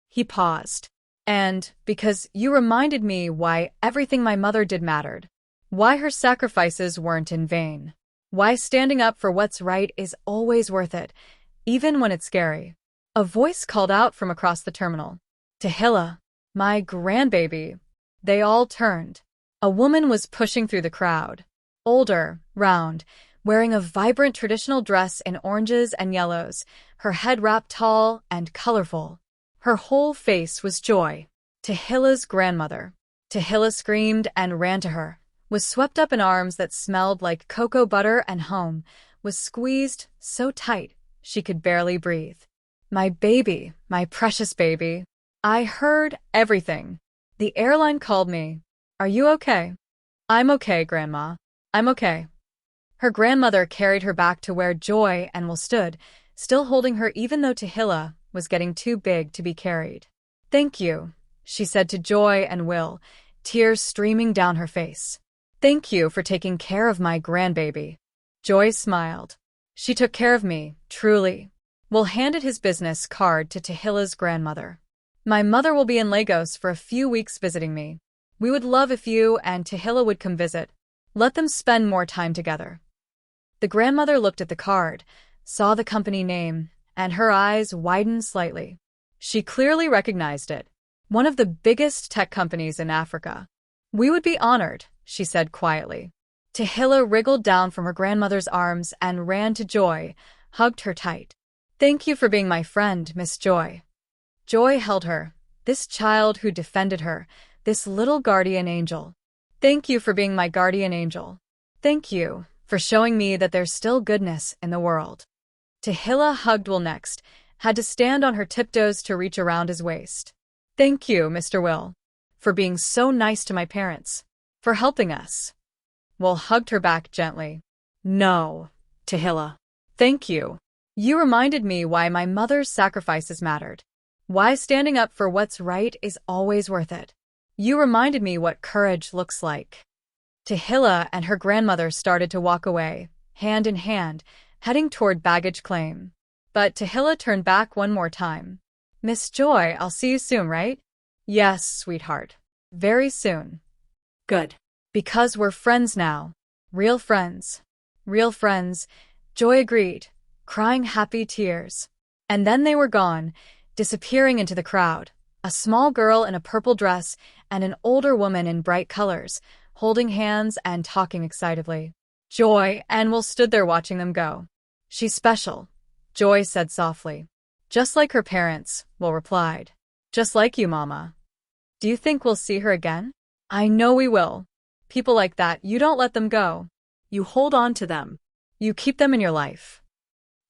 He paused. "And because you reminded me why everything my mother did mattered. Why her sacrifices weren't in vain. Why standing up for what's right is always worth it, even when it's scary." A voice called out from across the terminal. "Tehilla, my grandbaby." They all turned. A woman was pushing through the crowd. Older, round, wearing a vibrant traditional dress in oranges and yellows, her head wrapped tall and colorful. Her whole face was joy. Tehilla's grandmother. Tehilla screamed and ran to her, was swept up in arms that smelled like cocoa butter and home, was squeezed so tight she could barely breathe. "My baby, my precious baby. I heard everything. The airline called me. Are you okay?" "I'm okay, Grandma. I'm okay." Her grandmother carried her back to where Joy and Will stood, still holding her even though Tehilla was getting too big to be carried. "Thank you," she said to Joy and Will, tears streaming down her face. "Thank you for taking care of my grandbaby." Joy smiled. "She took care of me, truly." Will handed his business card to Tehilla's grandmother. "My mother will be in Lagos for a few weeks visiting me. We would love if you and Tehilla would come visit. Let them spend more time together." The grandmother looked at the card, saw the company name, and her eyes widened slightly. She clearly recognized it. One of the biggest tech companies in Africa. "We would be honored," she said quietly. Tehilla wriggled down from her grandmother's arms and ran to Joy, hugged her tight. "Thank you for being my friend, Miss Joy." Joy held her, this child who defended her, this little guardian angel. "Thank you for being my guardian angel. Thank you for showing me that there's still goodness in the world." Tehilla hugged Will next, had to stand on her tiptoes to reach around his waist. "Thank you, Mr. Will, for being so nice to my parents, for helping us." Will hugged her back gently. "No, Tehilla. Thank you. You reminded me why my mother's sacrifices mattered. Why standing up for what's right is always worth it. You reminded me what courage looks like." Tehilla and her grandmother started to walk away, hand in hand, heading toward baggage claim. But Tehilla turned back one more time. "Miss Joy, I'll see you soon, right?" "Yes, sweetheart. Very soon." Good. "Because we're friends now. Real friends." "Real friends," Joy agreed, crying happy tears. And then they were gone, disappearing into the crowd. A small girl in a purple dress and an older woman in bright colors, holding hands and talking excitedly. Joy and Will stood there watching them go. "She's special," Joy said softly. "Just like her parents," Will replied. "Just like you, Mama." "Do you think we'll see her again?" "I know we will. People like that, you don't let them go. You hold on to them. You keep them in your life."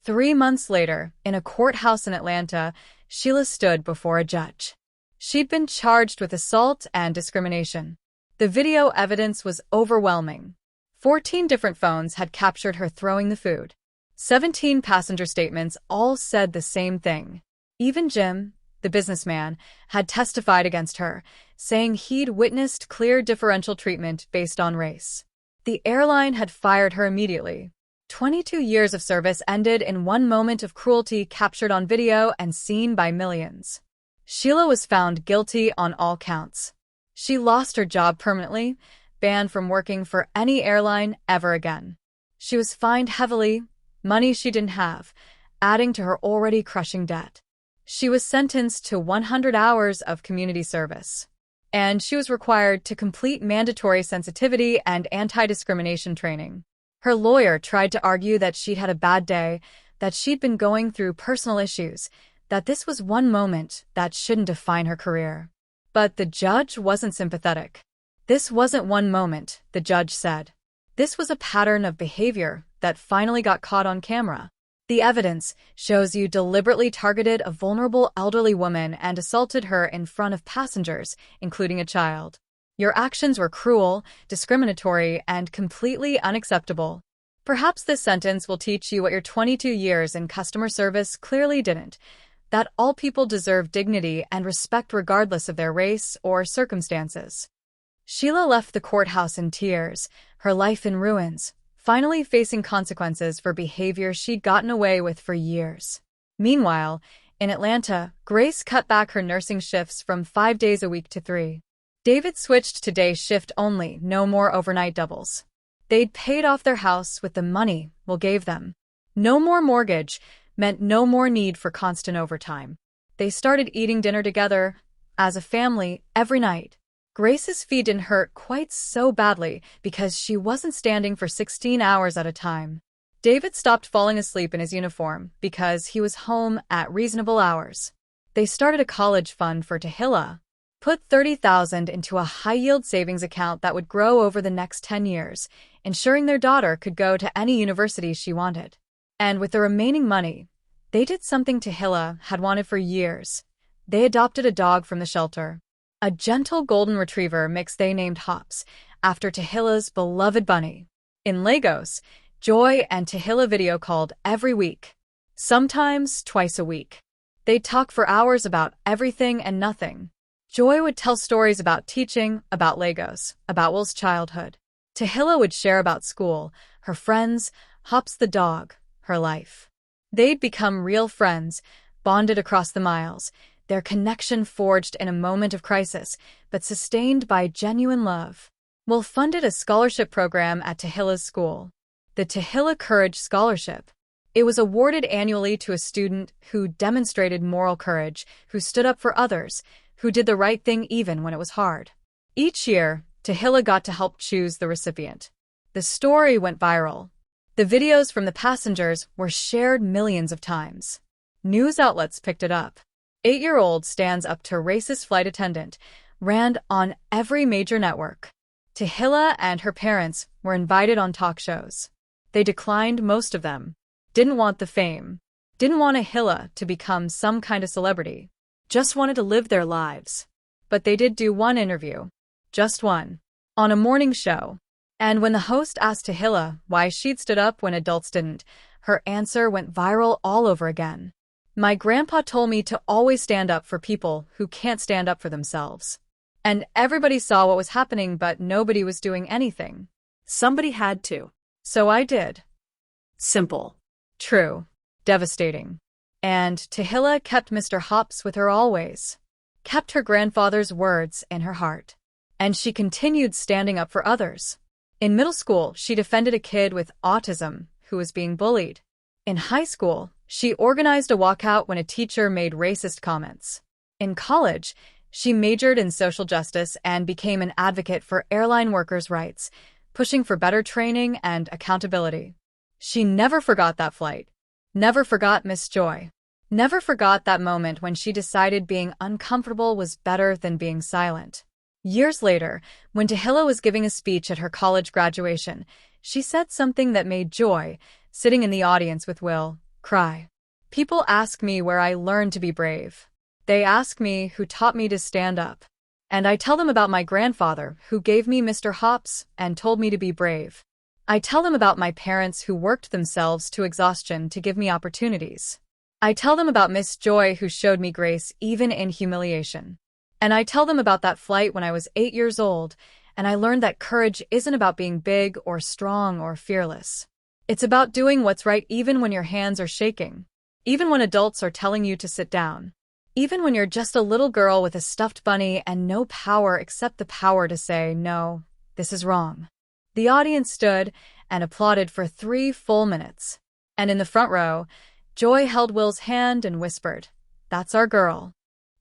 3 months later, in a courthouse in Atlanta, Sheila stood before a judge. She'd been charged with assault and discrimination. The video evidence was overwhelming. 14 different phones had captured her throwing the food. 17 passenger statements all said the same thing. Even Jim, the businessman, had testified against her, saying he'd witnessed clear differential treatment based on race. The airline had fired her immediately. 22 years of service ended in one moment of cruelty captured on video and seen by millions. Sheila was found guilty on all counts. She lost her job permanently, banned from working for any airline ever again. She was fined heavily, money she didn't have, adding to her already crushing debt. She was sentenced to 100 hours of community service. And she was required to complete mandatory sensitivity and anti-discrimination training. Her lawyer tried to argue that she'd had a bad day, that she'd been going through personal issues, that this was one moment that shouldn't define her career. But the judge wasn't sympathetic. "This wasn't one moment," the judge said. "This was a pattern of behavior that finally got caught on camera. The evidence shows you deliberately targeted a vulnerable elderly woman and assaulted her in front of passengers, including a child. Your actions were cruel, discriminatory, and completely unacceptable. Perhaps this sentence will teach you what your 22 years in customer service clearly didn't, that all people deserve dignity and respect regardless of their race or circumstances." Sheila left the courthouse in tears, her life in ruins, finally facing consequences for behavior she'd gotten away with for years. Meanwhile, in Atlanta, Grace cut back her nursing shifts from 5 days a week to 3. David switched to day shift only, no more overnight doubles. They'd paid off their house with the money Will gave them. No more mortgage meant no more need for constant overtime. They started eating dinner together, as a family, every night. Grace's feet didn't hurt quite so badly because she wasn't standing for 16 hours at a time. David stopped falling asleep in his uniform because he was home at reasonable hours. They started a college fund for Tahilla, put $30,000 into a high-yield savings account that would grow over the next 10 years, ensuring their daughter could go to any university she wanted. And with the remaining money, they did something Tehilla had wanted for years. They adopted a dog from the shelter. A gentle golden retriever mix they named Hops, after Tehilla's beloved bunny. In Lagos, Joy and Tehilla video called every week, sometimes twice a week. They'd talk for hours about everything and nothing. Joy would tell stories about teaching, about Lagos, about Will's childhood. Tehilla would share about school, her friends, Hops the dog, her life. They'd become real friends, bonded across the miles, their connection forged in a moment of crisis, but sustained by genuine love. Will funded a scholarship program at Tehilla's school, the Tahilla Courage Scholarship. It was awarded annually to a student who demonstrated moral courage, who stood up for others, who did the right thing even when it was hard. Each year, Tehilla got to help choose the recipient. The story went viral. The videos from the passengers were shared millions of times. News outlets picked it up. 8-year-old stands up to racist flight attendant, ran on every major network. Tehilla and her parents were invited on talk shows. They declined most of them. Didn't want the fame. Didn't want Tehilla to become some kind of celebrity. Just wanted to live their lives. But they did do one interview. Just one. On a morning show. And when the host asked Tehilla why she'd stood up when adults didn't, her answer went viral all over again. My grandpa told me to always stand up for people who can't stand up for themselves. And everybody saw what was happening, but nobody was doing anything. Somebody had to. So I did. Simple. True. Devastating. And Tehilla kept Mr. Hops with her always. Kept her grandfather's words in her heart. And she continued standing up for others. In middle school, she defended a kid with autism who was being bullied. In high school, she organized a walkout when a teacher made racist comments. In college, she majored in social justice and became an advocate for airline workers' rights, pushing for better training and accountability. She never forgot that flight. Never forgot Miss Joy. Never forgot that moment when she decided being uncomfortable was better than being silent. Years later, when Tehilla was giving a speech at her college graduation, she said something that made Joy, sitting in the audience with Will, cry. People ask me where I learned to be brave. They ask me who taught me to stand up. And I tell them about my grandfather who gave me Mr. Hops and told me to be brave. I tell them about my parents who worked themselves to exhaustion to give me opportunities. I tell them about Miss Joy who showed me grace even in humiliation. And I tell them about that flight when I was 8 years old, and I learned that courage isn't about being big or strong or fearless. It's about doing what's right even when your hands are shaking. Even when adults are telling you to sit down. Even when you're just a little girl with a stuffed bunny and no power except the power to say, no, this is wrong. The audience stood and applauded for 3 full minutes. And in the front row, Joy held Will's hand and whispered, "That's our girl."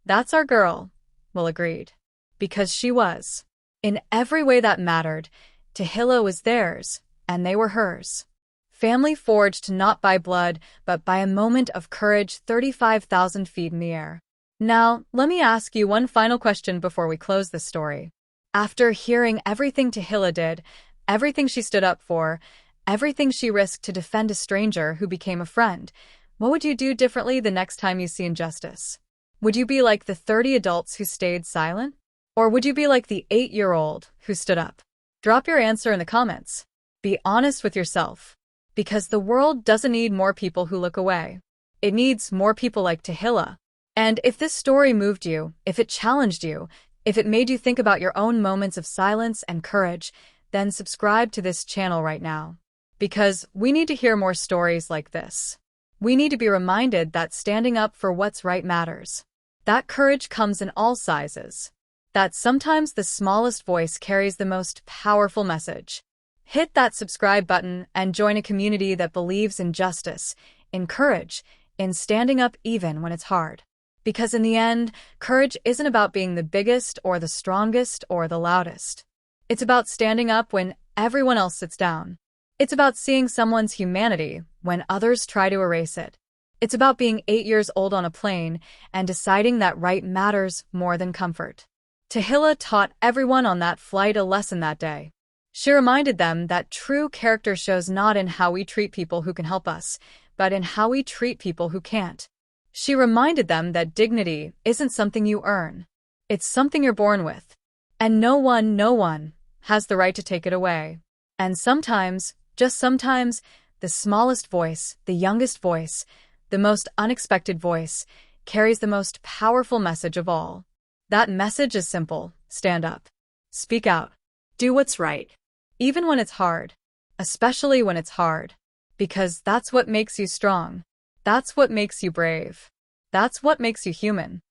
"That's our girl," Will agreed. Because she was. In every way that mattered, Tehilla was theirs, and they were hers. Family forged not by blood, but by a moment of courage 35,000 feet in the air. Now, let me ask you one final question before we close this story. After hearing everything Tehilla did, everything she stood up for, everything she risked to defend a stranger who became a friend, what would you do differently the next time you see injustice? Would you be like the 30 adults who stayed silent? Or would you be like the 8-year-old who stood up? Drop your answer in the comments. Be honest with yourself. Because the world doesn't need more people who look away. It needs more people like Tehilla. And if this story moved you, if it challenged you, if it made you think about your own moments of silence and courage, then subscribe to this channel right now. Because we need to hear more stories like this. We need to be reminded that standing up for what's right matters. That courage comes in all sizes. That sometimes the smallest voice carries the most powerful message. Hit that subscribe button and join a community that believes in justice, in courage, in standing up even when it's hard. Because in the end, courage isn't about being the biggest or the strongest or the loudest. It's about standing up when everyone else sits down. It's about seeing someone's humanity when others try to erase it. It's about being 8 years old on a plane and deciding that right matters more than comfort. Tehilla taught everyone on that flight a lesson that day. She reminded them that true character shows not in how we treat people who can help us, but in how we treat people who can't. She reminded them that dignity isn't something you earn. It's something you're born with. And no one has the right to take it away. And sometimes, just sometimes, the smallest voice, the youngest voice, the most unexpected voice, carries the most powerful message of all. That message is simple: stand up. Speak out. Do what's right. Even when it's hard. Especially when it's hard. Because that's what makes you strong. That's what makes you brave. That's what makes you human.